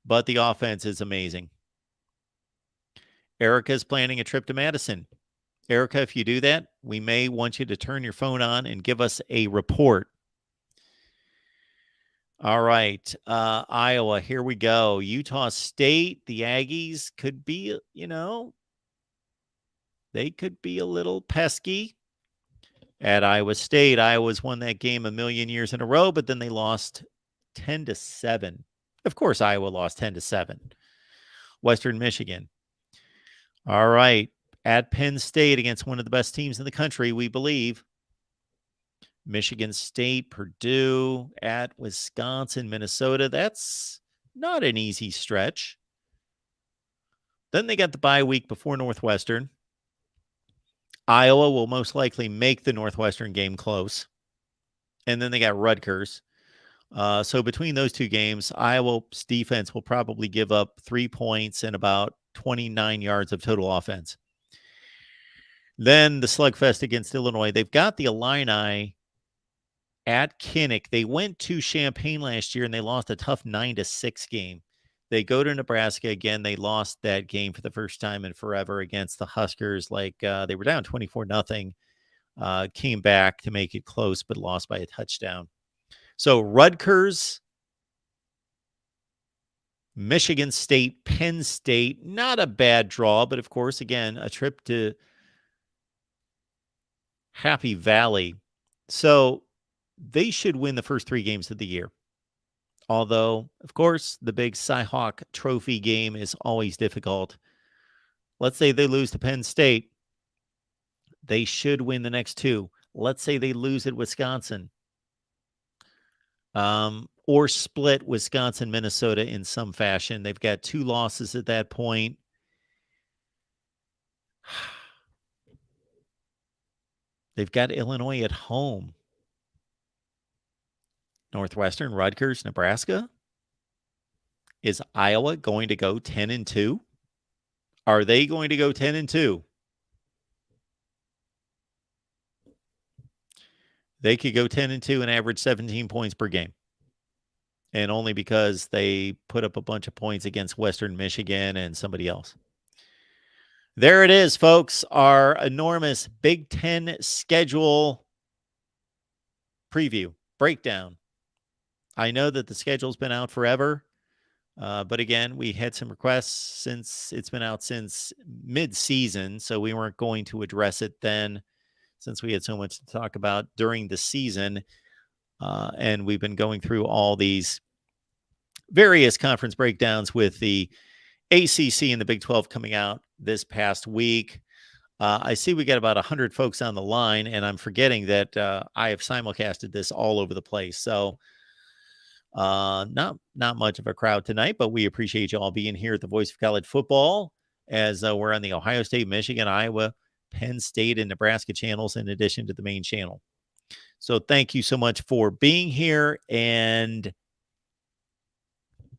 But the offense is amazing. Erica's planning a trip to Madison. Erica, if you do that, we may want you to turn your phone on and give us a report. All right. Iowa, here we go. Utah State, the Aggies could be, they could be a little pesky. At Iowa State, Iowa's won that game a million years in a row, but then they lost 10-7. Of course, Iowa lost 10-7. Western Michigan. All right. At Penn State against one of the best teams in the country, we believe. Michigan State, Purdue, at Wisconsin, Minnesota. That's not an easy stretch. Then they got the bye week before Northwestern. Iowa will most likely make the Northwestern game close. And then they got Rutgers. So between those 2 games, Iowa's defense will probably give up 3 points and about 29 yards of total offense. Then the slugfest against Illinois. They've got the Illini at Kinnick. They went to Champaign last year and they lost a tough 9-6 game. They go to Nebraska again. They lost that game for the first time in forever against the Huskers. They were down 24-0. Came back to make it close, but lost by a touchdown. So Rutgers, Michigan State, Penn State, not a bad draw, but of course, again, a trip to Happy Valley. So they should win the first 3 games of the year. Although, of course, the big Cy-Hawk Trophy game is always difficult. Let's say they lose to Penn State. They should win the next 2. Let's say they lose at Wisconsin. Or split Wisconsin, Minnesota in some fashion. They've got 2 losses at that point. They've got Illinois at home. Northwestern, Rutgers, Nebraska. Is Iowa going to go 10-2? Are they going to go 10-2? They could go 10-2 and average 17 points per game. And only because they put up a bunch of points against Western Michigan and somebody else. There it is, folks. Our enormous Big Ten schedule preview, breakdown. I know that the schedule's been out forever, But again, we had some requests since it's been out since mid-season, so we weren't going to address it then since we had so much to talk about during the season. And we've been going through all these various conference breakdowns with the ACC and the Big 12 coming out this past week. I see we got about 100 folks on the line, and I'm forgetting that I have simulcasted this all over the place. So not much of a crowd tonight, but we appreciate you all being here at the Voice of College Football as we're on the Ohio State, Michigan, Iowa, Penn State, and Nebraska channels in addition to the main channel. So thank you so much for being here, and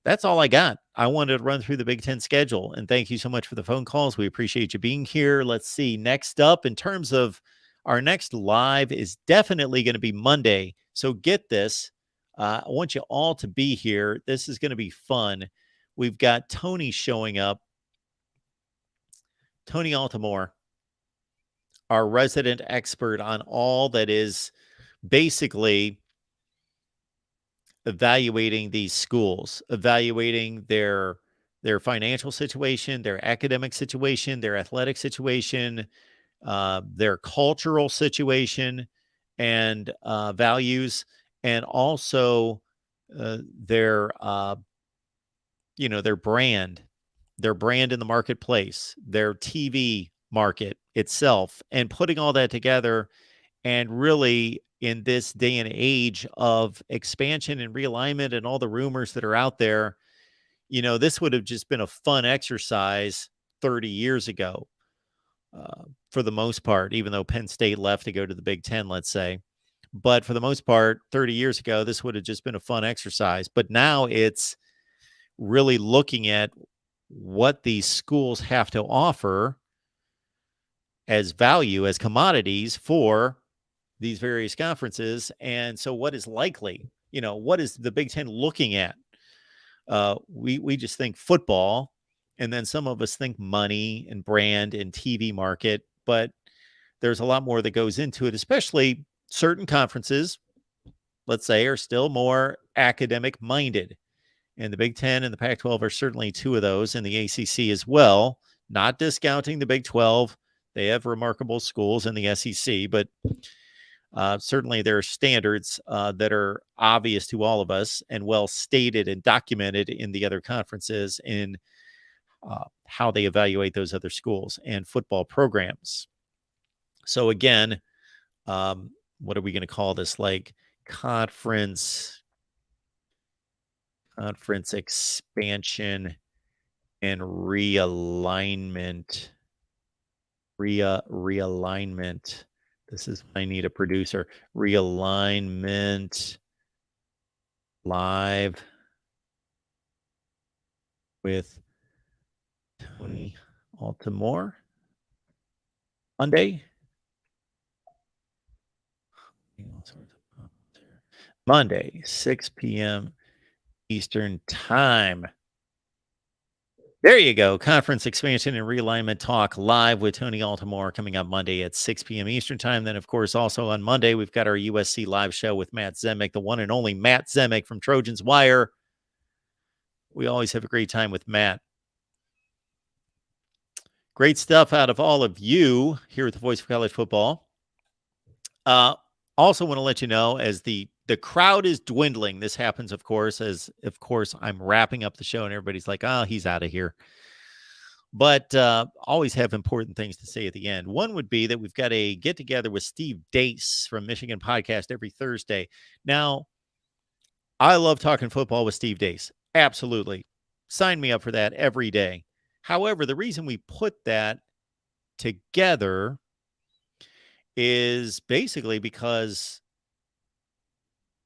that's all I got. I wanted to run through the Big Ten schedule, and thank you so much for the phone calls. We appreciate you being here. Let's see. Next up, in terms of our next live, is definitely going to be Monday. So get this. I want you all to be here. This is going to be fun. We've got Tony showing up. Tony Altamore, our resident expert on all that is basically evaluating these schools, evaluating their financial situation, their academic situation, their athletic situation, their cultural situation, and values, and also their brand in the marketplace, their TV market itself, and putting all that together. And really, in this day and age of expansion and realignment and all the rumors that are out there, this would have just been a fun exercise 30 years ago, for the most part, even though Penn State left to go to the Big Ten, let's say. But for the most part, 30 years ago, this would have just been a fun exercise. But now it's really looking at what these schools have to offer as value, as commodities for these various conferences. And so what is likely, what is the Big Ten looking at? We just think football, and then some of us think money and brand and TV market, but there's a lot more that goes into it, especially certain conferences, let's say, are still more academic minded. And the Big Ten and the Pac-12 are certainly two of those, and the ACC as well, not discounting the Big 12. They have remarkable schools in the SEC, but certainly there are standards that are obvious to all of us and well stated and documented in the other conferences in how they evaluate those other schools and football programs. So again, what are we going to call this? Like conference expansion and realignment. Realignment. This is when I need a producer. Realignment live with Tony Altamore. Monday, 6 p.m. Eastern Time. There you go. Conference expansion and realignment talk live with Tony Altamore coming up Monday at 6 p.m. Eastern Time. Then, of course, also on Monday, we've got our USC live show with Matt Zemek, the one and only Matt Zemek from Trojans Wire. We always have a great time with Matt. Great stuff out of all of you here at the Voice of College Football. Also want to let you know, as the crowd is dwindling, this happens, of course, I'm wrapping up the show and everybody's like, oh, he's out of here. But always have important things to say at the end. One would be that we've got a get-together with Steve Dace from Michigan Podcast every Thursday. Now, I love talking football with Steve Dace. Absolutely. Sign me up for that every day. However, the reason we put that together is basically because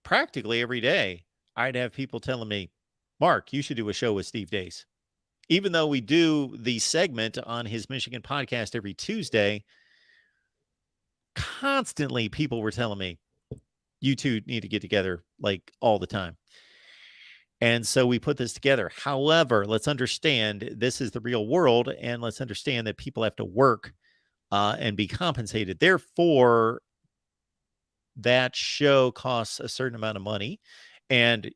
practically every day I'd have people telling me, Mark, you should do a show with Steve Dace. Even though we do the segment on his Michigan Podcast every Tuesday, constantly people were telling me, you two need to get together like all the time. And so we put this together. However, let's understand this is the real world, and let's understand that people have to work and be compensated. Therefore, that show costs a certain amount of money. And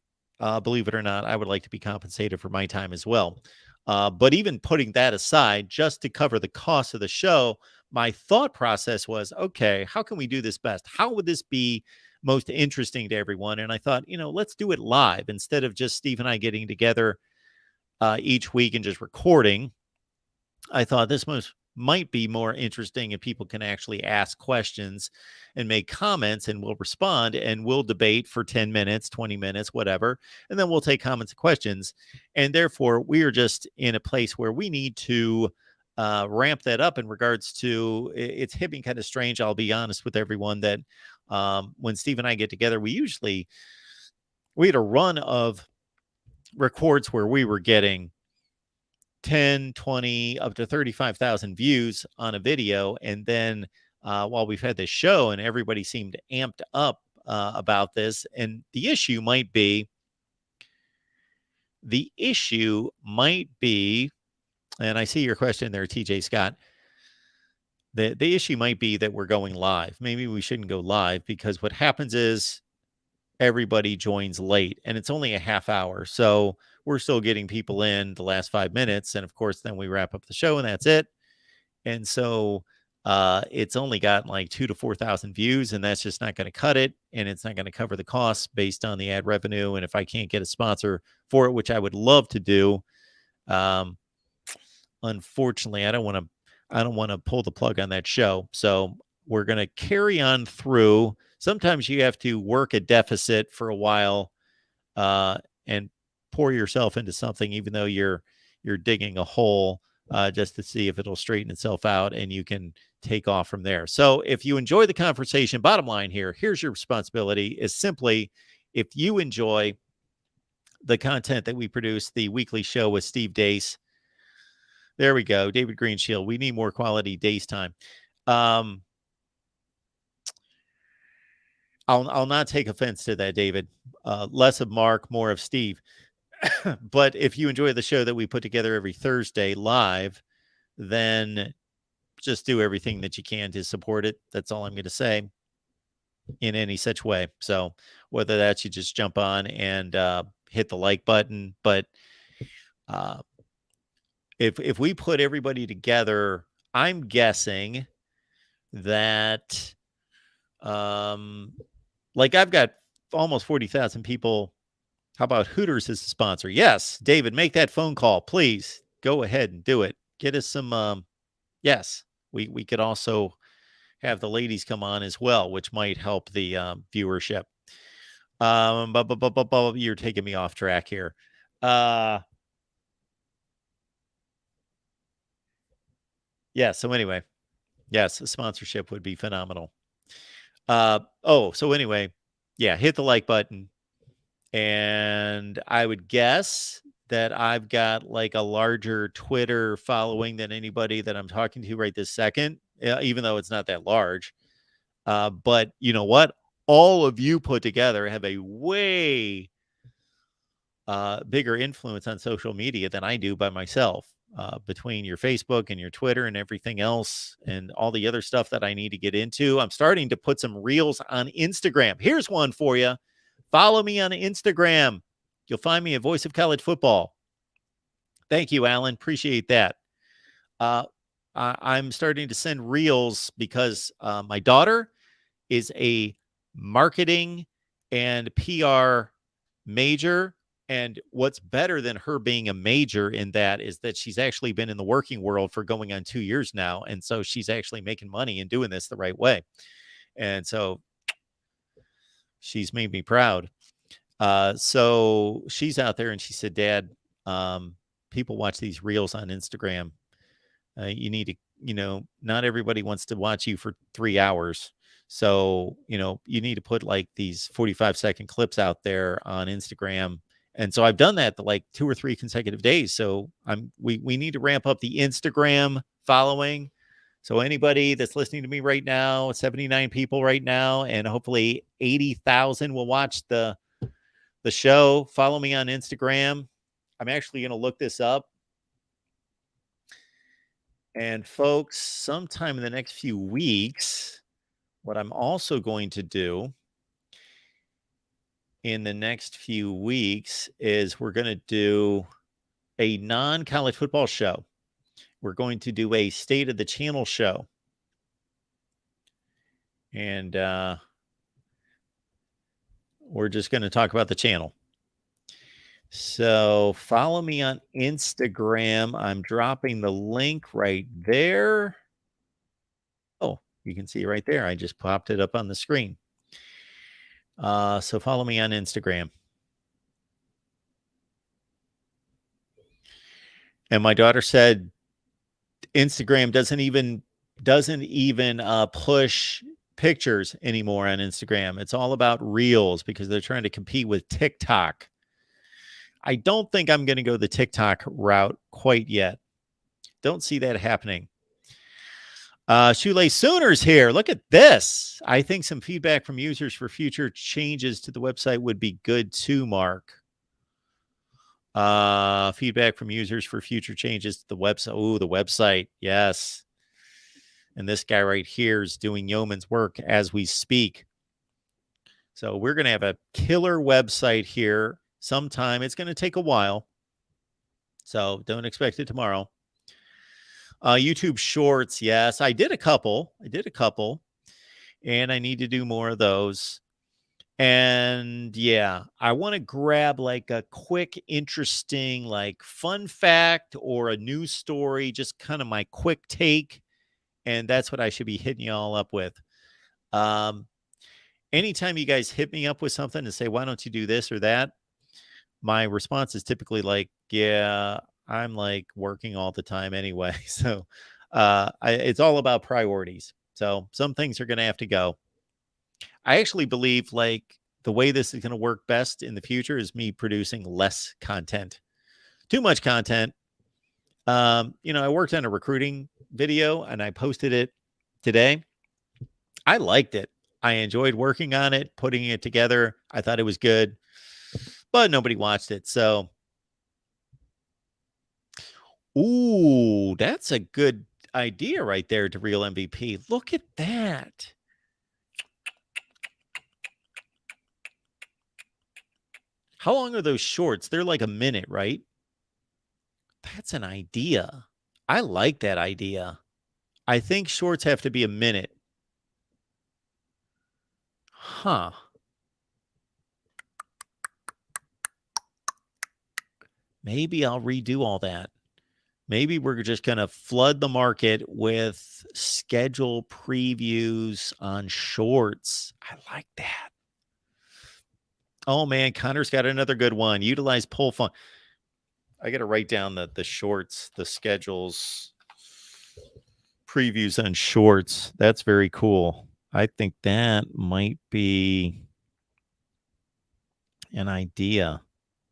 believe it or not, I would like to be compensated for my time as well. But even putting that aside, just to cover the cost of the show, my thought process was, okay, how can we do this best? How would this be most interesting to everyone? And I thought, let's do it live instead of just Steve and I getting together each week and just recording. I thought this might be more interesting if people can actually ask questions and make comments, and we'll respond and we'll debate for 10 minutes, 20 minutes, whatever. And then we'll take comments and questions. And therefore, we are just in a place where we need to ramp that up in regards to it's hitting kind of strange. I'll be honest with everyone that when Steve and I get together, we had a run of records where we were getting 10, 20, up to 35,000 views on a video. And then while we've had this show and everybody seemed amped up about this, and the issue might be, and I see your question there, TJ Scott. The issue might be that we're going live. Maybe we shouldn't go live, because what happens is everybody joins late and it's only a half hour. So we're still getting people in the last 5 minutes. And of course, then we wrap up the show and that's it. And so it's only got like 2,000 to 4,000 views, and that's just not going to cut it. And it's not going to cover the costs based on the ad revenue. And if I can't get a sponsor for it, which I would love to do, unfortunately, I don't want to pull the plug on that show. So we're going to carry on through. Sometimes you have to work a deficit for a while and pour yourself into something, even though you're digging a hole just to see if it'll straighten itself out, and you can take off from there. So if you enjoy the conversation, bottom line here's your responsibility, is simply, if you enjoy the content that we produce, the weekly show with Steve Deace. There we go. David Greenshield. We need more quality Deace time. I'll not take offense to that, David. Less of Mark, more of Steve. But if you enjoy the show that we put together every Thursday live, then just do everything that you can to support it. That's all I'm going to say in any such way. So whether that's you just jump on and hit the like button, but if we put everybody together, I'm guessing that like I've got almost 40,000 people. How about Hooters as a sponsor? Yes, David, make that phone call, please. Go ahead and do it. Get us some. Yes, we could also have the ladies come on as well, which might help the viewership. But you're taking me off track here. Yeah. So anyway, yes, a sponsorship would be phenomenal. So anyway, yeah, hit the like button. And I would guess that I've got like a larger Twitter following than anybody that I'm talking to right this second, even though it's not that large. But you know what? All of you put together have a way bigger influence on social media than I do by myself. Between your Facebook and your Twitter and everything else and all the other stuff that I need to get into, I'm starting to put some reels on Instagram. Here's one for you. Follow me on Instagram. You'll find me at Voice of College Football. Thank you, Alan. Appreciate that. I'm starting to send reels because my daughter is a marketing and PR major. And what's better than her being a major in that is that she's actually been in the working world for going on 2 years now. And so she's actually making money and doing this the right way. And so she's made me proud. So she's out there and she said, Dad, people watch these reels on Instagram. You need to, not everybody wants to watch you for 3 hours. So, you need to put like these 45-second clips out there on Instagram. And so I've done that the like 2 or 3 consecutive days. So we need to ramp up the Instagram following. So anybody that's listening to me right now, 79 people right now, and hopefully 80,000 will watch the show. Follow me on Instagram. I'm actually going to look this up. And folks, sometime in the next few weeks, what I'm also going to do in the next few weeks is we're going to do a non-college football show. We're going to do a State of the Channel show. And we're just going to talk about the channel. So follow me on Instagram. I'm dropping the link right there. Oh, you can see right there. I just popped it up on the screen. So follow me on Instagram. And my daughter said Instagram doesn't even push pictures anymore on Instagram. It's all about reels because they're trying to compete with TikTok. I don't think I'm going to go the TikTok route quite yet. Don't see that happening. Shoelace Sooners here. Look at this. I think some feedback from users for future changes to the website would be good too, Mark. Feedback from users for future changes to the website. Oh, the website. Yes. And this guy right here is doing yeoman's work as we speak. So we're going to have a killer website here sometime. It's going to take a while. So don't expect it tomorrow. YouTube Shorts. Yes, I did a couple. And I need to do more of those. And yeah, I want to grab like a quick, interesting, like fun fact or a news story, just kind of my quick take. And that's what I should be hitting you all up with. Anytime you guys hit me up with something and say, why don't you do this or that? My response is typically like, yeah, I'm like working all the time anyway. So it's all about priorities. So some things are going to have to go. I actually believe like the way this is going to work best in the future is me producing less content. Too much content. I worked on a recruiting video and I posted it today. I liked it. I enjoyed working on it, putting it together. I thought it was good, but nobody watched it. So, ooh, that's a good idea right there to Real MVP. Look at that. How long are those shorts? They're like a minute, right? That's an idea. I like that idea. I think shorts have to be a minute. Huh. Maybe I'll redo all that. Maybe we're just going to flood the market with schedule previews on shorts. I like that. Oh, man, Connor's got another good one. Utilize poll fun. I got to write down the shorts, the schedules, previews on shorts. That's very cool. I think that might be an idea.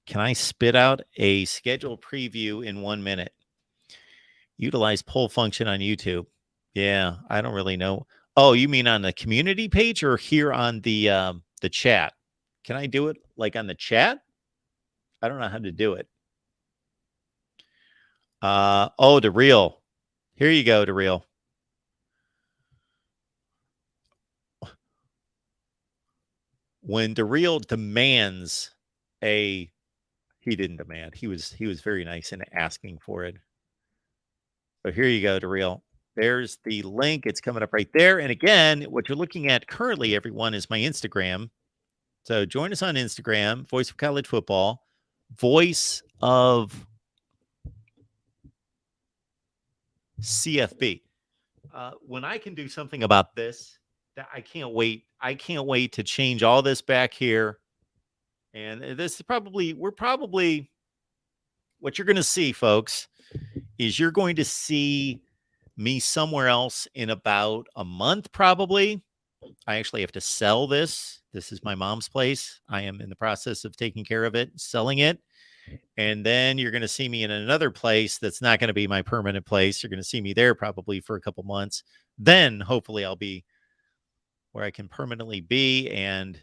Can I spit out a schedule preview in 1 minute? Utilize poll function on YouTube. Yeah, I don't really know. Oh, you mean on the community page or here on the chat? Can I do it like on the chat? I don't know how to do it. DeReal. Here you go, DeReal. When DeReal demands he didn't demand. He was very nice in asking for it. So here you go, DeReal. There's the link. It's coming up right there. And again, what you're looking at currently, everyone, is my Instagram. So join us on Instagram, Voice of College Football, Voice of CFB. When I can do something about this, that I can't wait. I can't wait to change all this back here. And this is what you're going to see, folks, is you're going to see me somewhere else in about a month, probably. I actually have to sell this. This is my mom's place. I am in the process of taking care of it, selling it. And then you're going to see me in another place that's not going to be my permanent place. You're going to see me there probably for a couple months. Then hopefully I'll be where I can permanently be and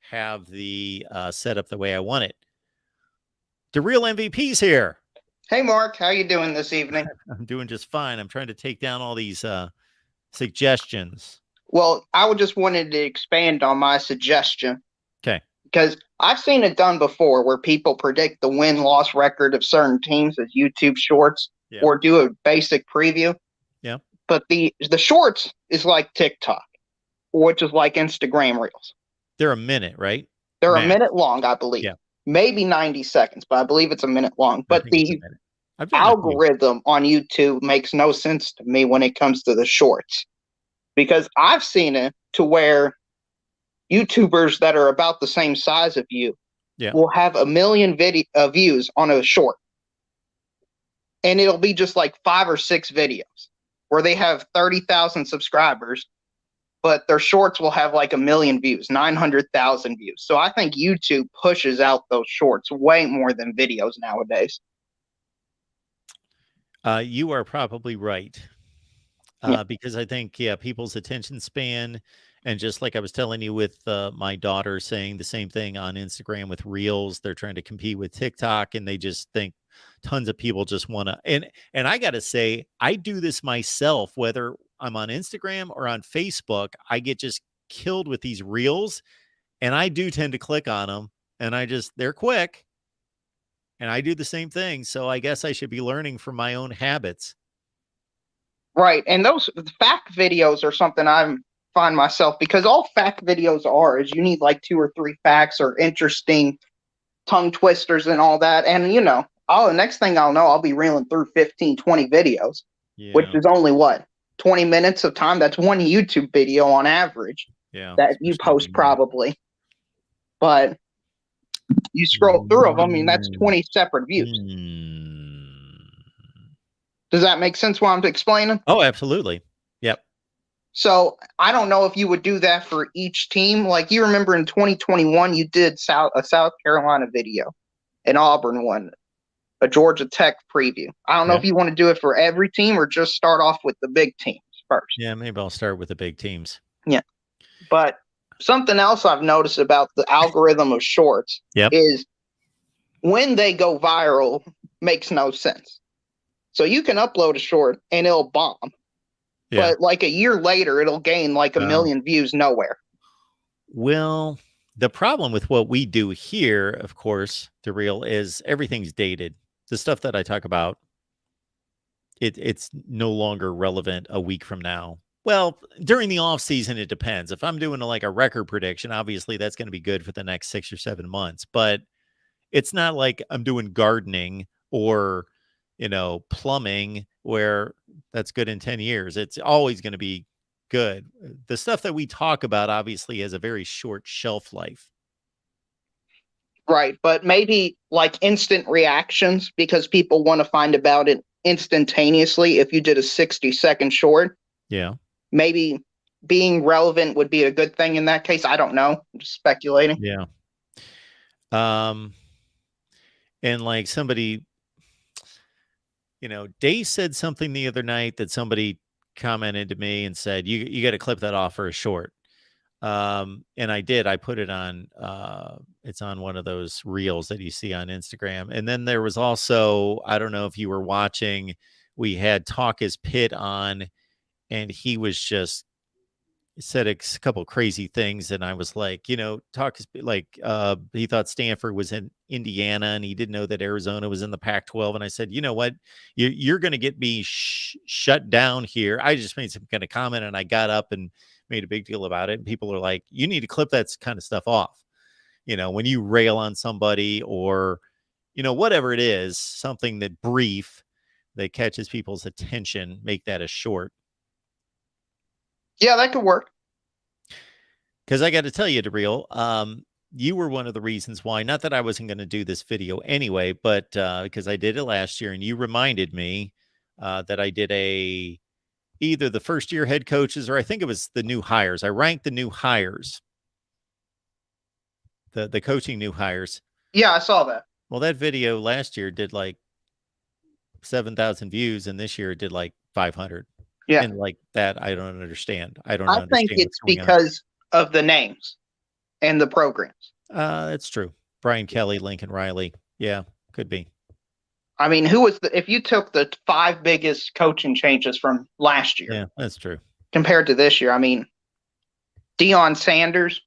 have the setup the way I want it. The Real MVP's here. Hey, Mark, how you doing this evening? I'm doing just fine. I'm trying to take down all these suggestions. Well, I just wanted to expand on my suggestion. Okay. Because I've seen it done before where people predict the win-loss record of certain teams as YouTube shorts Yeah. or do a basic preview. Yeah. But the shorts is like TikTok, which is like Instagram Reels. They're a minute, right? They're Max. a minute long, I believe. Yeah. Maybe 90 seconds, but I believe it's a minute long. But the algorithm on YouTube makes no sense to me when it comes to the shorts, because I've seen it to where YouTubers that are about the same size of you will have 1 million views on a short. And it'll be just like 5 or 6 videos where they have 30,000 subscribers, but their shorts will have like 1 million views, 900,000 views. So I think YouTube pushes out those shorts way more than videos nowadays. You are probably right. Because I think, people's attention span, and just like I was telling you with my daughter saying the same thing on Instagram with Reels, they're trying to compete with TikTok, and they just think tons of people just want to. And I got to say, I do this myself, whether I'm on Instagram or on Facebook. I get just killed with these Reels, and I do tend to click on them, and they're quick, and I do the same thing. So I guess I should be learning from my own habits. Right. And those fact videos are something I find myself, because all fact videos is you need like 2 or 3 facts or interesting tongue twisters and all that. And, the next thing I'll know, I'll be reeling through 15, 20 videos, which is only 20 minutes of time. That's one YouTube video on average that you post probably. But you scroll through them, that's 20 separate views. Does that make sense what I'm explaining? Oh, absolutely. Yep. So I don't know if you would do that for each team. Like, you remember in 2021, you did a South Carolina video, an Auburn one, a Georgia Tech preview. I don't know if you want to do it for every team or just start off with the big teams first. Yeah, maybe I'll start with the big teams. Yeah. But something else I've noticed about the algorithm of shorts is when they go viral, makes no sense. So you can upload a short and it'll bomb. Yeah. But like a year later, it'll gain like 1 million views nowhere. Well, the problem with what we do here, of course, the real is everything's dated. The stuff that I talk about, it's no longer relevant a week from now. Well, during the off season, it depends. If I'm doing a record prediction, obviously that's going to be good for the next 6 or 7 months. But it's not like I'm doing gardening or plumbing where that's good in 10 years. It's always going to be good. The stuff that we talk about obviously has a very short shelf life. Right. But maybe like instant reactions, because people want to find about it instantaneously. If you did a 60-second short, maybe being relevant would be a good thing in that case. I don't know. I'm just speculating. Yeah. And like somebody, Day said something the other night that somebody commented to me and said, you got to clip that off for a short. And I did. I put it on, it's on one of those reels that you see on Instagram. And then there was also, I don't know if you were watching, we had Talk Is Pitt on, and he was just said a couple crazy things. And I was like, Talk Is like, he thought Stanford was in Indiana and he didn't know that Arizona was in the Pac-12. And I said, you know what, you're going to get me shut down here. I just made some kind of comment and I got up and made a big deal about it. And people are like, you need to clip that kind of stuff off. When you rail on somebody or, whatever it is, something that brief that catches people's attention, make that a short. Yeah, that could work. Because I got to tell you, DeReal, you were one of the reasons why, not that I wasn't going to do this video anyway, but because I did it last year and you reminded me that I did either the first year head coaches or I think it was the new hires. I ranked the new hires, the coaching new hires. Yeah, I saw that. Well, that video last year did like 7,000 views and this year it did like 500. Yeah. And like that, I don't understand. I think it's because of the names and the programs. That's true. Brian Kelly, Lincoln Riley. Yeah, could be. I mean, if you took the 5 biggest coaching changes from last year. Yeah, that's true. Compared to this year, I mean, Deion Sanders,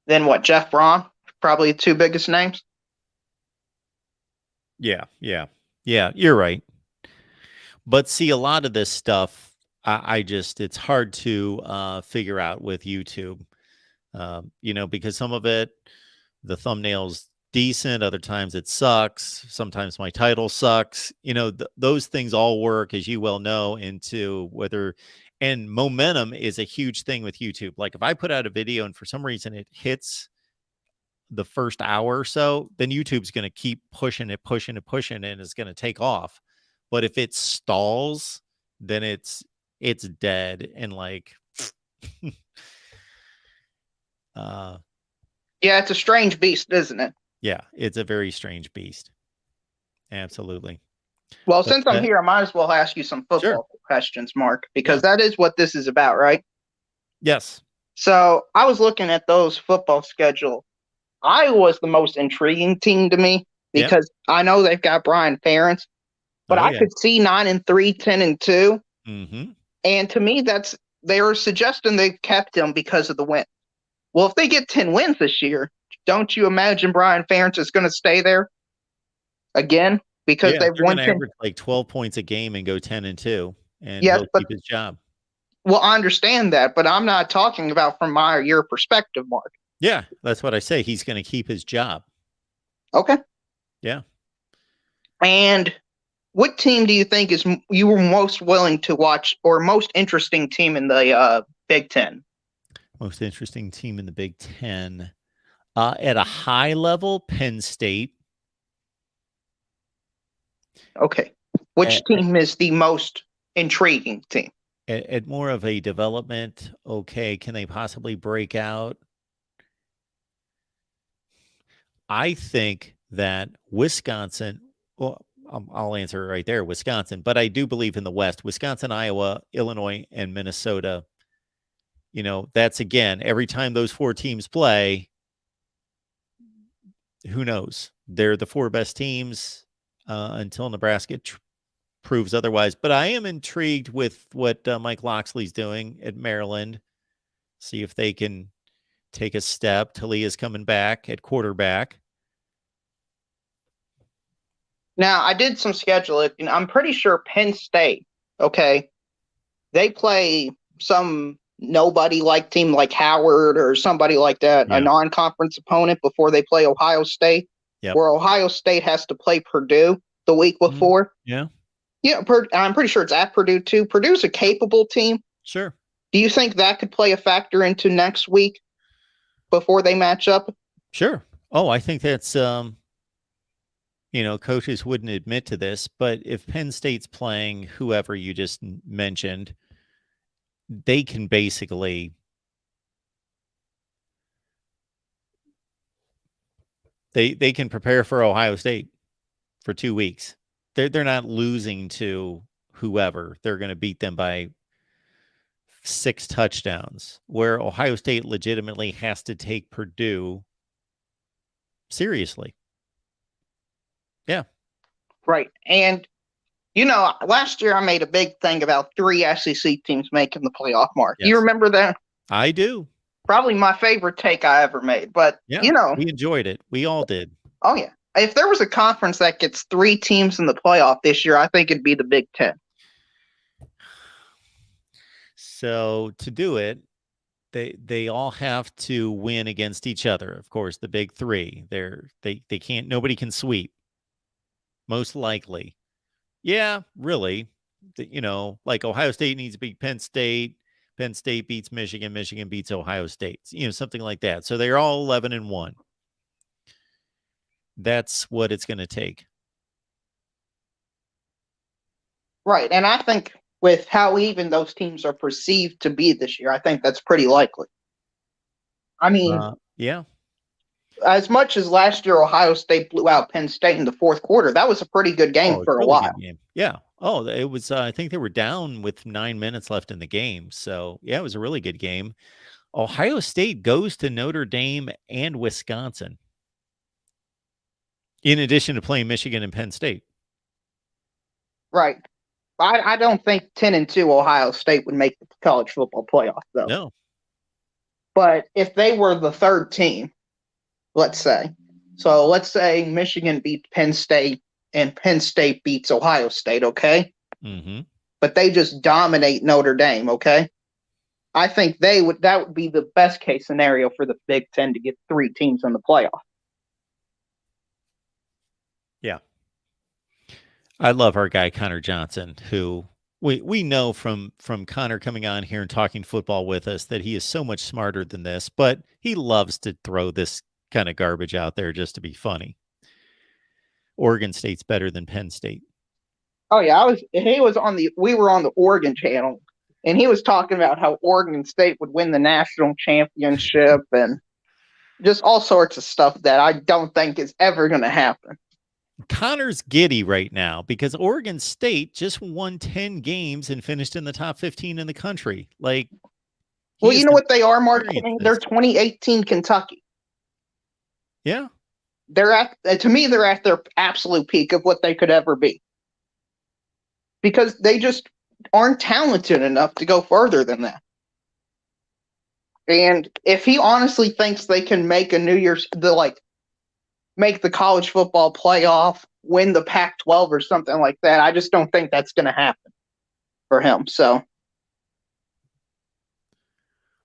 then what, Jeff Braun, probably the two biggest names. Yeah. You're right. But see, a lot of this stuff, I just, it's hard to figure out with YouTube, because some of it, the thumbnail's decent, other times it sucks. Sometimes my title sucks. Those things all work, as you well know, into and momentum is a huge thing with YouTube. Like if I put out a video and for some reason it hits the first hour or so, then YouTube's going to keep pushing it, and it's going to take off. But if it stalls, then it's dead. And like, yeah, it's a strange beast, isn't it? Yeah, it's a very strange beast. Absolutely. Well, since I'm here, I might as well ask you some football questions, Mark, because that is what this is about, right? Yes. So I was looking at those football schedule. Iowa's the most intriguing team to me because I know they've got Brian Ferentz, but I could see 9-3, 10-2. Mm-hmm. And to me, they're suggesting they kept him because of the win. Well, if they get 10 wins this year, don't you imagine Brian Ferentz is going to stay there again? Because they've won 10. Average like 12 points a game and go 10-2, and he'll keep his job. Well, I understand that, but I'm not talking about from your perspective, Mark. Yeah, that's what I say. He's going to keep his job. Okay. Yeah. And what team do you think you were most willing to watch, or most interesting team in the Big Ten? Most interesting team in the Big Ten. At a high level, Penn State. Okay. Which team is the most intriguing team? At more of a development, okay, can they possibly break out? I think that Wisconsin, well, I'll answer it right there, Wisconsin, but I do believe in the West, Wisconsin, Iowa, Illinois, and Minnesota. That's, again, every time those four teams play, who knows? They're the four best teams until Nebraska proves otherwise. But I am intrigued with what Mike Loxley's doing at Maryland. See if they can take a step. Talia's coming back at quarterback. Now, I did some scheduling, and I'm pretty sure Penn State, okay, they play some nobody-like team like Howard or somebody like that, a non-conference opponent before they play Ohio State, where Ohio State has to play Purdue the week before. Yeah, I'm pretty sure it's at Purdue, too. Purdue's a capable team. Sure. Do you think that could play a factor into next week before they match up? Sure. Oh, I think that's, coaches wouldn't admit to this, but if Penn State's playing whoever you just mentioned, they can basically they can prepare for Ohio State for 2 weeks. They're not losing to whoever. They're going to beat them by 6 touchdowns, where Ohio State legitimately has to take Purdue seriously. Yeah. Right. And last year I made a big thing about 3 SEC teams making the playoff, Mark. Yes. You remember that? I do. Probably my favorite take I ever made, but we enjoyed it. We all did. Oh yeah. If there was a conference that gets 3 teams in the playoff this year, I think it'd be the Big Ten. So to do it, they all have to win against each other. Of course, the big 3. They can't. Nobody can sweep. Most likely. Yeah, really. Like Ohio State needs to beat Penn State. Penn State beats Michigan. Michigan beats Ohio State. Something like that. So they're all 11-1. That's what it's going to take. Right. And I think with how even those teams are perceived to be this year, I think that's pretty likely. I mean, yeah. As much as last year Ohio State blew out Penn State in the fourth quarter, that was a pretty good game for a while. Yeah. Oh, it was. I think they were down with 9 minutes left in the game. So, yeah, it was a really good game. Ohio State goes to Notre Dame and Wisconsin, in addition to playing Michigan and Penn State. Right. I don't think 10-2 Ohio State would make the college football playoff, though. No. But if they were the third team, let's say. So let's say Michigan beats Penn State and Penn State beats Ohio State, okay? Mm-hmm. But they just dominate Notre Dame, okay? I think that would be the best case scenario for the Big Ten to get 3 teams in the playoff. Yeah. I love our guy, Connor Johnson, who we know from Connor coming on here and talking football with us that he is so much smarter than this, but he loves to throw this kind of garbage out there just to be funny. Oregon State's better than Penn State. Oh yeah, we were on the Oregon channel, and he was talking about how Oregon State would win the national championship and just all sorts of stuff that I don't think is ever going to happen. Connor's giddy right now because Oregon State just won 10 games and finished in the top 15 in the country. Like, well, you know what they are, Mark? They're 2018 Kentucky. Yeah. They're at their absolute peak of what they could ever be. Because they just aren't talented enough to go further than that. And if he honestly thinks they can make make the college football playoff, win the Pac-12 or something like that, I just don't think that's going to happen for him. So,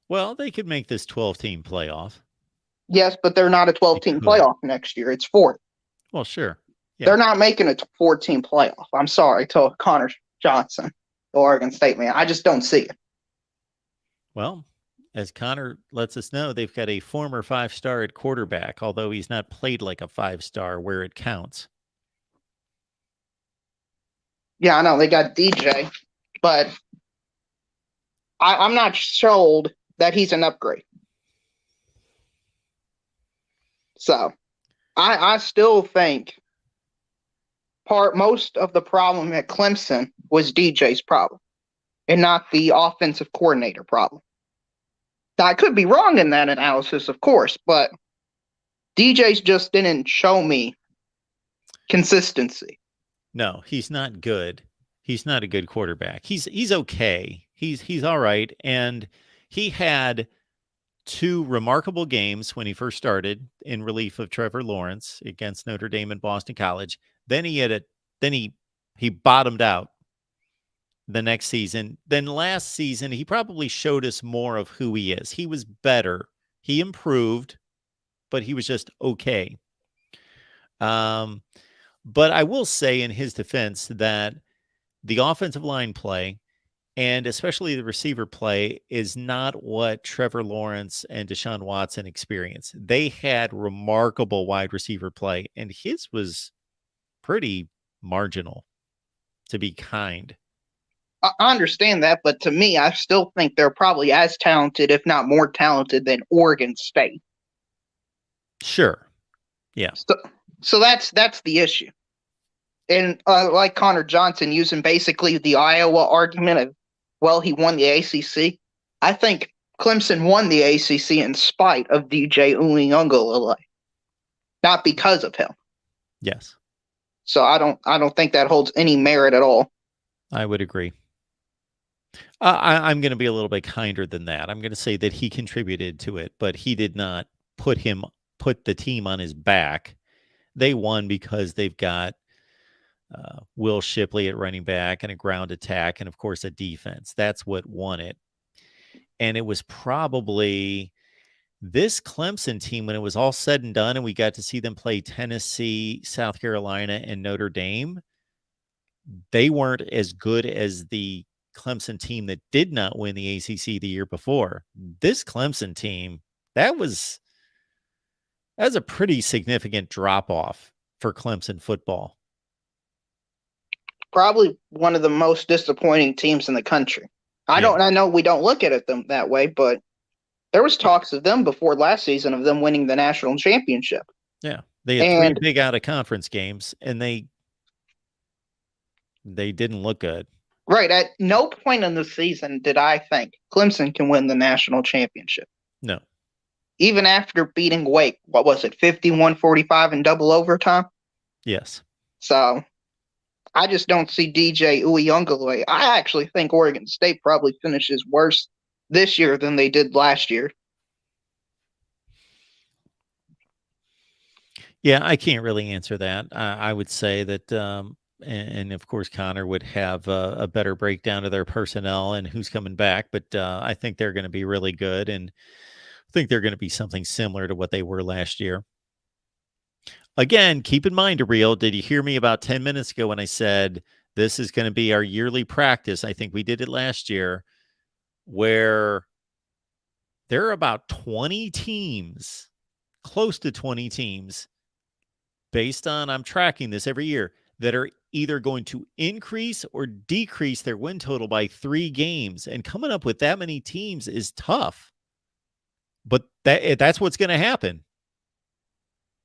well, they could make this 12-team playoff. Yes, but they're not a 12-team playoff next year. It's 4. Well, sure. Yeah. They're not making a 4-team playoff. I'm sorry to Connor Johnson, the Oregon State man. I just don't see it. Well, as Connor lets us know, they've got a former 5-star at quarterback, although he's not played like a 5-star where it counts. Yeah, I know. They got DJ, but I'm not sold that he's an upgrade. So, I still think most of the problem at Clemson was DJ's problem and not the offensive coordinator problem. Now, I could be wrong in that analysis, of course, but DJ's just didn't show me consistency. No, he's not good. He's not a good quarterback. He's okay. He's all right. And he had 2 remarkable games when he first started in relief of Trevor Lawrence against Notre Dame and Boston College. Then he bottomed out the next season. Then last season, he probably showed us more of who he is. He was better. He improved, but he was just okay. But I will say in his defense that the offensive line play and especially the receiver play is not what Trevor Lawrence and Deshaun Watson experienced. They had remarkable wide receiver play, and his was pretty marginal, to be kind. I understand that, but to me, I still think they're probably as talented, if not more talented, than Oregon State. Sure. Yeah. So that's the issue. And like Connor Johnson using basically the Iowa argument of, well, he won the ACC. I think Clemson won the ACC in spite of DJ Uiagalelei, not because of him. Yes. So I don't think that holds any merit at all. I would agree. I'm going to be a little bit kinder than that. I'm going to say that he contributed to it, but he did not put the team on his back. They won because they've got Will Shipley at running back and a ground attack and, of course, a defense. That's what won it. And it was probably this Clemson team, when it was all said and done and we got to see them play Tennessee, South Carolina, and Notre Dame, they weren't as good as the Clemson team that did not win the ACC the year before. This Clemson team, that's a pretty significant drop-off for Clemson football. Probably one of the most disappointing teams in the country. I know we don't look at them that way, but there was talks of them before last season of them winning the national championship. Yeah. They had 3 big out-of-conference games, and they didn't look good. Right. At no point in the season did I think Clemson can win the national championship. No. Even after beating Wake, what was it, 51-45 in double overtime? Yes. So I just don't see DJ Uiagalelei. I actually think Oregon State probably finishes worse this year than they did last year. Yeah, I can't really answer that. I would say that, and of course, Connor would have a better breakdown of their personnel and who's coming back. But I think they're going to be really good, and I think they're going to be something similar to what they were last year. Again, keep in mind, Ariel, did you hear me about 10 minutes ago when I said this is going to be our yearly practice? I think we did it last year, where there are about 20 teams, close to 20 teams, based on I'm tracking this every year, that are either going to increase or decrease their win total by 3 games. And coming up with that many teams is tough. But that's what's going to happen.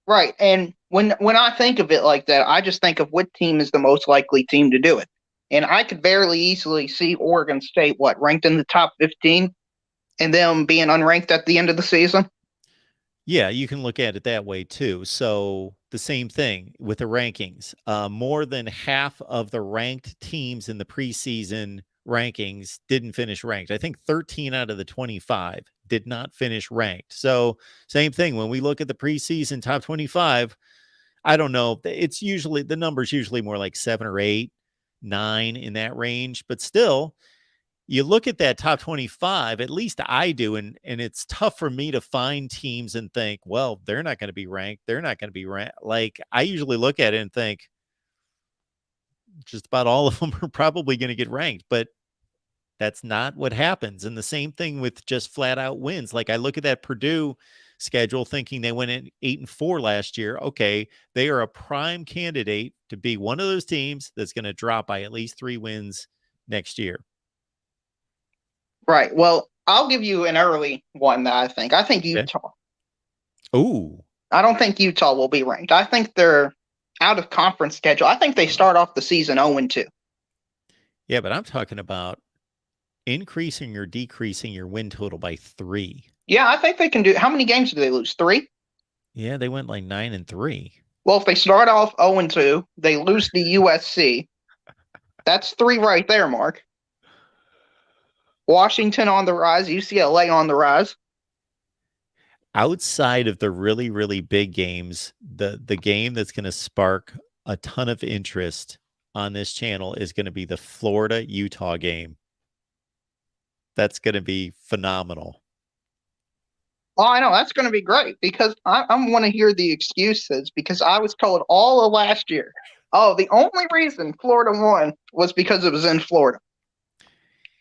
Right. And when I think of it like that, I just think of what team is the most likely team to do it. And I could very easily see Oregon State, ranked in the top 15 and them being unranked at the end of the season. Yeah, you can look at it that way too. So the same thing with the rankings. More than half of the ranked teams in the preseason rankings didn't finish ranked. I think 13 out of the 25 did not finish ranked. So same thing when we look at the preseason top 25. I don't know. It's usually the number's usually more like 7 or 8, 9 in that range, but still you look at that top 25, at least I do, and it's tough for me to find teams and think, well, they're not going to be ranked. They're not going to be ranked. Like, I usually look at it and think just about all of them are probably going to get ranked, but that's not what happens. And the same thing with just flat out wins. Like, I look at that Purdue schedule thinking they went in 8-4 last year. Okay, they are a prime candidate to be one of those teams that's going to drop by at least 3 wins next year. Right. Well, I'll give you an early one that I think. I think Utah. Ooh. I don't think Utah will be ranked. I think they're out of conference schedule. I think they start off the season 0-2. Yeah, but I'm talking about increasing or decreasing your win total by 3. Yeah, I think they can do. How many games did they lose? 3? Yeah, they went like 9-3. Well, if they start off 0-2, they lose to USC. That's 3 right there, Mark. Washington on the rise, UCLA on the rise. Outside of the really, really big games, the game that's going to spark a ton of interest on this channel is going to be the Florida-Utah game. That's going to be phenomenal. Oh, I know. That's going to be great because I want to hear the excuses because I was told all of last year, the only reason Florida won was because it was in Florida.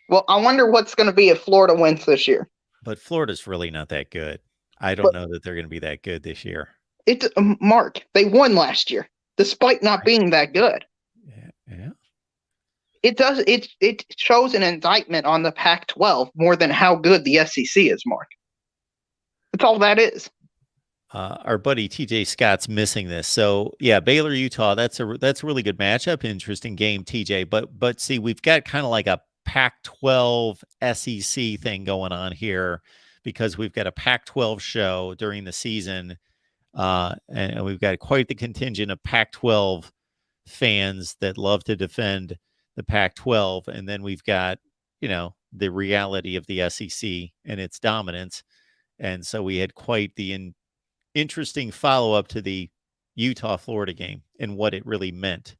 Well, I wonder what's going to be if Florida wins this year. But Florida's really not that good. I don't know that they're going to be that good this year. Mark, they won last year, despite not being that good. Yeah. It shows an indictment on the Pac-12 more than how good the SEC is, Mark. That's all that is. Our buddy TJ Scott's missing this. So yeah, Baylor, Utah, that's a really good matchup. Interesting game, TJ. But see, we've got kind of like a Pac-12 SEC thing going on here because we've got a Pac-12 show during the season. And we've got quite the contingent of Pac-12 fans that love to defend the Pac-12. And then we've got, the reality of the SEC and its dominance. And so we had quite the interesting follow-up to the Utah-Florida game and what it really meant.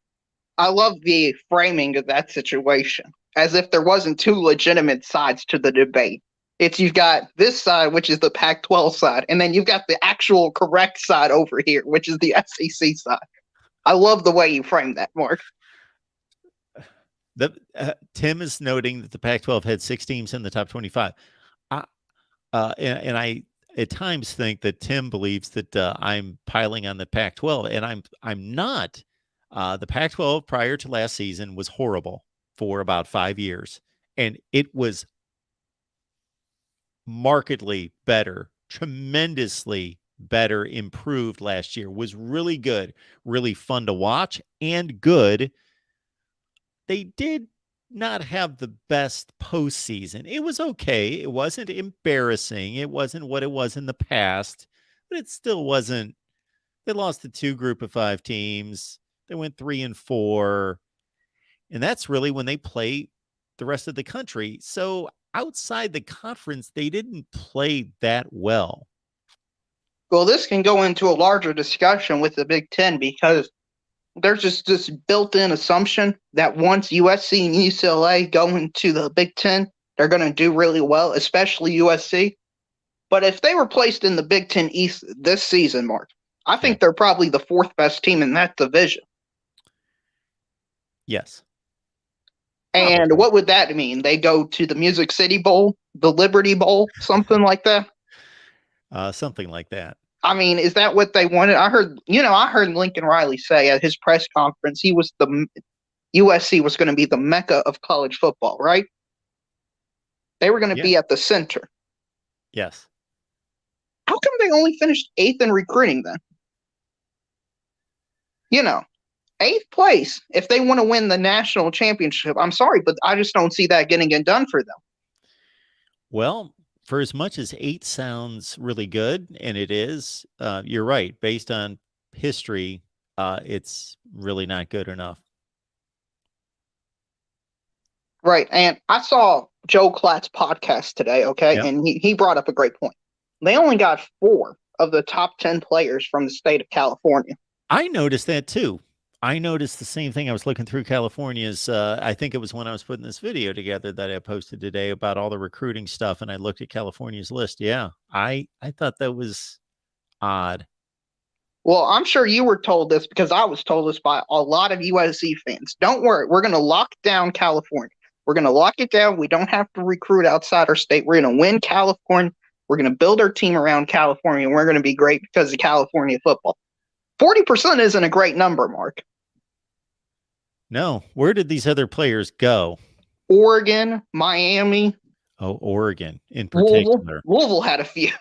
I love the framing of that situation, as if there wasn't 2 legitimate sides to the debate. You've got this side, which is the Pac-12 side, and then you've got the actual correct side over here, which is the SEC side. I love the way you framed that, Mark. Tim is noting that the Pac-12 had 6 teams in the top 25. And I at times think that Tim believes that I'm piling on the Pac-12, and I'm not. The Pac-12 prior to last season was horrible for about 5 years, and it was markedly better, tremendously better, improved last year. Was really good, really fun to watch, and good. They did not have the best postseason. It was okay. It wasn't embarrassing. It wasn't what it was in the past, but it still wasn't. They lost to 2 group of 5 teams. They went 3-4. And that's really when they play the rest of the country. So outside the conference, they didn't play that well. Well, this can go into a larger discussion with the Big Ten because there's just this built-in assumption that once USC and UCLA go into the Big Ten, they're going to do really well, especially USC. But if they were placed in the Big Ten East this season, Mark, I think they're probably the fourth best team in that division. Yes. And what would that mean? They go to the Music City Bowl, the Liberty Bowl, something like that? Something like that. I mean, is that what they wanted? I heard Lincoln Riley say at his press conference USC was going to be the mecca of college football, right? They were going to be at the center. Yes. How come they only finished 8th in recruiting then? 8th place. If they want to win the national championship, I'm sorry, but I just don't see that getting it done for them. Well, for as much as 8 sounds really good, and it is, you're right. Based on history, it's really not good enough. Right. And I saw Joe Klatt's podcast today, okay? Yep. And he brought up a great point. They only got 4 of the top 10 players from the state of California. I noticed that too. I noticed the same thing. I was looking through California's, I think it was when I was putting this video together that I posted today about all the recruiting stuff, and I looked at California's list. Yeah, I thought that was odd. Well, I'm sure you were told this because I was told this by a lot of USC fans. Don't worry. We're going to lock down California. We're going to lock it down. We don't have to recruit outside our state. We're going to win California. We're going to build our team around California. And we're going to be great because of California football. 40% isn't a great number, Mark. No. Where did these other players go? Oregon, Miami. Oh, Oregon in particular. Louisville had a few.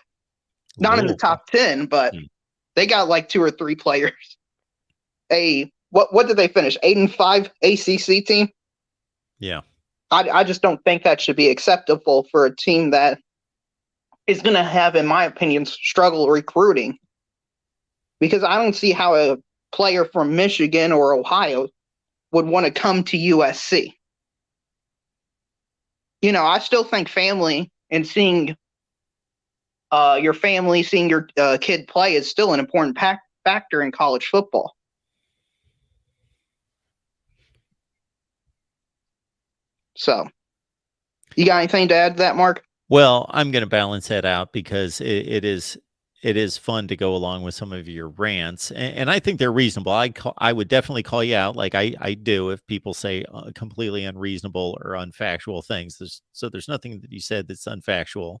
Not in the top 10, but they got like 2 or 3 players. What did they finish? 8-5 ACC team? Yeah. I just don't think that should be acceptable for a team that is going to have, in my opinion, struggle recruiting. Because I don't see how a player from Michigan or Ohio would want to come to USC. I still think family and seeing your family, seeing your kid play is still an important factor in college football. So, you got anything to add to that, Mark? Well, I'm going to balance that out because it is fun to go along with some of your rants, and I think they're reasonable. I would definitely call you out, like I do, if people say completely unreasonable or unfactual things. There's nothing that you said that's unfactual,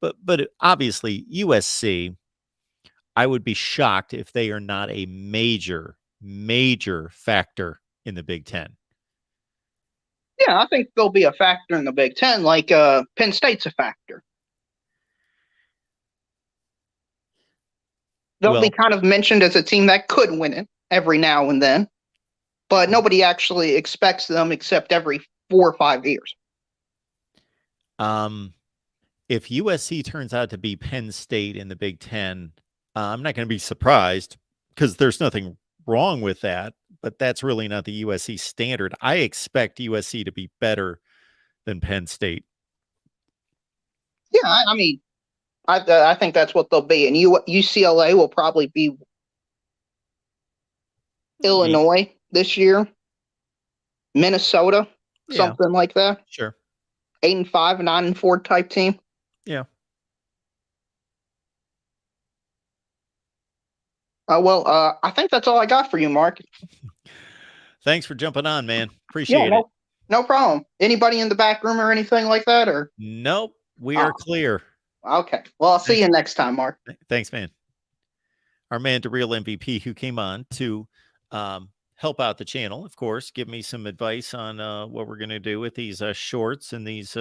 but obviously USC, I would be shocked if they are not a major factor in the Big Ten. Yeah, I think they'll be a factor in the Big Ten, like Penn State's a factor. They'll be kind of mentioned as a team that could win it every now and then, but nobody actually expects them except every 4 or 5 years. If USC turns out to be Penn State in the Big Ten, I'm not going to be surprised because there's nothing wrong with that, but that's really not the USC standard. I expect USC to be better than Penn State. Yeah, I mean, I think that's what they'll be. And UCLA will probably be Illinois this year, Minnesota, something like that. Sure. 8-5, 9-4 type team. Yeah. I think that's all I got for you, Mark. Thanks for jumping on, man. Appreciate it. No problem. Anybody in the back room or anything like that? Or nope, we are clear. Okay. Well, I'll see you next time, Mark. Thanks, man. Our man, the real MVP, who came on to help out the channel, of course, give me some advice on what we're going to do with these shorts and these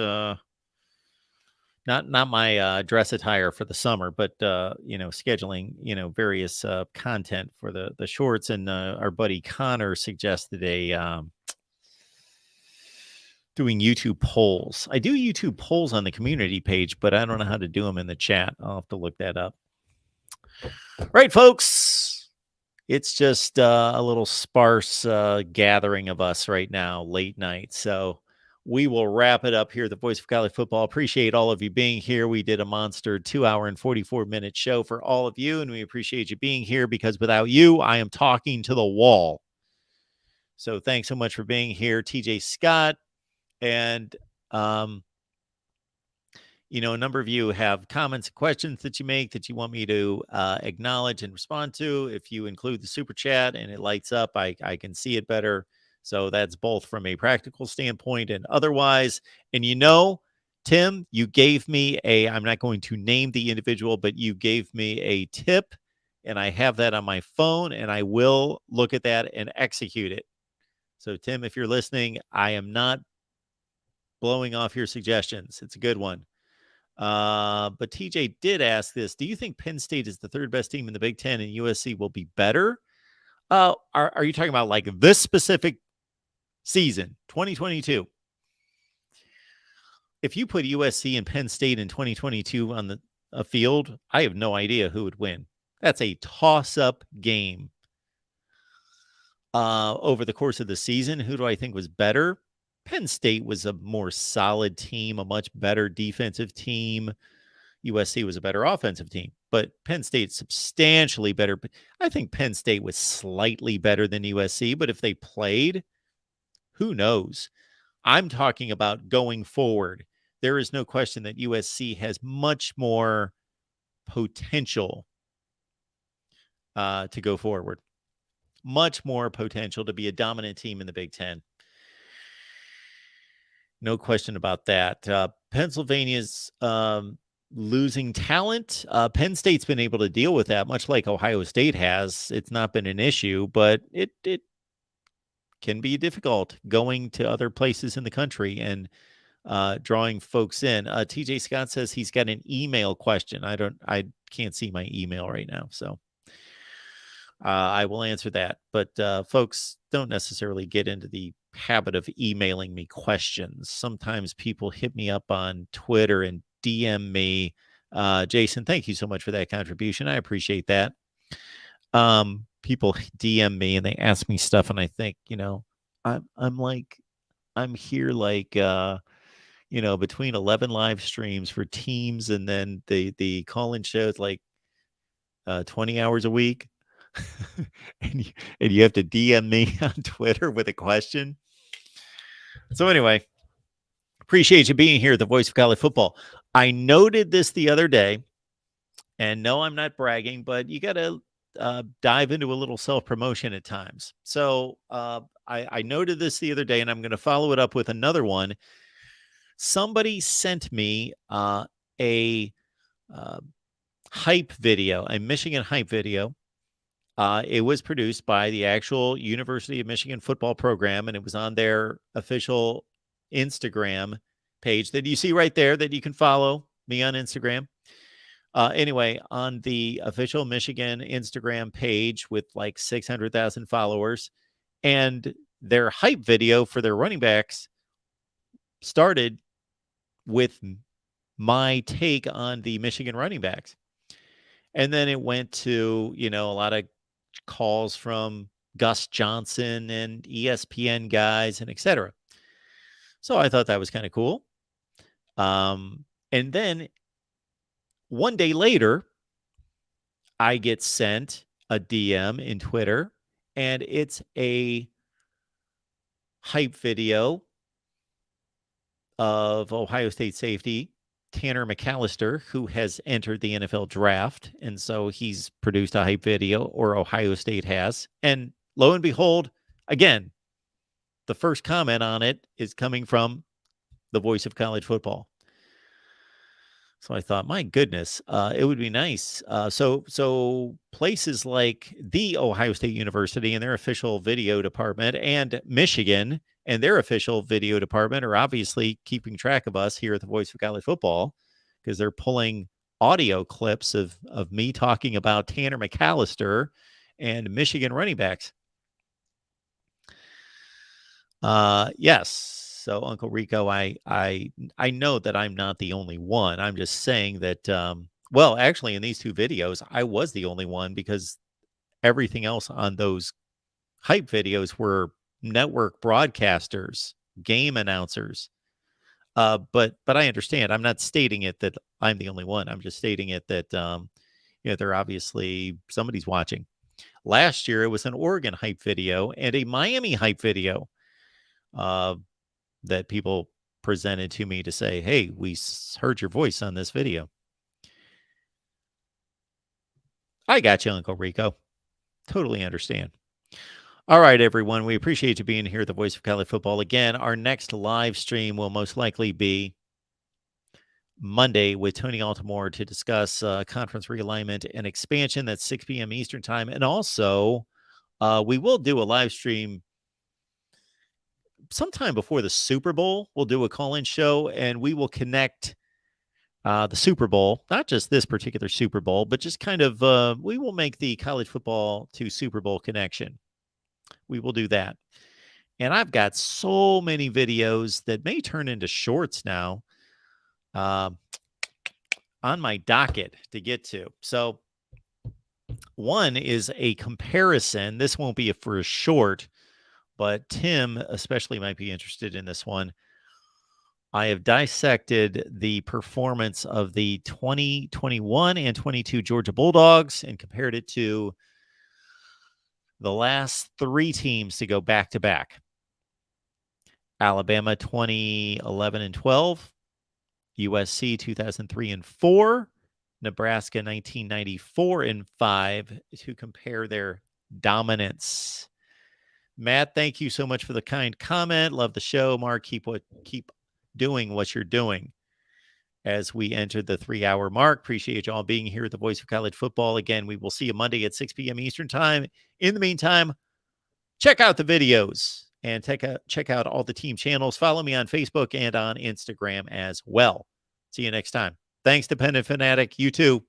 not my dress attire for the summer, but scheduling various content for the shorts. And our buddy Connor suggested doing YouTube polls. I do YouTube polls on the community page, but I don't know how to do them in the chat. I'll have to look that up. Right, folks. It's just a little sparse gathering of us right now, late night. So we will wrap it up here at the Voice of College Football. Appreciate all of you being here. We did a monster 2-hour and 44-minute show for all of you, and we appreciate you being here because without you, I am talking to the wall. So thanks so much for being here, TJ Scott. And, you know, a number of you have comments and questions that you make that you want me to acknowledge and respond to. If you include the super chat and it lights up, I can see it better. So that's both from a practical standpoint and otherwise. And you know, Tim, you gave me I'm not going to name the individual, but you gave me a tip, and I have that on my phone, and I will look at that and execute it. So, Tim, if you're listening, I am not blowing off your suggestions. It's a good one. But TJ did ask this. Do you think Penn State is the third best team in the Big Ten and USC will be better? Are you talking about like this specific season, 2022? If you put USC and Penn State in 2022 on the field, I have no idea who would win. That's a toss-up game. Over the course of the season, who do I think was better? Penn State was a more solid team, a much better defensive team. USC was a better offensive team, but Penn State substantially better. I think Penn State was slightly better than USC, but if they played, who knows? I'm talking about going forward. There is no question that USC has much more potential to go forward. Much more potential to be a dominant team in the Big Ten. No question about that. Pennsylvania's losing talent. Penn State's been able to deal with that, much like Ohio State has. It's not been an issue, but it can be difficult going to other places in the country and drawing folks in. TJ Scott says he's got an email question. I can't see my email right now, so I will answer that. But folks, don't necessarily get into the habit of emailing me questions. Sometimes people hit me up on Twitter and DM me. Jason, thank you so much for that contribution. I appreciate that. People DM me and they ask me stuff, and I think, you know, I'm here like you know, between 11 live streams for teams and then the call-in shows like 20 hours a week. and you have to DM me on Twitter with a question. So anyway, appreciate you being here at the Voice of College Football. I noted this the other day, and no, I'm not bragging, but you got to dive into a little self-promotion at times. So I noted this the other day, and I'm going to follow it up with another one. Somebody sent me a hype video, a Michigan hype video. It was produced by the actual University of Michigan football program, and it was on their official Instagram page that you see right there that you can follow me on Instagram. Anyway, on the official Michigan Instagram page with like 600,000 followers, and their hype video for their running backs started with my take on the Michigan running backs. And then it went to, you know, a lot of calls from Gus Johnson and ESPN guys and etc. So I thought that was kind of cool. And then one day later, I get sent a DM in Twitter, and it's a hype video of Ohio State safety Tanner McAllister, who has entered the NFL draft. And so he's produced a hype video, or Ohio State has. And lo and behold, again, the first comment on it is coming from the Voice of College Football. So I thought, my goodness, it would be nice. So places like the Ohio State University and their official video department, and Michigan and their official video department, are obviously keeping track of us here at the Voice of College Football, because they're pulling audio clips of me talking about Tanner McAllister and Michigan running backs. Yes. So Uncle Rico, I know that I'm not the only one. I'm just saying that, well, actually in these two videos, I was the only one, because everything else on those hype videos were network broadcasters, game announcers, But I understand. I'm not stating it that I'm the only one. I'm just stating it that they're obviously somebody's watching. Last year, it was an Oregon hype video and a Miami hype video that people presented to me to say, hey, we heard your voice on this video. I got you, Uncle Rico. Totally understand. All right, everyone. We appreciate you being here at the Voice of College Football. Again, our next live stream will most likely be Monday with Tony Altamore to discuss conference realignment and expansion. That's 6 p.m. Eastern time. And also, we will do a live stream sometime before the Super Bowl. We'll do a call-in show, and we will connect the Super Bowl, not just this particular Super Bowl, but just kind of, we will make the college football to Super Bowl connection. We will do that. And I've got so many videos that may turn into shorts now on my docket to get to. So one is a comparison. This won't be for a short, but Tim especially might be interested in this one. I have dissected the performance of the 2021 and 22 Georgia Bulldogs and compared it to the last three teams to go back-to-back. Alabama 2011 and 12, USC 2003 and 4, Nebraska 1994 and 5 to compare their dominance. Matt, thank you so much for the kind comment. Love the show. Mark, keep doing what you're doing as we enter the 3-hour mark. Appreciate you all being here at the Voice of College Football. Again, we will see you Monday at 6 p.m. Eastern time. In the meantime, check out the videos and check out all the team channels. Follow me on Facebook and on Instagram as well. See you next time. Thanks to Penn and Fanatic. You too.